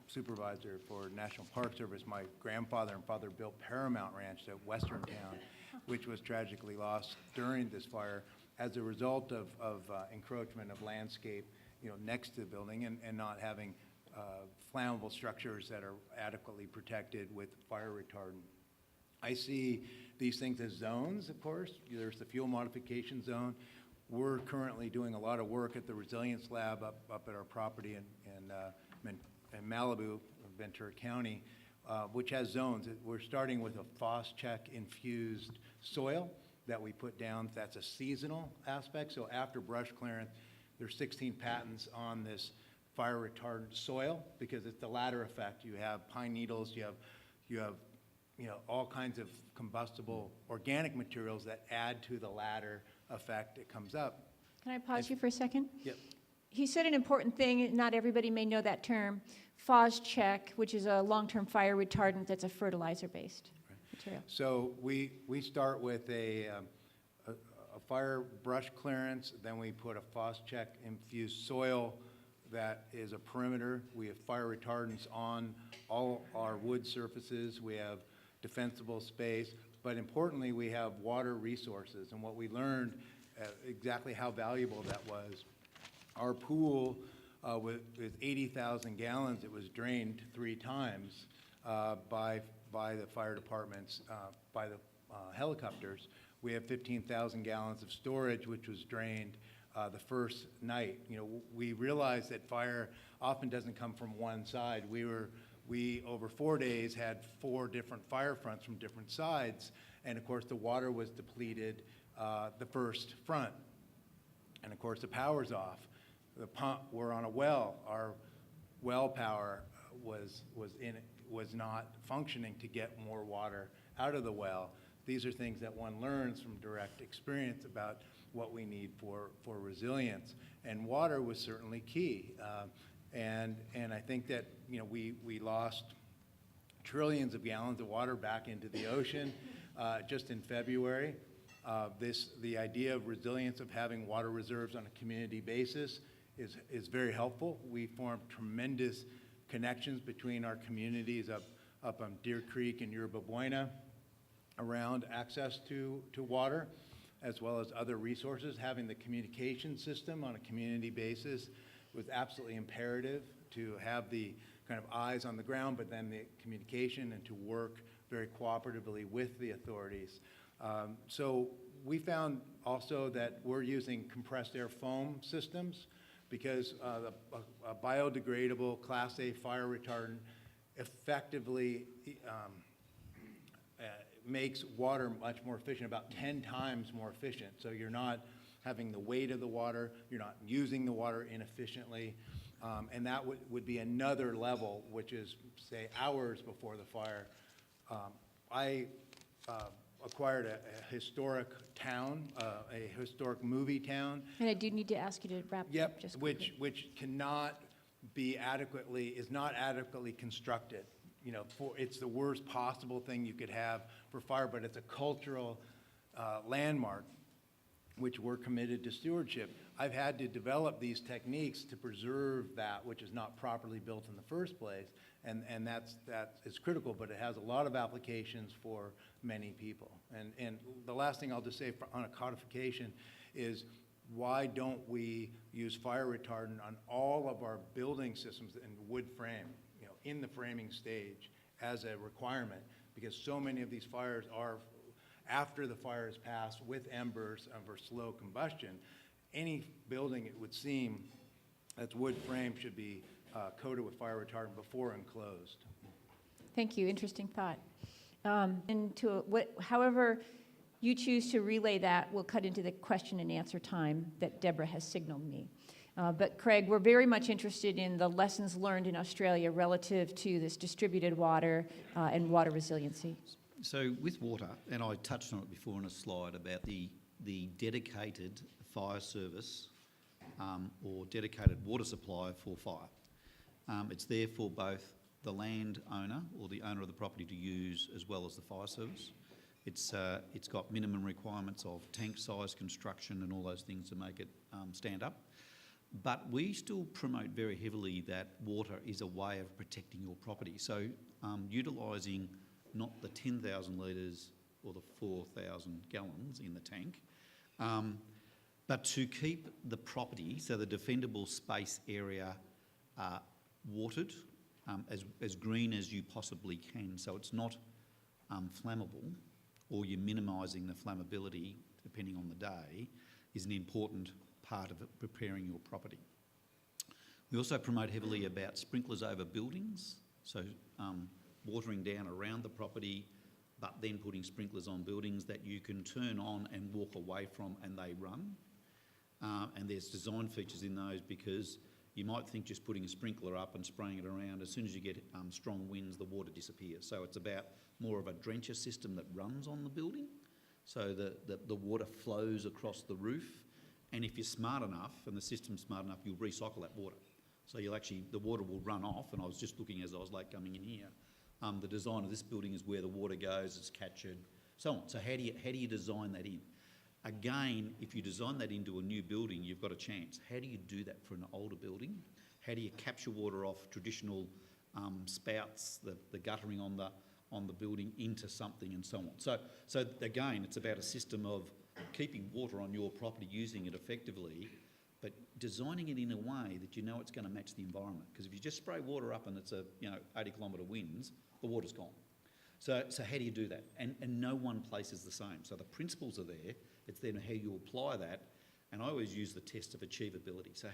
supervisor for National Park Service. My grandfather and father built Paramount Ranch at Western Town, which was tragically lost during this fire as a result of encroachment of landscape, next to the building and not having flammable structures that are adequately protected with fire retardant. I see these things as zones, of course. There's the fuel modification zone. We're currently doing a lot of work at the Resilience Lab up at our property in Malibu, Ventura County, which has zones. We're starting with a Phos-Chek infused soil that we put down. That's a seasonal aspect. So after brush clearance, there's 16 patents on this fire retardant soil because it's the ladder effect. You have pine needles, you have all kinds of combustible organic materials that add to the ladder effect. It comes up. Can I pause you for a second? Yep. He said an important thing, not everybody may know that term, Phos-Chek, which is a long-term fire retardant that's a fertilizer-based material. So we start with a fire brush clearance, then we put a Phos-Chek infused soil that is a perimeter. We have fire retardants on all our wood surfaces. We have defensible space, but importantly, we have water resources. And what we learned, exactly how valuable that was, our pool with 80,000 gallons, it was drained 3 times by the fire departments, by the helicopters. We have 15,000 gallons of storage, which was drained the first night. We realized that fire often doesn't come from one side. We over 4 days had 4 different fire fronts from different sides, and of course the water was depleted the first front, and of course the power's off. The pump, we're on a well. Our well power was not functioning to get more water out of the well. These are things that one learns from direct experience about what we need for resilience. And water was certainly key. And I think that we lost trillions of gallons of water back into the ocean just in February. The idea of resilience, of having water reserves on a community basis, is very helpful. We formed tremendous connections between our communities up on Deer Creek and Yerba Buena around access to water, as well as other resources. Having the communication system on a community basis was absolutely imperative to have the kind of eyes on the ground, but then the communication and to work very cooperatively with the authorities. So we found also that we're using compressed air foam systems because a biodegradable Class A fire retardant effectively makes water much more efficient, about 10 times more efficient. So you're not having the weight of the water, you're not using the water inefficiently. And that would be another level, which is, say, hours before the fire. I acquired a historic town, a historic movie town. And I do need to ask you to wrap up. Yep, Just which cannot be adequately, is not adequately constructed. You know, it's the worst possible thing you could have for fire, but it's a cultural landmark, which we're committed to stewardship. I've had to develop these techniques to preserve that which is not properly built in the first place, and that is critical, but it has a lot of applications for many people. And the last thing I'll just say on a codification is, why don't we use fire retardant on all of our building systems in wood frame, you know, in the framing stage as a requirement? Because so many of these fires are after the fire is passed with embers for slow combustion. Any building, it would seem, that's wood frame should be coated with fire retardant before enclosed. Thank you. Interesting thought. However you choose to relay that, we'll cut into the question and answer time that Deborah has signaled me. But Craig, we're very much interested in the lessons learned in Australia relative to this distributed water and water resiliency. So with water, and I touched on it before in a slide about the dedicated fire service or dedicated water supply for fire. It's there for both the landowner or the owner of the property to use, as well as the fire service. It's got minimum requirements of tank size, construction and all those things to make it stand up. But we still promote very heavily that water is a way of protecting your property. So utilising not the 10,000 litres or the 4,000 gallons in the tank, but to keep the property, so the defendable space area, watered, as green as you possibly can. So it's not flammable, or you're minimising the flammability, depending on the day, is an important part of preparing your property. We also promote heavily about sprinklers over buildings, so watering down around the property, but then putting sprinklers on buildings that you can turn on and walk away from and they run. And there's design features in those, because you might think just putting a sprinkler up and spraying it around, as soon as you get strong winds, the water disappears. So it's about more of a drencher system that runs on the building, so that the water flows across the roof. And if you're smart enough, and the system's smart enough, you'll recycle that water. So you'll actually, the water will run off. And I was just looking as I was late coming in here. The design of this building is where the water goes, it's captured, so on. So how do you design that in? Again, if you design that into a new building, you've got a chance. How do you do that for an older building? How do you capture water off traditional spouts, the guttering on the building, into something, and so on? So again, it's about a system of keeping water on your property, using it effectively, but designing it in a way that you know it's going to match the environment. Because if you just spray water up and it's 80-kilometre winds, the water's gone. So how do you do that? And no one place is the same. So the principles are there. It's then how you apply that. And I always use the test of achievability. So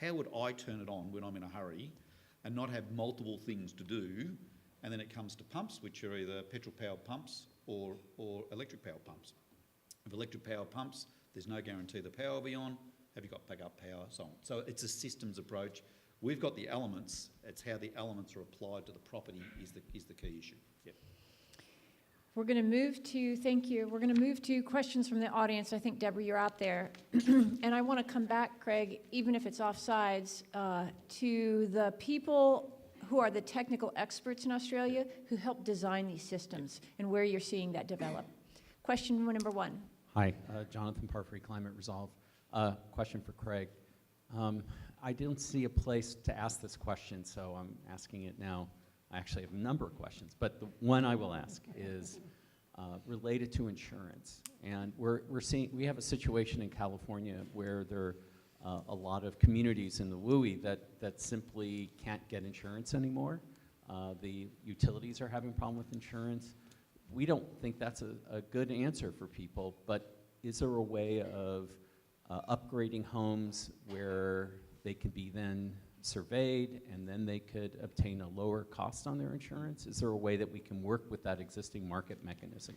how would I turn it on when I'm in a hurry and not have multiple things to do? And then it comes to pumps, which are either petrol-powered pumps or electric-powered pumps. With electric-powered pumps, there's no guarantee the power will be on. Have you got backup power? So on. So it's a systems approach. We've got the elements. It's how the elements are applied to the property is the key issue. Yep. We're going to move to, thank you, we're going to move to questions from the audience. I think, Deborah, you're out there. And I want to come back, Craig, even if it's offsides, to the people who are the technical experts in Australia who help design these systems and where you're seeing that develop. Question number one. Hi, Jonathan Parfrey, Climate Resolve. Question for Craig. I didn't see a place to ask this question, so I'm asking it now. I actually have a number of questions, but the one I will ask is related to insurance. And we have a situation in California where there are a lot of communities in the WUI that simply can't get insurance anymore. The utilities are having a problem with insurance. We don't think that's a good answer for people, but is there a way of upgrading homes where they can be then surveyed and then they could obtain a lower cost on their insurance? Is there a way that we can work with that existing market mechanism?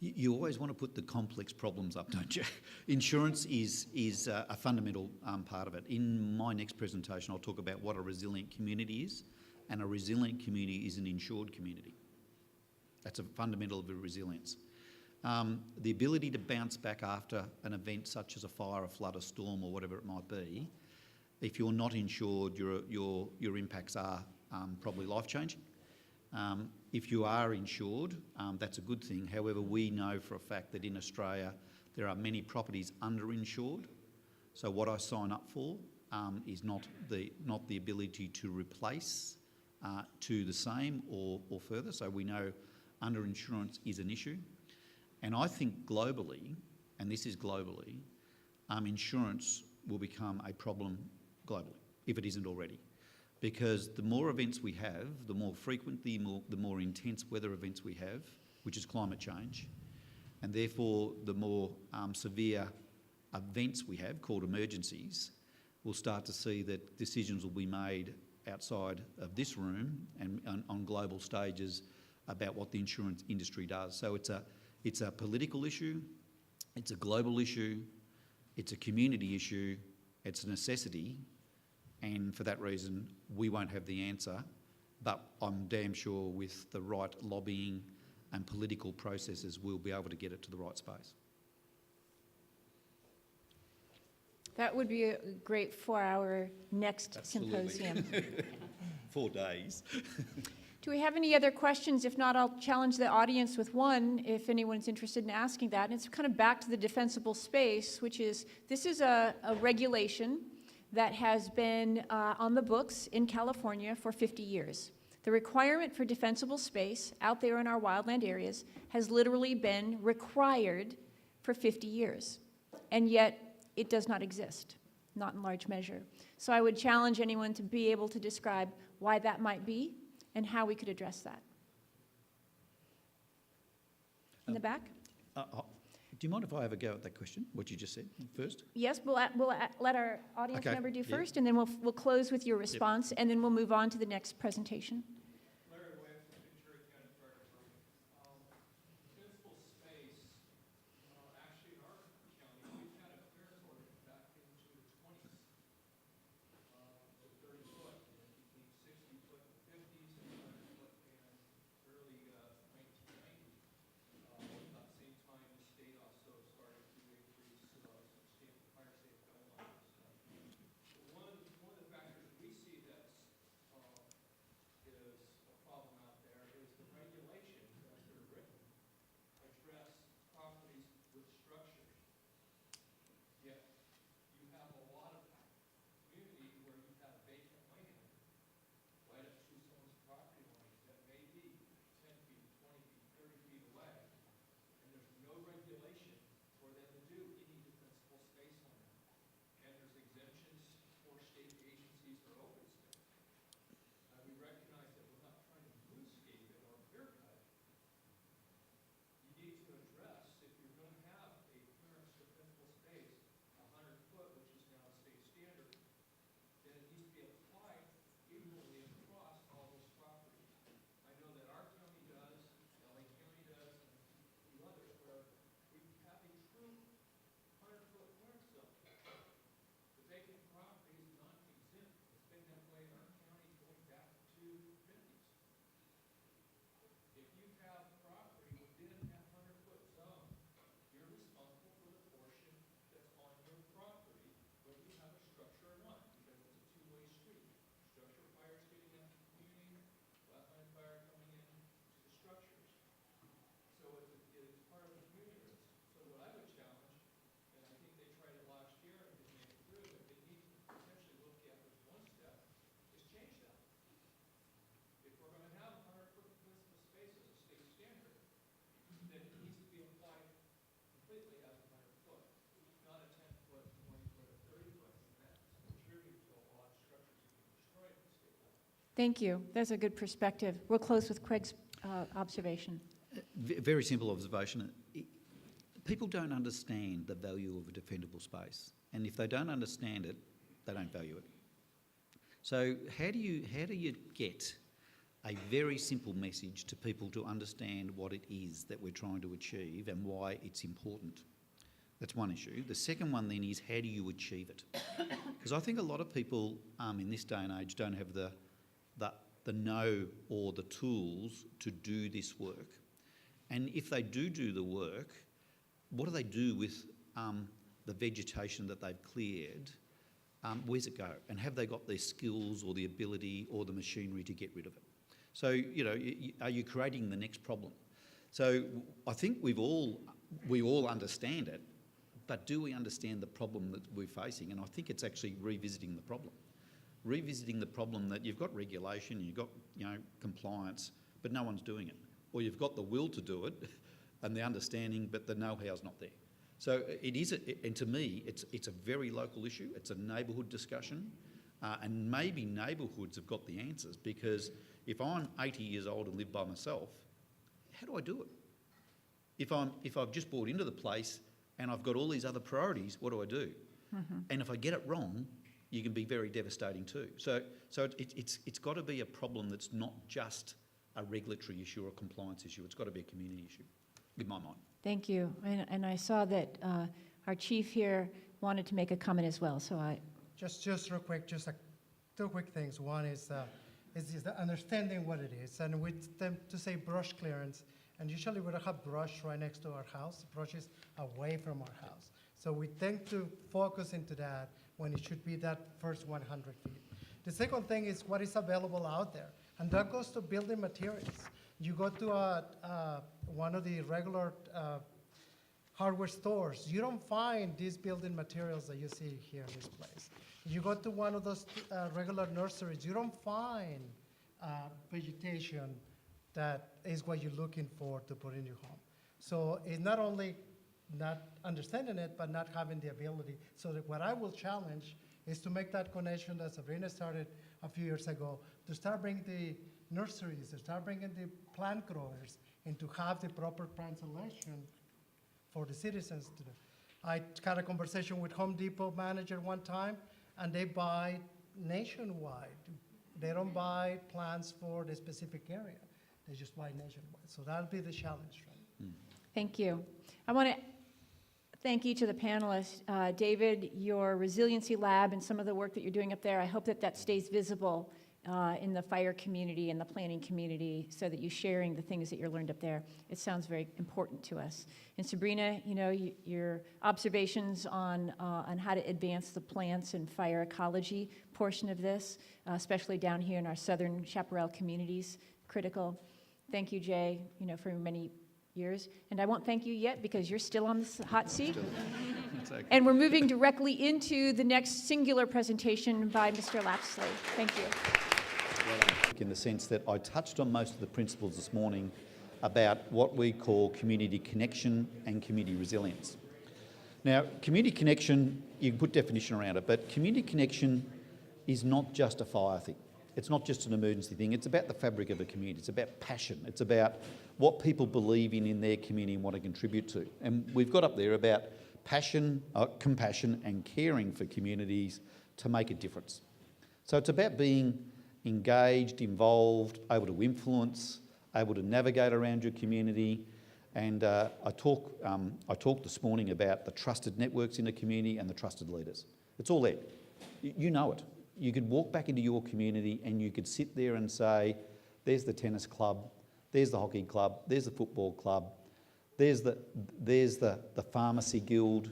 You always want to put the complex problems up, don't you? Insurance is a fundamental part of it. In my next presentation, I'll talk about what a resilient community is, and a resilient community is an insured community. That's a fundamental of resilience. The ability to bounce back after an event such as a fire, a flood, a storm, or whatever it might be, if you're not insured, your impacts are probably life-changing. If you are insured, that's a good thing. However, we know for a fact that in Australia there are many properties underinsured. So what I sign up for is not the ability to replace to the same or further. So we know underinsurance is an issue. And I think globally, and this is globally, insurance will become a problem globally, if it isn't already. Because the more events we have, the more frequent, the more intense weather events we have, which is climate change, and therefore the more severe events we have, called emergencies, we'll start to see that decisions will be made outside of this room and on global stages about what the insurance industry does. So it's a political issue, it's a global issue, it's a community issue, it's a necessity. And for that reason, we won't have the answer, but I'm damn sure with the right lobbying and political processes, we'll be able to get it to the right space. That would be a great 4-hour next Absolutely. symposium. 4 days. Do we have any other questions? If not, I'll challenge the audience with one if anyone's interested in asking that. And it's kind of back to the defensible space, which is, this is a regulation that has been on the books in California for 50 years. The requirement for defensible space out there in our wildland areas has literally been required for 50 years, and yet it does not exist, not in large measure. So I would challenge anyone to be able to describe why that might be and how we could address that. In the back? Do you mind if I have a go at that question, what you just said first? Yes, we'll let our audience Okay, member do yeah. first, and then we'll close with your response, and then we'll move on to the next presentation. Defensible space, actually in our county, we've had a clearance order back into the 20s. So 30 foot, and between 60 foot and 50s, and 100 foot and early 1990s. At the same time, the state also started to increase some fire safe guidelines. So one of the factors we see that's is a problem out there is the regulations as they're written address properties with structures. Yet you have a lot of community where you have vacant land right up to someone's property line that may be 10 feet, 20 feet, 30 feet away, and there's no regulation for them to do any defensible space on that. And there's exemptions for state agencies or open space. We recognize that we're not trying to moonscape it or clear cut it. You need to address, if you're going to have a clearance defensible space, 100 foot, which is now a state standard, then it needs to be applied equally across all those properties. I know that our county does, LA County does, and a few others, where we have a true 100-foot clearance zone. The vacant property is not exempt. It's been that way in our county going back to the 50s. If you have property within that 100-foot zone, you're responsible for the portion that's on your property, whether you have a structure or not, because it's a two-way street. Structure fires getting out to the community, wetland fire coming in to the structures. So it's part of the community risk. So what I would challenge, and I think they tried it last year and didn't make it through, but they need to potentially look at as one step, is change that. If we're going to have a 100-foot defensible space as a state standard, then it needs to be applied completely as a 100-foot, not a 10-foot, 20-foot, or 30-foot. And that's contributing to a lot of structures being destroyed at the state level. Thank you. That's a good perspective. We'll close with Craig's observation. Very simple observation. People don't understand the value of a defendable space, and if they don't understand it, they don't value it. So how do you get a very simple message to people to understand what it is that we're trying to achieve and why it's important. That's one issue. The second one then is, how do you achieve it? Because I think a lot of people in this day and age don't have the know or the tools to do this work. And if they do the work, what do they do with the vegetation that they've cleared? Where's it go? And have they got the skills or the ability or the machinery to get rid of it? So, you know, are you creating the next problem? So I think we all understand it, but do we understand the problem that we're facing? And I think it's actually revisiting the problem. Revisiting the problem that you've got regulation, you've got, you know, compliance, but no one's doing it. Or you've got the will to do it and the understanding, but the know-how's not there. So it is, and to me, it's a very local issue. It's a neighbourhood discussion, and maybe neighbourhoods have got the answers, because if I'm 80 years old and live by myself, how do I do it? If I've just bought into the place and I've got all these other priorities, what do I do? Mm-hmm. And if I get it wrong, you can be very devastating too. So it's got to be a problem that's not just a regulatory issue or a compliance issue. It's got to be a community issue, in my mind. Thank you. And I saw that our chief here wanted to make a comment as well, so I... Just real quick, just two quick things. One is the understanding what it is, and with them to say brush clearance, and usually we don't have brush right next to our house. Brush is away from our house. So we tend to focus into that when it should be that first 100 feet. The second thing is what is available out there, and that goes to building materials. You go to one of the regular hardware stores, you don't find these building materials that you see here in this place. You go to one of those regular nurseries, you don't find vegetation that is what you're looking for to put in your home. So it's not only not understanding it, but not having the ability. So that what I will challenge is to make that connection that Sabrina started a few years ago, to start bringing the nurseries, to start bringing the plant growers, and to have the proper plant selection for the citizens to do. I had a conversation with Home Depot manager one time, and they buy nationwide. They don't buy plants for the specific area. They just buy nationwide. So that'll be the challenge, right? Thank you. I want to thank each of the panelists. David, your Resiliency Lab and some of the work that you're doing up there, I hope that that stays visible in the fire community and the planning community, so that you're sharing the things that you learned up there. It sounds very important to us. And Sabrina, you know, your observations on how to advance the plants and fire ecology portion of this, especially down here in our southern chaparral communities, critical. Thank you, Jay, you know, for many years. And I won't thank you yet because you're still on this hot seat. Okay. And we're moving directly into the next singular presentation by Mr. Lapsley. Thank you. In the sense that I touched on most of the principles this morning about what we call community connection and community resilience. Now, community connection, you can put definition around it, but community connection is not just a fire thing. It's not just an emergency thing. It's about the fabric of the community. It's about passion. It's about what people believe in their community and want to contribute to. And we've got up there about passion, compassion and caring for communities to make a difference. So it's about being engaged, involved, able to influence, able to navigate around your community. And I talked this morning about the trusted networks in the community and the trusted leaders. It's all there. You know it. You could walk back into your community and you could sit there and say, there's the tennis club, there's the hockey club, there's the football club, there's the pharmacy guild,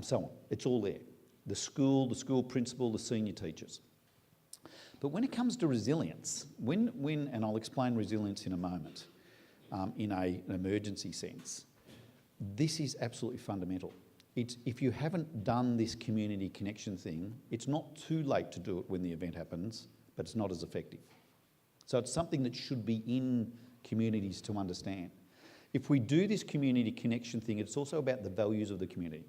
so on. It's all there. The school principal, the senior teachers. But when it comes to resilience, and I'll explain resilience in a moment, in an emergency sense, this is absolutely fundamental. If you haven't done this community connection thing, it's not too late to do it when the event happens, but it's not as effective. So it's something that should be in communities to understand. If we do this community connection thing, it's also about the values of the community.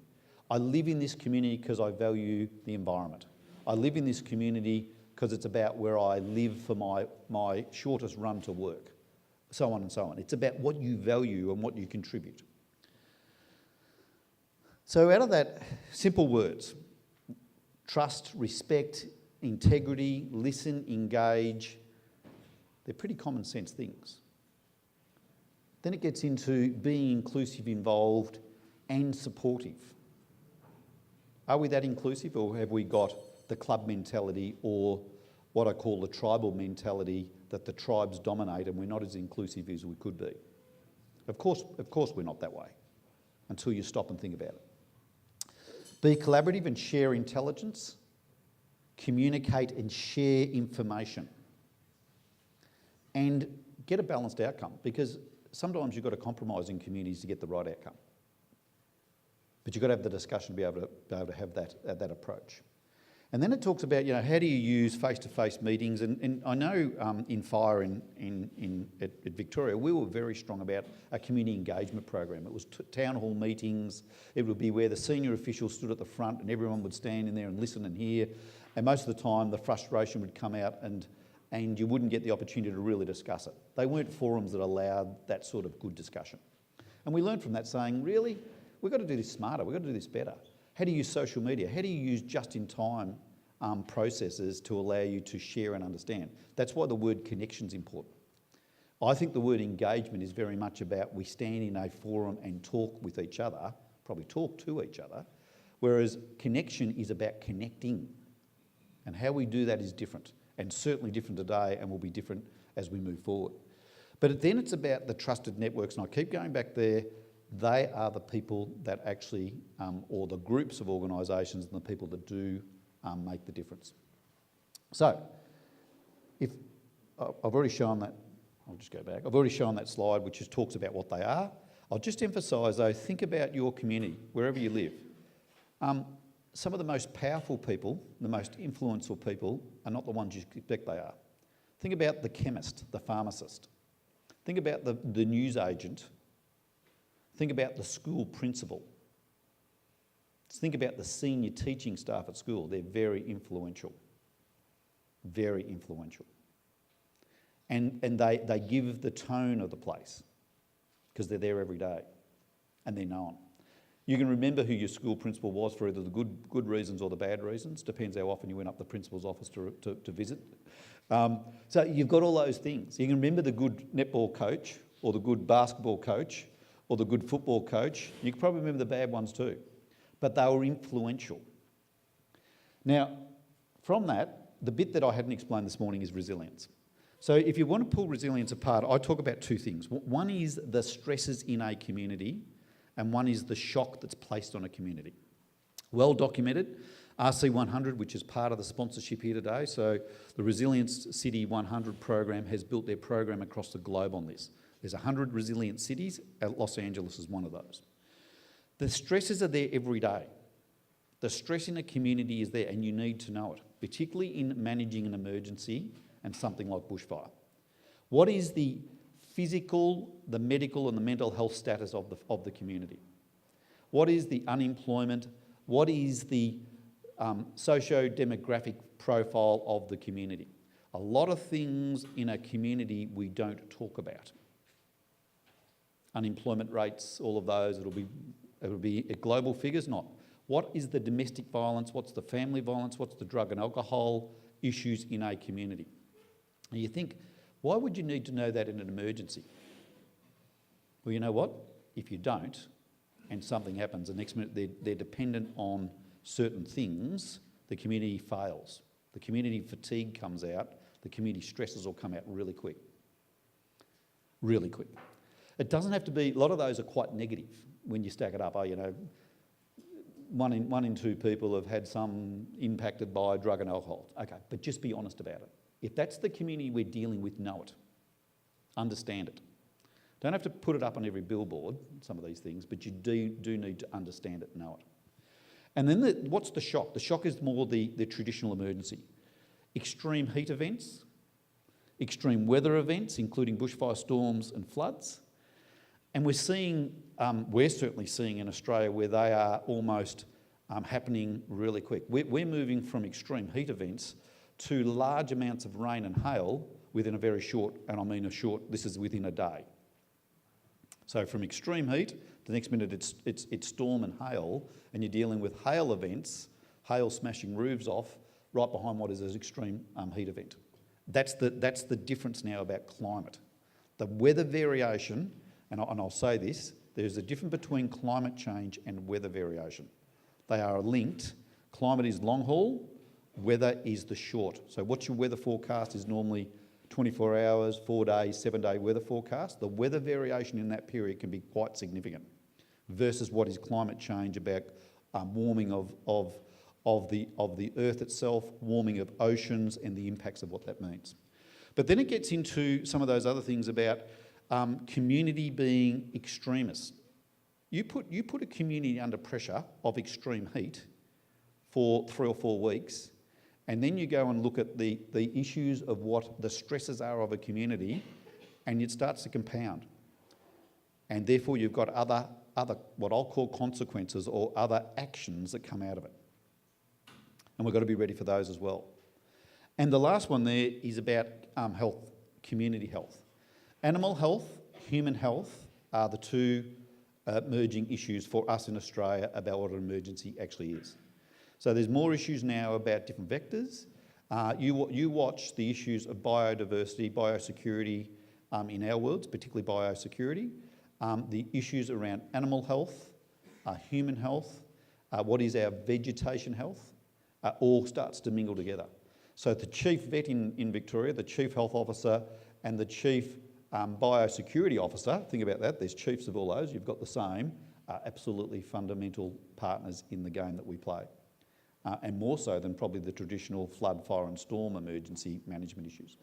I live in this community because I value the environment. I live in this community because it's about where I live for my shortest run to work, so on and so on. It's about what you value and what you contribute. So out of that, simple words: trust, respect, integrity, listen, engage. They're pretty common sense things. Then it gets into being inclusive, involved and supportive. Are we that inclusive, or have we got the club mentality, or what I call the tribal mentality, that the tribes dominate and we're not as inclusive as we could be? Of course we're not that way, until you stop and think about it. Be collaborative and share intelligence. Communicate and share information. And get a balanced outcome, because sometimes you've got to compromise in communities to get the right outcome. But you've got to have the discussion to be able to have that approach. And then it talks about, how do you use face-to-face meetings? And I know in fire at Victoria, we were very strong about a community engagement program. It was town hall meetings. It would be where the senior officials stood at the front and everyone would stand in there and listen and hear. And most of the time, the frustration would come out and you wouldn't get the opportunity to really discuss it. They weren't forums that allowed that sort of good discussion. And we learned from that saying, really, we've got to do this smarter, we've got to do this better. How do you use social media? How do you use just-in-time processes to allow you to share and understand? That's why the word connection is important. I think the word engagement is very much about we stand in a forum and talk with each other, probably talk to each other, whereas connection is about connecting. And how we do that is different, and certainly different today, and will be different as we move forward. But then it's about the trusted networks, and I keep going back there. They are the people that actually, or the groups of organisations and the people that do make the difference. So, if I've already shown that, I'll just go back. I've already shown that slide which just talks about what they are. I'll just emphasise though, think about your community, wherever you live. Some of the most powerful people, the most influential people, are not the ones you expect they are. Think about the chemist, the pharmacist. Think about the news agent. Think about the school principal. Think about the senior teaching staff at school. They're very influential. Very influential. And they give the tone of the place because they're there every day and they're known. You can remember who your school principal was for either the good reasons or the bad reasons. Depends how often you went up the principal's office to visit. So you've got all those things. You can remember the good netball coach or the good basketball coach or the good football coach. You can probably remember the bad ones too. But they were influential. Now, from that, the bit that I hadn't explained this morning is resilience. So if you want to pull resilience apart, I talk about two things. One is the stresses in a community, and one is the shock that's placed on a community. Well documented, RC100, which is part of the sponsorship here today, so the Resilience City 100 program has built their program across the globe on this. There's 100 resilient cities, Los Angeles is one of those. The stresses are there every day. The stress in a community is there and you need to know it, particularly in managing an emergency and something like bushfire. What is the physical, the medical and the mental health status of the community? What is the unemployment? What is the socio-demographic profile of the community? A lot of things in a community we don't talk about. Unemployment rates, all of those, it'll be at global figures, not. What is the domestic violence? What's the family violence? What's the drug and alcohol issues in a community? And you think, why would you need to know that in an emergency? Well, you know what? If you don't, and something happens, the next minute they're dependent on certain things, the community fails. The community fatigue comes out, the community stresses will come out really quick. Really quick. It doesn't have to be, a lot of those are quite negative when you stack it up. One in two people have had some impacted by drug and alcohol. Okay, but just be honest about it. If that's the community we're dealing with, know it. Understand it. Don't have to put it up on every billboard, some of these things, but you do need to understand it, know it. And then what's the shock? The shock is more the traditional emergency. Extreme heat events, extreme weather events, including bushfire storms and floods. And we're certainly seeing in Australia where they are almost happening really quick. We're moving from extreme heat events to large amounts of rain and hail within a very short, and I mean this is within a day. So from extreme heat, the next minute it's storm and hail, and you're dealing with hail events, hail smashing roofs off, right behind what is an extreme heat event. That's the difference now about climate. The weather variation, and I'll say this, there's a difference between climate change and weather variation. They are linked. Climate is long haul, weather is the short. So what's your weather forecast is normally 24 hours, 4 days, 7-day weather forecast. The weather variation in that period can be quite significant versus what is climate change about warming of the earth itself, warming of oceans and the impacts of what that means. But then it gets into some of those other things about community being extremists. You put a community under pressure of extreme heat for 3 or 4 weeks, and then you go and look at the issues of what the stresses are of a community, and it starts to compound. And therefore you've got other what I'll call consequences or other actions that come out of it. And we've got to be ready for those as well. And the last one there is about health, community health. Animal health, human health are the two merging issues for us in Australia about what an emergency actually is. So there's more issues now about different vectors. You watch the issues of biodiversity, biosecurity in our worlds, particularly biosecurity, the issues around animal health, human health, what is our vegetation health, all starts to mingle together. So the chief vet in Victoria, the chief health officer and the chief biosecurity officer, think about that, there's chiefs of all those, you've got the same, are absolutely fundamental partners in the game that we play. And more so than probably the traditional flood, fire and storm emergency management issues.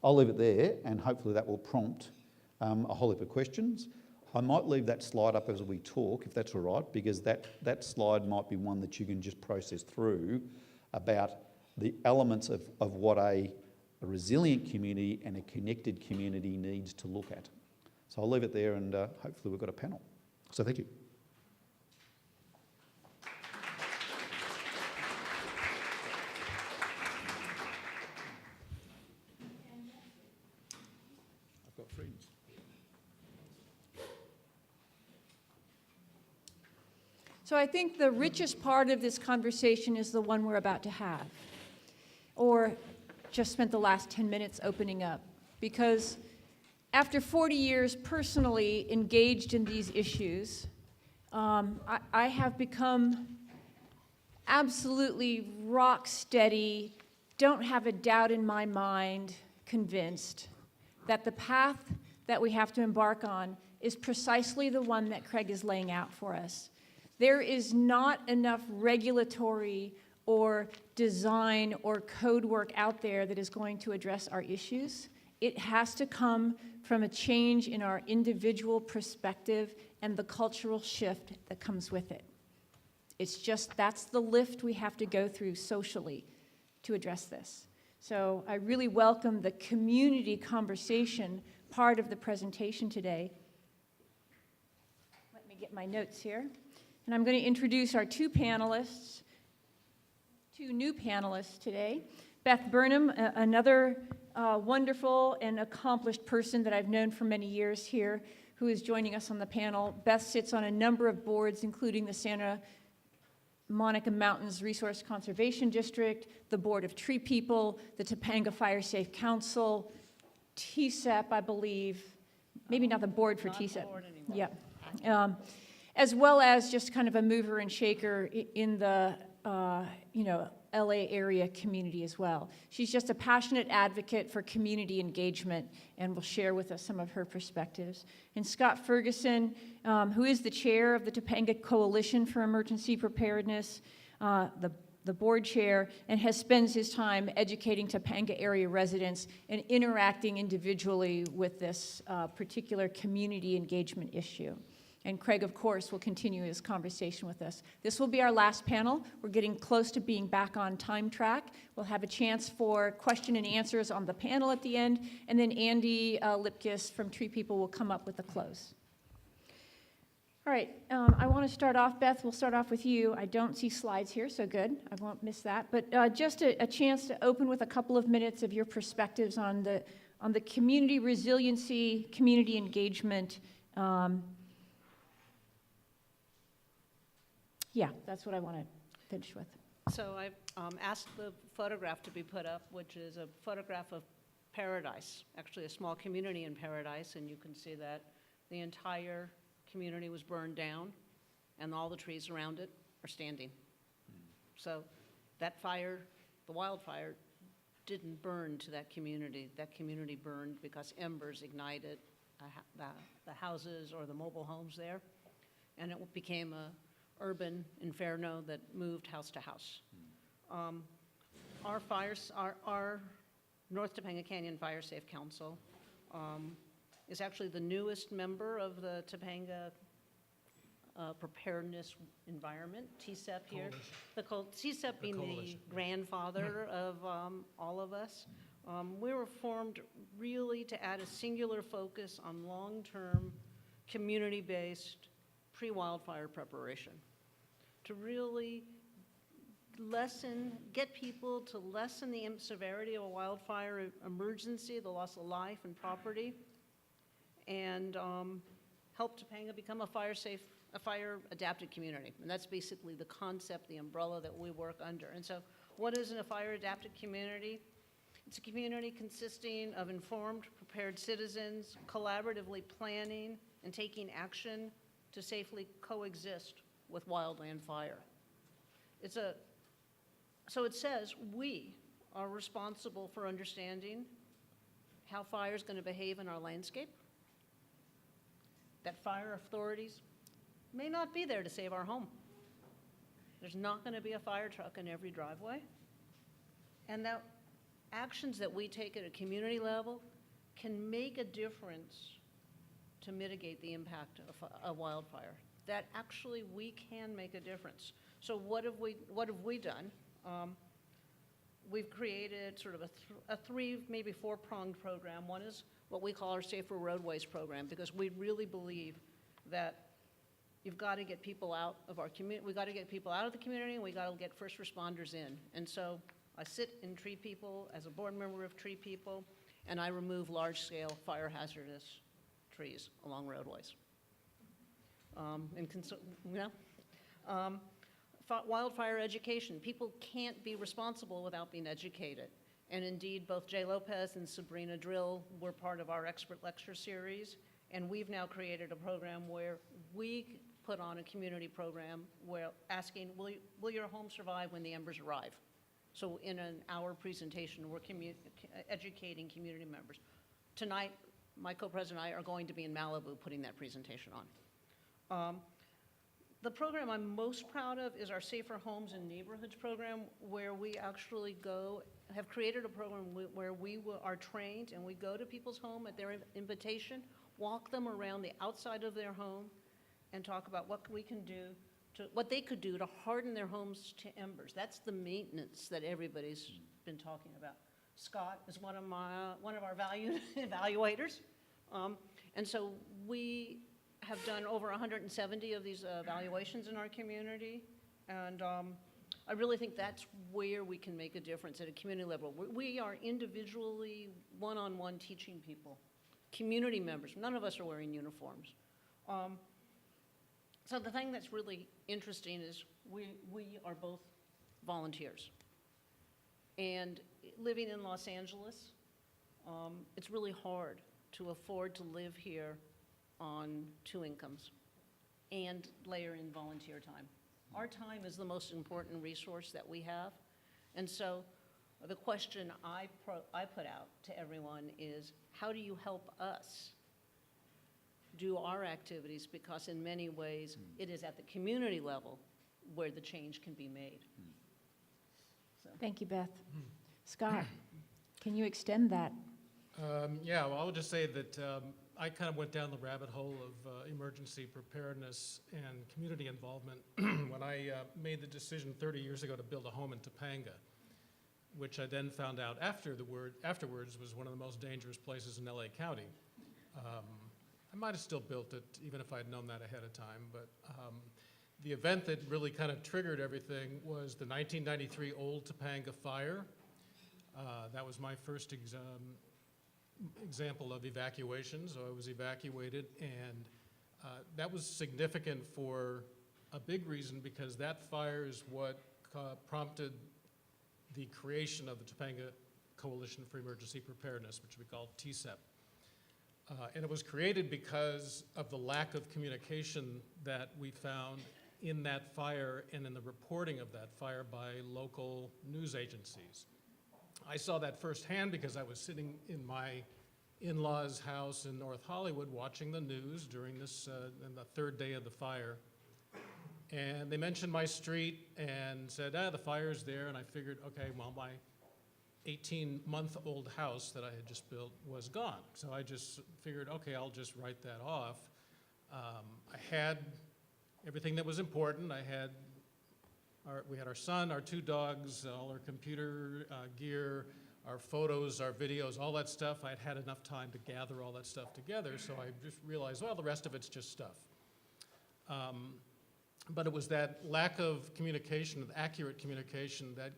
I'll leave it there and hopefully that will prompt a whole heap of questions. I might leave that slide up as we talk, if that's all right, because that slide might be one that you can just process through about the elements of what a resilient community and a connected community needs to look at. So I'll leave it there and hopefully we've got a panel. So thank you. I've got friends. So I think the richest part of this conversation is the one we're about to have, or just spent the last 10 minutes opening up. Because after 40 years personally engaged in these issues, I have become absolutely rock steady, don't have a doubt in my mind, convinced that the path that we have to embark on is precisely the one that Craig is laying out for us. There is not enough regulatory or design or code work out there that is going to address our issues. It has to come from a change in our individual perspective and the cultural shift that comes with it. It's just, that's the lift we have to go through socially to address this. So I really welcome the community conversation part of the presentation today. Let me get my notes here. And I'm going to introduce our two new panelists today. Beth Burnham, another wonderful and accomplished person that I've known for many years here, who is joining us on the panel. Beth sits on a number of boards, including the Santa Monica Mountains Resource Conservation District, the Board of Tree People, the Topanga Fire Safe Council, TSEP, I believe, maybe not the board for TSEP. Yeah. As well as just kind of a mover and shaker in the, LA area community as well. She's just a passionate advocate for community engagement and will share with us some of her perspectives. And Scott Ferguson, who is the chair of the Topanga Coalition for Emergency Preparedness, the board chair, and spends his time educating Topanga area residents and interacting individually with this particular community engagement issue. And Craig, of course, will continue his conversation with us. This will be our last panel. We're getting close to being back on time track. We'll have a chance for question and answers on the panel at the end, and then Andy Lipkis from Tree People will come up with a close. All right, I want to start off, Beth, we'll start off with you. I don't see slides here, so good, I won't miss that. But just a chance to open with a couple of minutes of your perspectives on the community resiliency, community engagement. Yeah, that's what I want to finish with. So I've asked the photograph to be put up, which is a photograph of Paradise, actually a small community in Paradise, and you can see that the entire community was burned down, and all the trees around it are standing. So that fire, the wildfire, didn't burn to that community. That community burned because embers ignited the houses or the mobile homes there, and it became a urban inferno that moved house to house. Our fires, our North Topanga Canyon Fire Safe Council is actually the newest member of the Topanga Preparedness Environment, TSEP here. TSEP being the grandfather of all of us. We were formed really to add a singular focus on long-term, community-based, pre-wildfire preparation. To really get people to lessen the severity of a wildfire emergency, the loss of life and property, and help Topanga become a fire-adapted community. And that's basically the concept, the umbrella that we work under. And so what is a fire-adapted community? It's a community consisting of informed, prepared citizens, collaboratively planning and taking action to safely coexist with wildland fire. So it says we are responsible for understanding how fire is going to behave in our landscape, that fire authorities may not be there to save our home. There's not going to be a fire truck in every driveway, and that actions that we take at a community level can make a difference to mitigate the impact of a wildfire. That actually we can make a difference. So what have we done? We've created sort of a three, maybe four-pronged program. One is what we call our Safer Roadways program, because we really believe that you've got to get people out of our community. We've got to get people out of the community, and we got to get first responders in. And so I sit in Tree People as a board member of Tree People, and I remove large-scale fire hazardous trees along roadways. Wildfire education. People can't be responsible without being educated. And indeed, both Jay Lopez and Sabrina Drill were part of our expert lecture series. And we've now created a program where we put on a community program where asking, will your home survive when the embers arrive? So in an hour presentation, we're educating community members. Tonight, my co-president and I are going to be in Malibu putting that presentation on. The program I'm most proud of is our Safer Homes and Neighborhoods program, where we actually have created a program where we are trained and we go to people's home at their invitation, walk them around the outside of their home, and talk about what we can do, what they could do to harden their homes to embers. That's the maintenance that everybody's been talking about. Scott is one of our valued evaluators, and so we have done over 170 of these evaluations in our community, and I really think that's where we can make a difference at a community level. We are individually, one-on-one teaching people, community members. None of us are wearing uniforms. So the thing that's really interesting is we are both volunteers. And living in Los Angeles, it's really hard to afford to live here on 2 incomes and layer in volunteer time. Our time is the most important resource that we have. And so the question I put out to everyone is, how do you help us do our activities? Because in many ways, it is at the community level where the change can be made. So. Thank you, Beth. Scott, can you extend that? Yeah, well, I would just say that I kind of went down the rabbit hole of emergency preparedness and community involvement when I made the decision 30 years ago to build a home in Topanga, which I then found out afterwards was one of the most dangerous places in LA County. I might have still built it even if I had known that ahead of time, but the event that really kind of triggered everything was the 1993 Old Topanga fire. That was my first example of evacuation. So I was evacuated, and that was significant for a big reason, because that fire is what prompted the creation of the Topanga Coalition for Emergency Preparedness, which we call TCEP. And it was created because of the lack of communication that we found in that fire and in the reporting of that fire by local news agencies. I saw that firsthand because I was sitting in my in-laws' house in North Hollywood watching the news during this, in the third day of the fire. And they mentioned my street and said, the fire's there. And I figured, okay, well, my 18-month-old house that I had just built was gone. So I just figured, okay, I'll just write that off. I had everything that was important. We had our son, our 2 dogs, all our computer gear, our photos, our videos, all that stuff. I'd had enough time to gather all that stuff together, so I just realized, well, the rest of it's just stuff. But it was that lack of communication, of accurate communication, that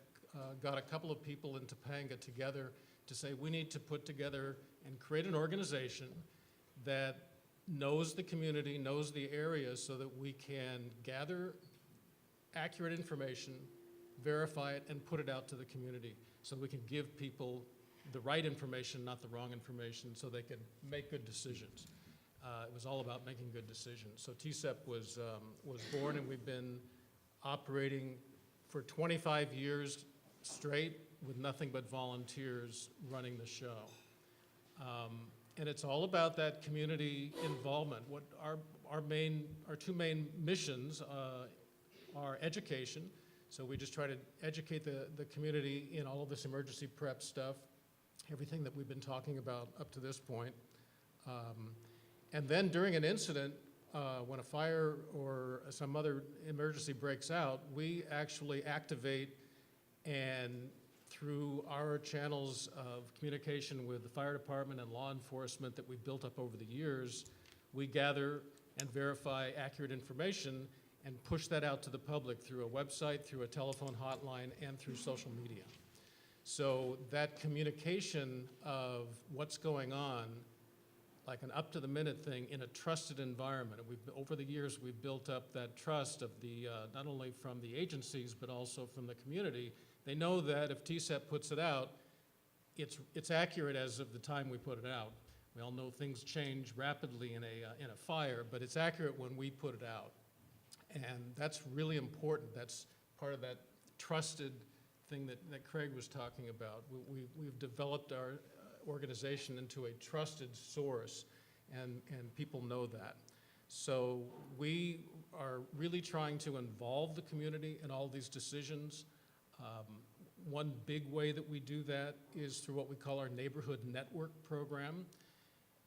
got a couple of people in Topanga together to say, we need to put together and create an organization that knows the community, knows the area, so that we can gather accurate information, verify it, and put it out to the community so we can give people the right information, not the wrong information, so they can make good decisions. It was all about making good decisions. So TCEP was born, and we've been operating for 25 years straight with nothing but volunteers running the show. And it's all about that community involvement. What our 2 main missions are education. So we just try to educate the community in all of this emergency prep stuff, everything that we've been talking about up to this point. And then during an incident, when a fire or some other emergency breaks out, we actually activate, and through our channels of communication with the fire department and law enforcement that we've built up over the years, we gather and verify accurate information and push that out to the public through a website, through a telephone hotline, and through social media. So that communication of what's going on, like an up-to-the-minute thing in a trusted environment. Over the years, we've built up that trust of not only from the agencies, but also from the community. They know that if TCEP puts it out, it's accurate as of the time we put it out. We all know things change rapidly in a fire, but it's accurate when we put it out. And that's really important. That's part of that trusted thing that Craig was talking about. We've developed our organization into a trusted source, and people know that. So we are really trying to involve the community in all these decisions. One big way that we do that is through what we call our Neighborhood Network program.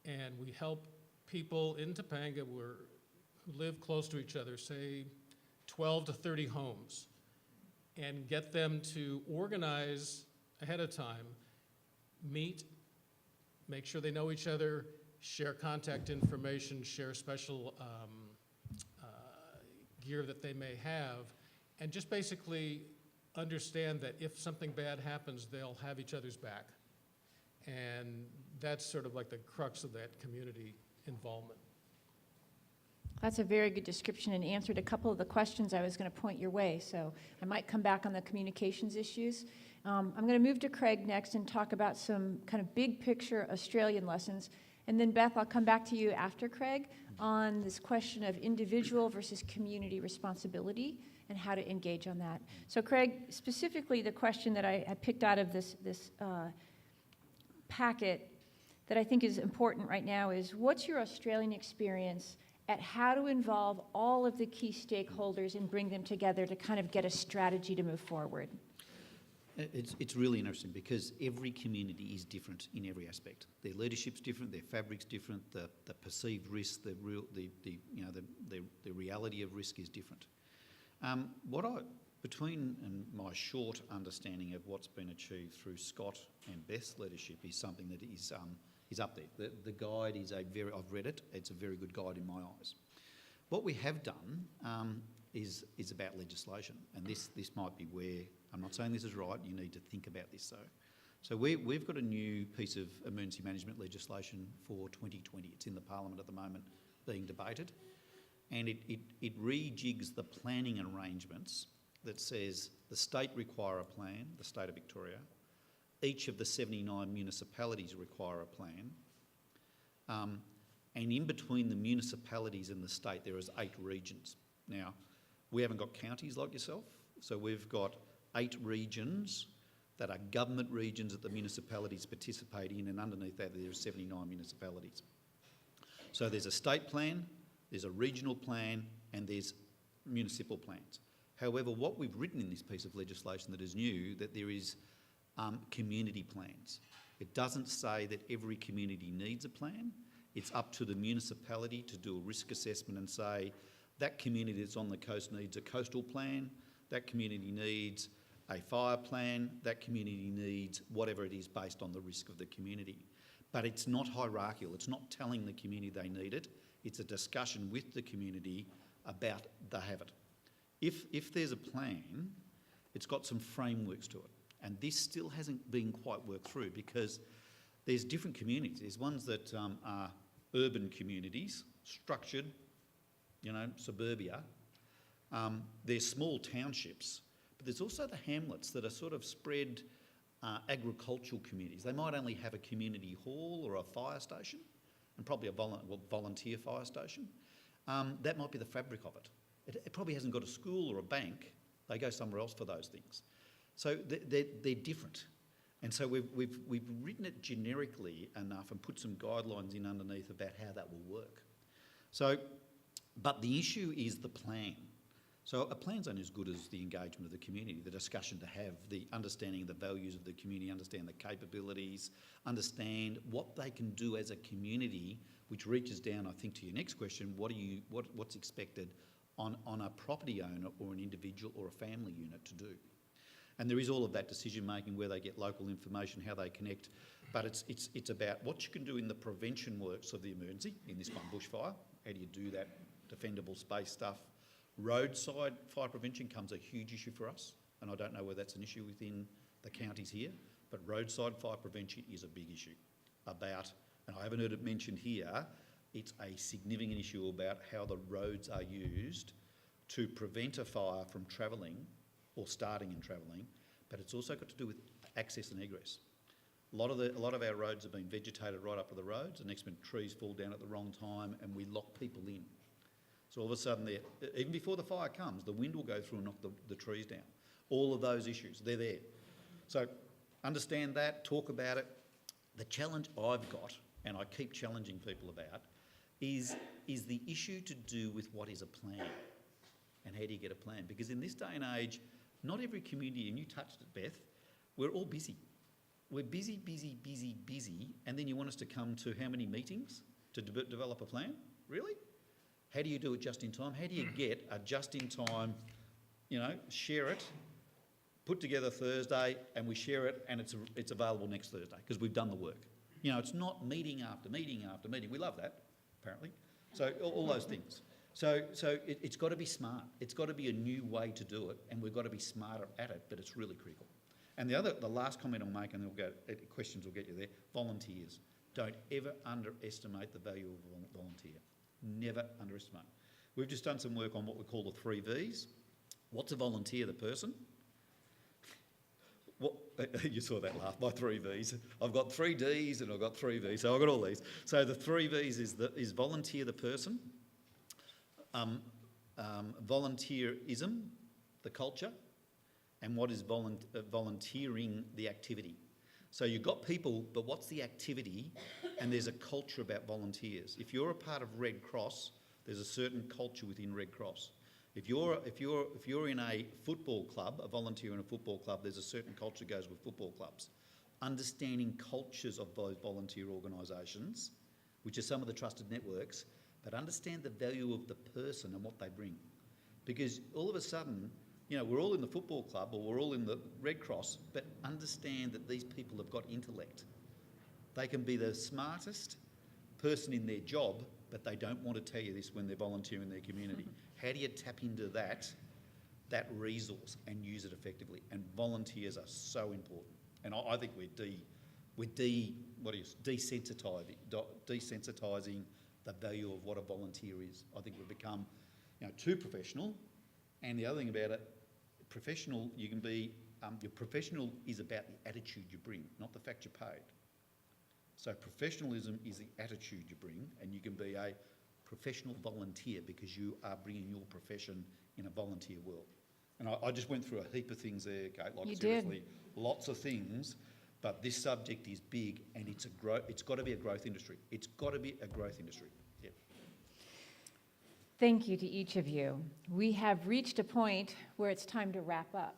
And we help people in Topanga who live close to each other, say 12 to 30 homes, and get them to organize ahead of time, meet, make sure they know each other, share contact information, share special gear that they may have, and just basically understand that if something bad happens, they'll have each other's back. And that's sort of like the crux of that community involvement. That's a very good description and answered a couple of the questions I was going to point your way, so I might come back on the communications issues. I'm going to move to Craig next and talk about some kind of big picture Australian lessons. And then Beth, I'll come back to you after Craig on this question of individual versus community responsibility and how to engage on that. So Craig, specifically the question that I picked out of this packet that I think is important right now is, what's your Australian experience at how to involve all of the key stakeholders and bring them together to kind of get a strategy to move forward? It's really interesting because every community is different in every aspect. Their leadership's different, their fabric's different, the perceived risk, the reality of risk is different. Between my short understanding of what's been achieved through Scott and Beth's leadership is something that is up there. The guide is I've read it, it's a very good guide in my eyes. What we have done is about legislation, and this might be where, I'm not saying this is right, you need to think about this though. So we've got a new piece of emergency management legislation for 2020. It's in the Parliament at the moment being debated, and it rejigs the planning arrangements that says the state require a plan, the state of Victoria. each of the 79 municipalities require a plan. And in between the municipalities and the state, there is 8 regions. Now, we haven't got counties like yourself, so we've got 8 regions that are government regions that the municipalities participate in, and underneath that there are 79 municipalities. So there's a state plan, there's a regional plan, and there's municipal plans. However, what we've written in this piece of legislation that is new, that there is community plans. It doesn't say that every community needs a plan. It's up to the municipality to do a risk assessment and say, that community that's on the coast needs a coastal plan, that community needs a fire plan, that community needs whatever it is based on the risk of the community. But it's not hierarchical, it's not telling the community they need it, it's a discussion with the community about they have it. If there's a plan, it's got some frameworks to it. And this still hasn't been quite worked through because there's different communities. There's ones that are urban communities, structured, suburbia. There's small townships, but there's also the hamlets that are sort of spread agricultural communities. They might only have a community hall or a fire station and probably a volunteer fire station. That might be the fabric of it. It probably hasn't got a school or a bank. They go somewhere else for those things. So they're different. And so we've written it generically enough and put some guidelines in underneath about how that will work. So, but the issue is the plan. So a plan's only as good as the engagement of the community, the discussion to have, the understanding of the values of the community, understand the capabilities, understand what they can do as a community, which reaches down, I think, to your next question, what's expected on a property owner or an individual or a family unit to do. And there is all of that decision making, where they get local information, how they connect, but it's about what you can do in the prevention works of the emergency, in this one, bushfire. How do you do that defendable space stuff? Roadside fire prevention becomes a huge issue for us, and I don't know whether that's an issue within the counties here, but roadside fire prevention is a big issue about, and I haven't heard it mentioned here, it's a significant issue about how the roads are used to prevent a fire from travelling or starting and travelling, but it's also got to do with access and egress. A lot of our roads have been vegetated right up to the roads, and next minute trees fall down at the wrong time and we lock people in. So all of a sudden, even before the fire comes, the wind will go through and knock the trees down. All of those issues, they're there. So understand that, talk about it. The challenge I've got, and I keep challenging people about, is the issue to do with what is a plan and how do you get a plan? Because in this day and age, not every community, and you touched it, Beth, we're all busy. We're busy, busy, busy, busy, and then you want us to come to how many meetings to develop a plan? Really? How do you do it just in time? How do you get a just in time, share it, put together Thursday, and we share it, and it's available next Thursday because we've done the work. It's not meeting after meeting after meeting. We love that, apparently. So all those things. So it's got to be smart. It's got to be a new way to do it, and we've got to be smarter at it, but it's really critical. And the last comment I'll make, and then we'll go, questions will get you there, volunteers. Don't ever underestimate the value of a volunteer. Never underestimate. We've just done some work on what we call the 3 Vs. What's a volunteer? The person. You saw that laugh, my 3 Vs. I've got 3 Ds and I've got 3 Vs, so I've got all these. So the 3 Vs is volunteer the person, volunteerism, the culture, and what is volunteering, the activity. So you've got people, but what's the activity? And there's a culture about volunteers. If you're a part of Red Cross, there's a certain culture within Red Cross. If you're in a football club, a volunteer in a football club, there's a certain culture that goes with football clubs. Understanding cultures of those volunteer organisations, which are some of the trusted networks, but understand the value of the person and what they bring. Because all of a sudden, we're all in the football club or we're all in the Red Cross, but understand that these people have got intellect. They can be the smartest person in their job, but they don't want to tell you this when they're volunteering in their community. How do you tap into that resource and use it effectively? And volunteers are so important. And I think we're desensitising the value of what a volunteer is. I think we've become too professional. And the other thing about it, professional, you can be your professional is about the attitude you bring, not the fact you're paid. So professionalism is the attitude you bring, and you can be a professional volunteer because you are bringing your profession in a volunteer world. And I just went through a heap of things there, Kate, like You seriously, did. lots of things, but this subject is big and it's got to be a growth industry. It's got to be a growth industry. Yeah. Thank you to each of you. We have reached a point where it's time to wrap up.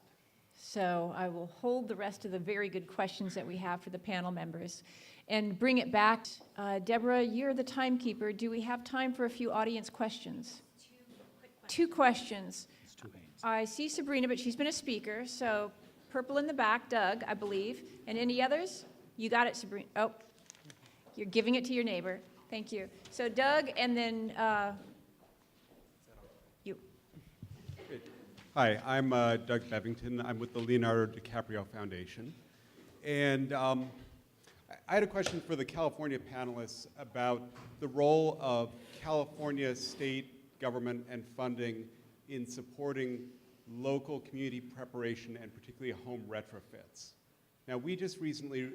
So I will hold the rest of the very good questions that we have for the panel members and bring it back. Deborah, you're the timekeeper. Do we have time for a few audience questions? Two questions. It's two hands. I see Sabrina, but she's been a speaker. So purple in the back, Doug, I believe. And any others? You got it, Sabrina. Oh, you're giving it to your neighbor. Thank you. So Doug, and then you. Hi, I'm Doug Bevington. I'm with the Leonardo DiCaprio Foundation. And I had a question for the California panelists about the role of California state government and funding in supporting local community preparation and particularly home retrofits. Now, we just recently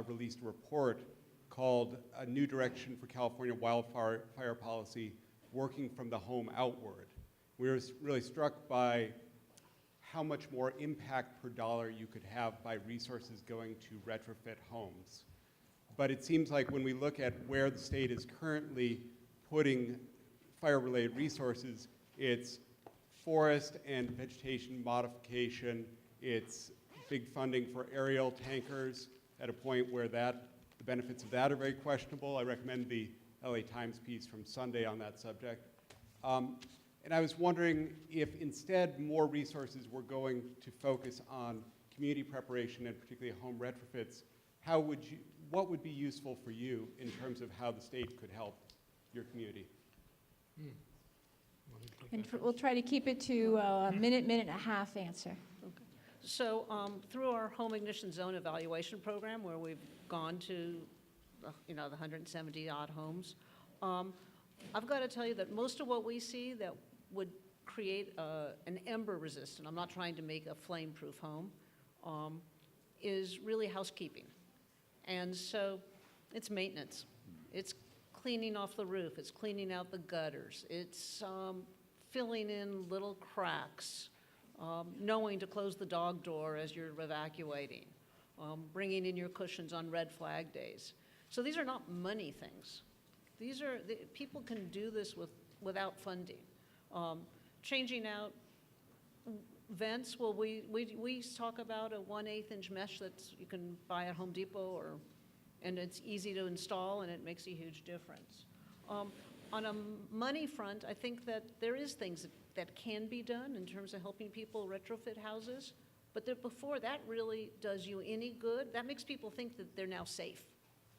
released a report called A New Direction for California Wildfire Policy, Working from the Home Outward. We were really struck by how much more impact per dollar you could have by resources going to retrofit homes. But it seems like when we look at where the state is currently putting fire-related resources, it's forest and vegetation modification, it's big funding for aerial tankers at a point where the benefits of that are very questionable. I recommend the LA Times piece from Sunday on that subject. And I was wondering if instead more resources were going to focus on community preparation and particularly home retrofits, what would be useful for you in terms of how the state could help your community? And we'll try to keep it to a minute and a half answer. So through our home ignition zone evaluation program, where we've gone to, the 170 odd homes, I've got to tell you that most of what we see that would create an ember resistant, I'm not trying to make a flame-proof home, is really housekeeping. And so it's maintenance. It's cleaning off the roof. It's cleaning out the gutters. It's filling in little cracks, knowing to close the dog door as you're evacuating, bringing in your cushions on red flag days. So these are not money things. People can do this without funding. Changing out vents, well, we talk about a 1/8 inch mesh that you can buy at Home Depot, and it's easy to install and it makes a huge difference. On a money front, I think that there is things that can be done in terms of helping people retrofit houses, but before that really does you any good, that makes people think that they're now safe.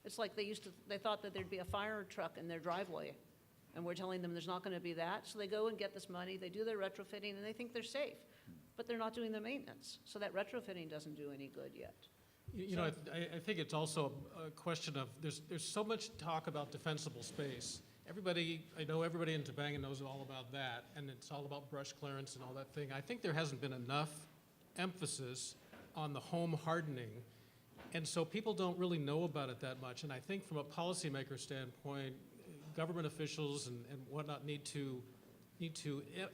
It's like they thought that there'd be a fire truck in their driveway, and we're telling them there's not going to be that, so they go and get this money, they do their retrofitting, and they think they're safe, but they're not doing the maintenance, so that retrofitting doesn't do any good yet. I think it's also a question of, there's so much talk about defensible space. I know everybody in Topanga knows all about that, and it's all about brush clearance and all that thing. I think there hasn't been enough emphasis on the home hardening, and so people don't really know about it that much. And I think from a policymaker standpoint, government officials and whatnot need to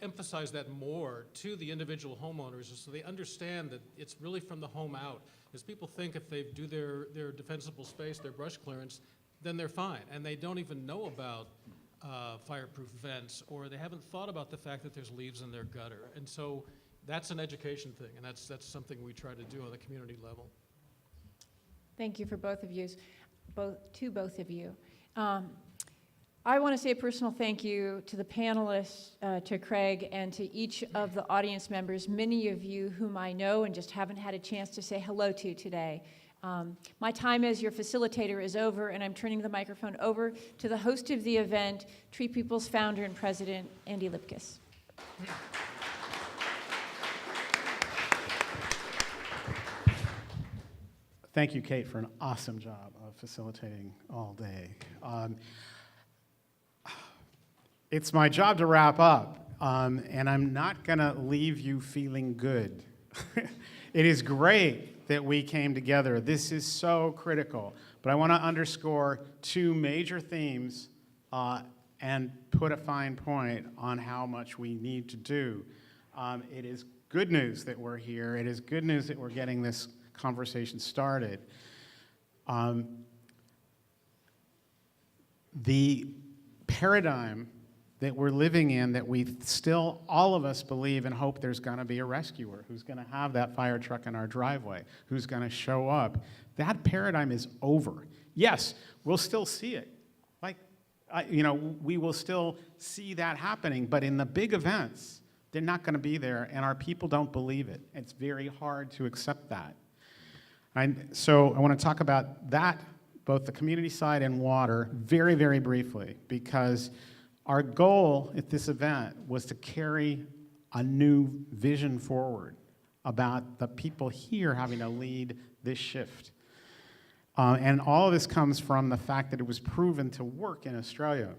emphasize that more to the individual homeowners so they understand that it's really from the home out. As people think if they do their defensible space, their brush clearance, then they're fine. And they don't even know about fireproof vents, or they haven't thought about the fact that there's leaves in their gutter. And so that's an education thing, and that's something we try to do on the community level. Thank you for both of you. Both of you. I want to say a personal thank you to the panelists, to Craig, and to each of the audience members, many of you whom I know and just haven't had a chance to say hello to today. My time as your facilitator is over, and I'm turning the microphone over to the host of the event, Tree People's founder and president, Andy Lipkis. Thank you, Kate, for an awesome job of facilitating all day. It's my job to wrap up, and I'm not going to leave you feeling good It is great that we came together. This is so critical. But I want to underscore two major themes and put a fine point on how much we need to do. It is good news that we're here. It is good news that we're getting this conversation started. The paradigm that we're living in, that we still, all of us believe and hope there's going to be a rescuer who's going to have that fire truck in our driveway, who's going to show up, that paradigm is over. Yes, we'll still see it. We will still see that happening, but in the big events, they're not going to be there, and our people don't believe it. It's very hard to accept that. And so I want to talk about that, both the community side and water, very, very briefly, because our goal at this event was to carry a new vision forward about the people here having to lead this shift. And all of this comes from the fact that it was proven to work in Australia.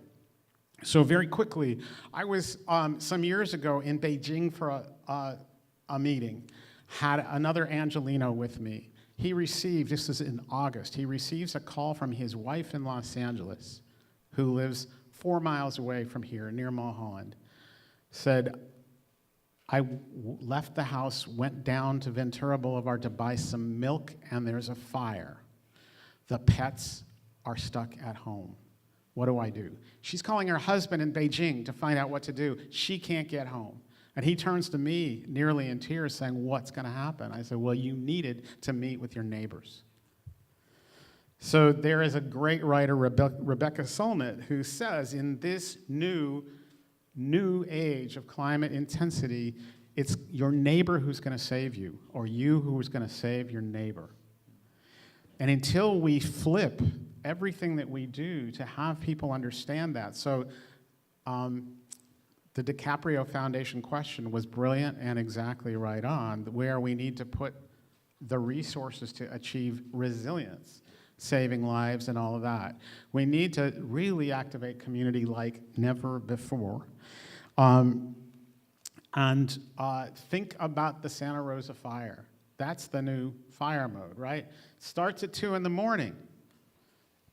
So very quickly, I was some years ago in Beijing for a meeting, had another Angelino with me. He received, this is in August, he receives a call from his wife in Los Angeles, who lives 4 miles away from here, near Mulholland. Said, I left the house, went down to Ventura Boulevard to buy some milk, and there's a fire. The pets are stuck at home. What do I do? She's calling her husband in Beijing to find out what to do. She can't get home. And he turns to me, nearly in tears, saying, what's going to happen? I said, well, you needed to meet with your neighbors. So there is a great writer, Rebecca Solnit, who says in this new age of climate intensity, it's your neighbor who's going to save you, or you who's going to save your neighbor. And until we flip everything that we do to have people understand that. So the DiCaprio Foundation question was brilliant and exactly right on, where we need to put the resources to achieve resilience, saving lives and all of that. We need to really activate community like never before. And think about the Santa Rosa fire. That's the new fire mode, right? Starts at 2 in the morning.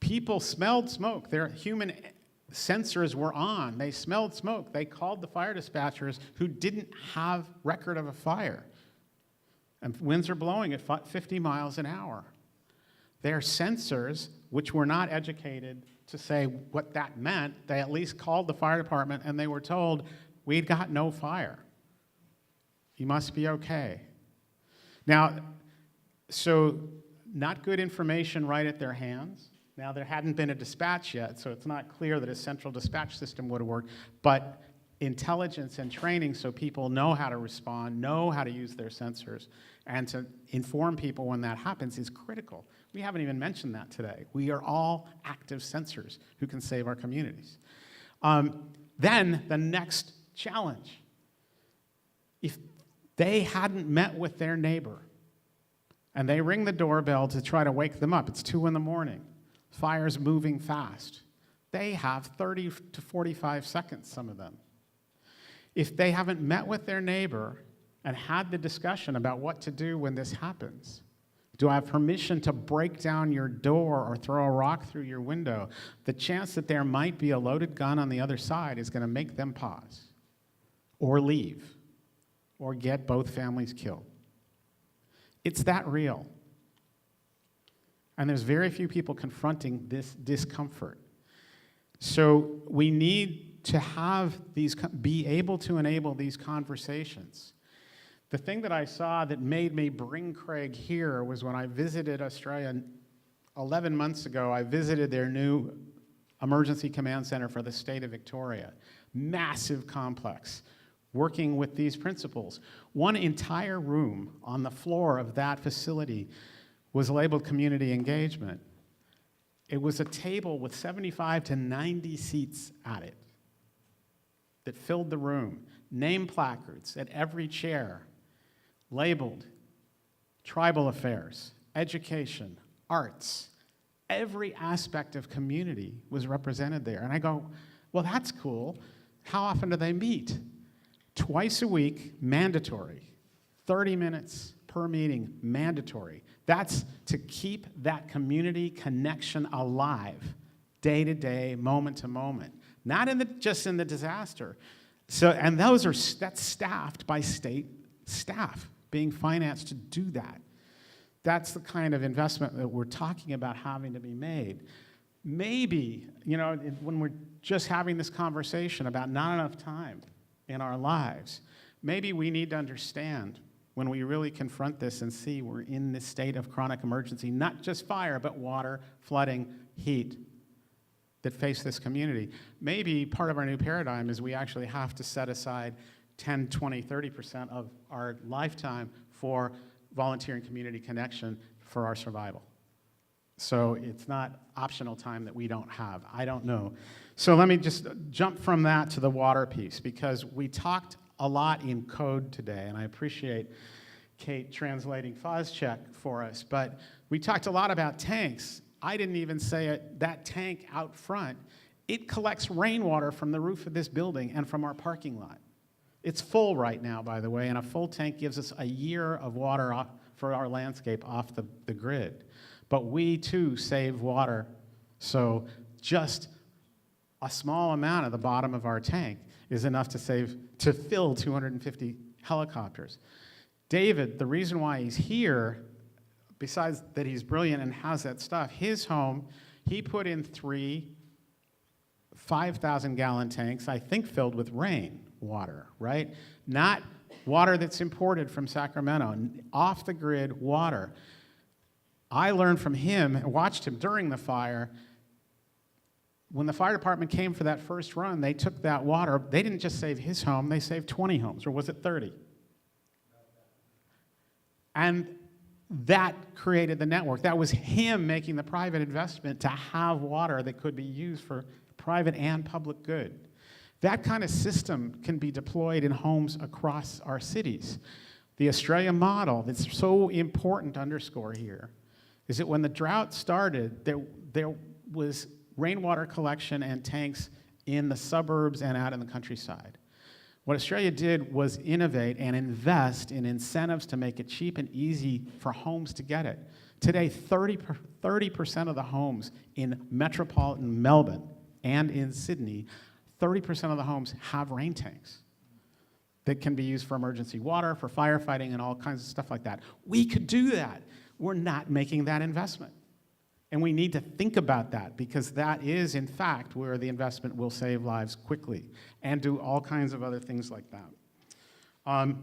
People smelled smoke. Their human sensors were on. They smelled smoke. They called the fire dispatchers who didn't have record of a fire. And winds are blowing at 50 miles an hour. Their sensors, which were not educated to say what that meant, they at least called the fire department and they were told, we've got no fire. You must be okay. Now, so not good information right at their hands. Now, there hadn't been a dispatch yet, so it's not clear that a central dispatch system would have worked, but intelligence and training so people know how to respond, know how to use their sensors, and to inform people when that happens is critical. We haven't even mentioned that today. We are all active sensors who can save our communities. Then the next challenge. If they hadn't met with their neighbor and they ring the doorbell to try to wake them up, it's 2 in the morning, fire's moving fast. They have 30 to 45 seconds, some of them. If they haven't met with their neighbor and had the discussion about what to do when this happens, do I have permission to break down your door or throw a rock through your window? The chance that there might be a loaded gun on the other side is going to make them pause or leave or get both families killed. It's that real. And there's very few people confronting this discomfort. So we need to have these, be able to enable these conversations. The thing that I saw that made me bring Craig here was when I visited Australia 11 months ago. I visited their new emergency command center for the state of Victoria. Massive complex, working with these principles. One entire room on the floor of that facility was labeled community engagement. It was a table with 75 to 90 seats at it that filled the room. Name placards at every chair, labeled tribal affairs, education, arts. Every aspect of community was represented there. And I go, well, that's cool. How often do they meet? Twice a week, mandatory. 30 minutes per meeting, mandatory. That's to keep that community connection alive, day to day, moment to moment. Not just in the disaster. So, and that's staffed by state staff being financed to do that. That's the kind of investment that we're talking about having to be made. Maybe, when we're just having this conversation about not enough time in our lives, maybe we need to understand when we really confront this and see we're in this state of chronic emergency, not just fire, but water, flooding, heat that face this community. Maybe part of our new paradigm is we actually have to set aside 10, 20, 30% of our lifetime for volunteer and community connection for our survival. So it's not optional time that we don't have. I don't know. So let me just jump from that to the water piece, because we talked a lot in code today, and I appreciate Kate translating FOSCHEC for us, but we talked a lot about tanks. I didn't even say it, that tank out front, it collects rainwater from the roof of this building and from our parking lot. It's full right now, by the way, and a full tank gives us a year of water for our landscape off the grid. But we, too, save water, so just a small amount of the bottom of our tank is enough to fill 250 helicopters. David, the reason why he's here, besides that he's brilliant and has that stuff, his home, he put in 3 5,000-gallon tanks, I think filled with rain water, right? Not water that's imported from Sacramento, off-the-grid water. I learned from him and watched him during the fire. When the fire department came for that first run, they took that water. They didn't just save his home, they saved 20 homes, or was it 30? And that created the network. That was him making the private investment to have water that could be used for private and public good. That kind of system can be deployed in homes across our cities. The Australia model that's so important to underscore here is that when the drought started, there was rainwater collection and tanks in the suburbs and out in the countryside. What Australia did was innovate and invest in incentives to make it cheap and easy for homes to get it. Today, 30% of the homes in metropolitan Melbourne and in Sydney, 30% of the homes have rain tanks that can be used for emergency water, for firefighting, and all kinds of stuff like that. We could do that. We're not making that investment. And we need to think about that, because that is, in fact, where the investment will save lives quickly and do all kinds of other things like that.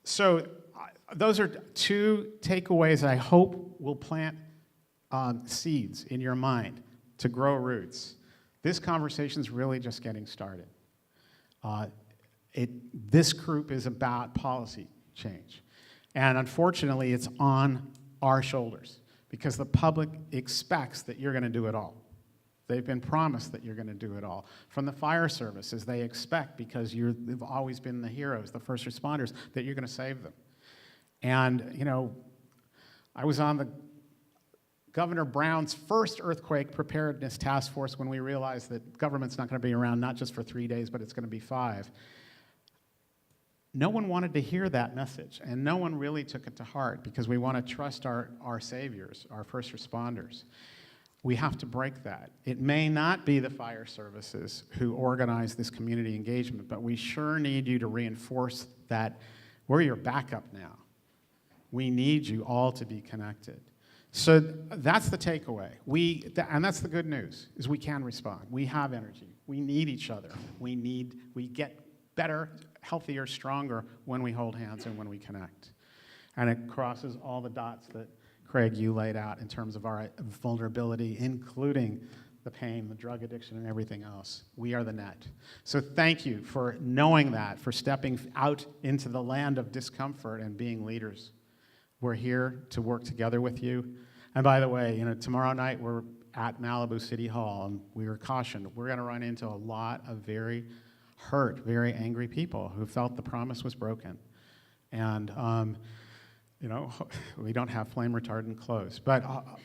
So those are 2 takeaways I hope will plant seeds in your mind to grow roots. This conversation is really just getting started. This group is about policy change. And unfortunately, it's on our shoulders, because the public expects that you're going to do it all. They've been promised that you're going to do it all. From the fire services, they expect, because you've always been the heroes, the first responders, that you're going to save them. And, I was on the Governor Brown's first earthquake preparedness task force when we realized that government's not going to be around not just for 3 days, but it's going to be 5. No one wanted to hear that message, and no one really took it to heart, because we want to trust our saviors, our first responders. We have to break that. It may not be the fire services who organize this community engagement, but we sure need you to reinforce that we're your backup now. We need you all to be connected. So that's the takeaway. And that's the good news, is we can respond. We have energy. We need each other. We get better, healthier, stronger when we hold hands and when we connect. And it crosses all the dots that, Craig, you laid out in terms of our vulnerability, including the pain, the drug addiction, and everything else. We are the net. So thank you for knowing that, for stepping out into the land of discomfort and being leaders. We're here to work together with you. And by the way, tomorrow night we're at Malibu City Hall, and we were cautioned. We're going to run into a lot of very hurt, very angry people who felt the promise was broken. And, we don't have flame retardant clothes, but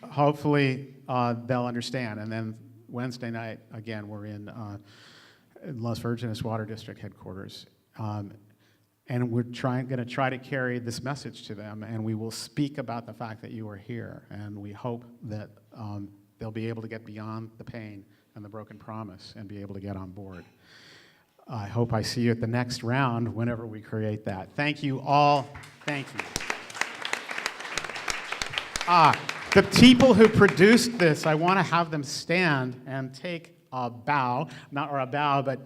hopefully they'll understand. And then Wednesday night, again, we're in Las Virgenes Water District headquarters. And we're going to try to carry this message to them, and we will speak about the fact that you are here, and we hope that they'll be able to get beyond the pain and the broken promise and be able to get on board. I hope I see you at the next round whenever we create that. Thank you all. Thank you. The people who produced this, I want to have them stand and take a bow, but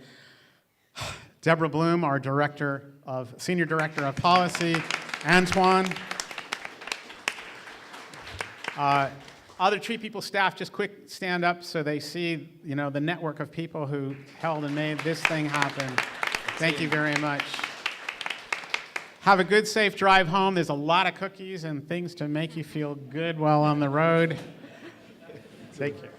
Deborah Bloom, our Senior Director of Policy, Antoine. Other Tree People staff, just quick stand up so they see, the network of people who held and made this thing happen. Thank you very much. Have a good, safe drive home. There's a lot of cookies and things to make you feel good while on the road. Take care.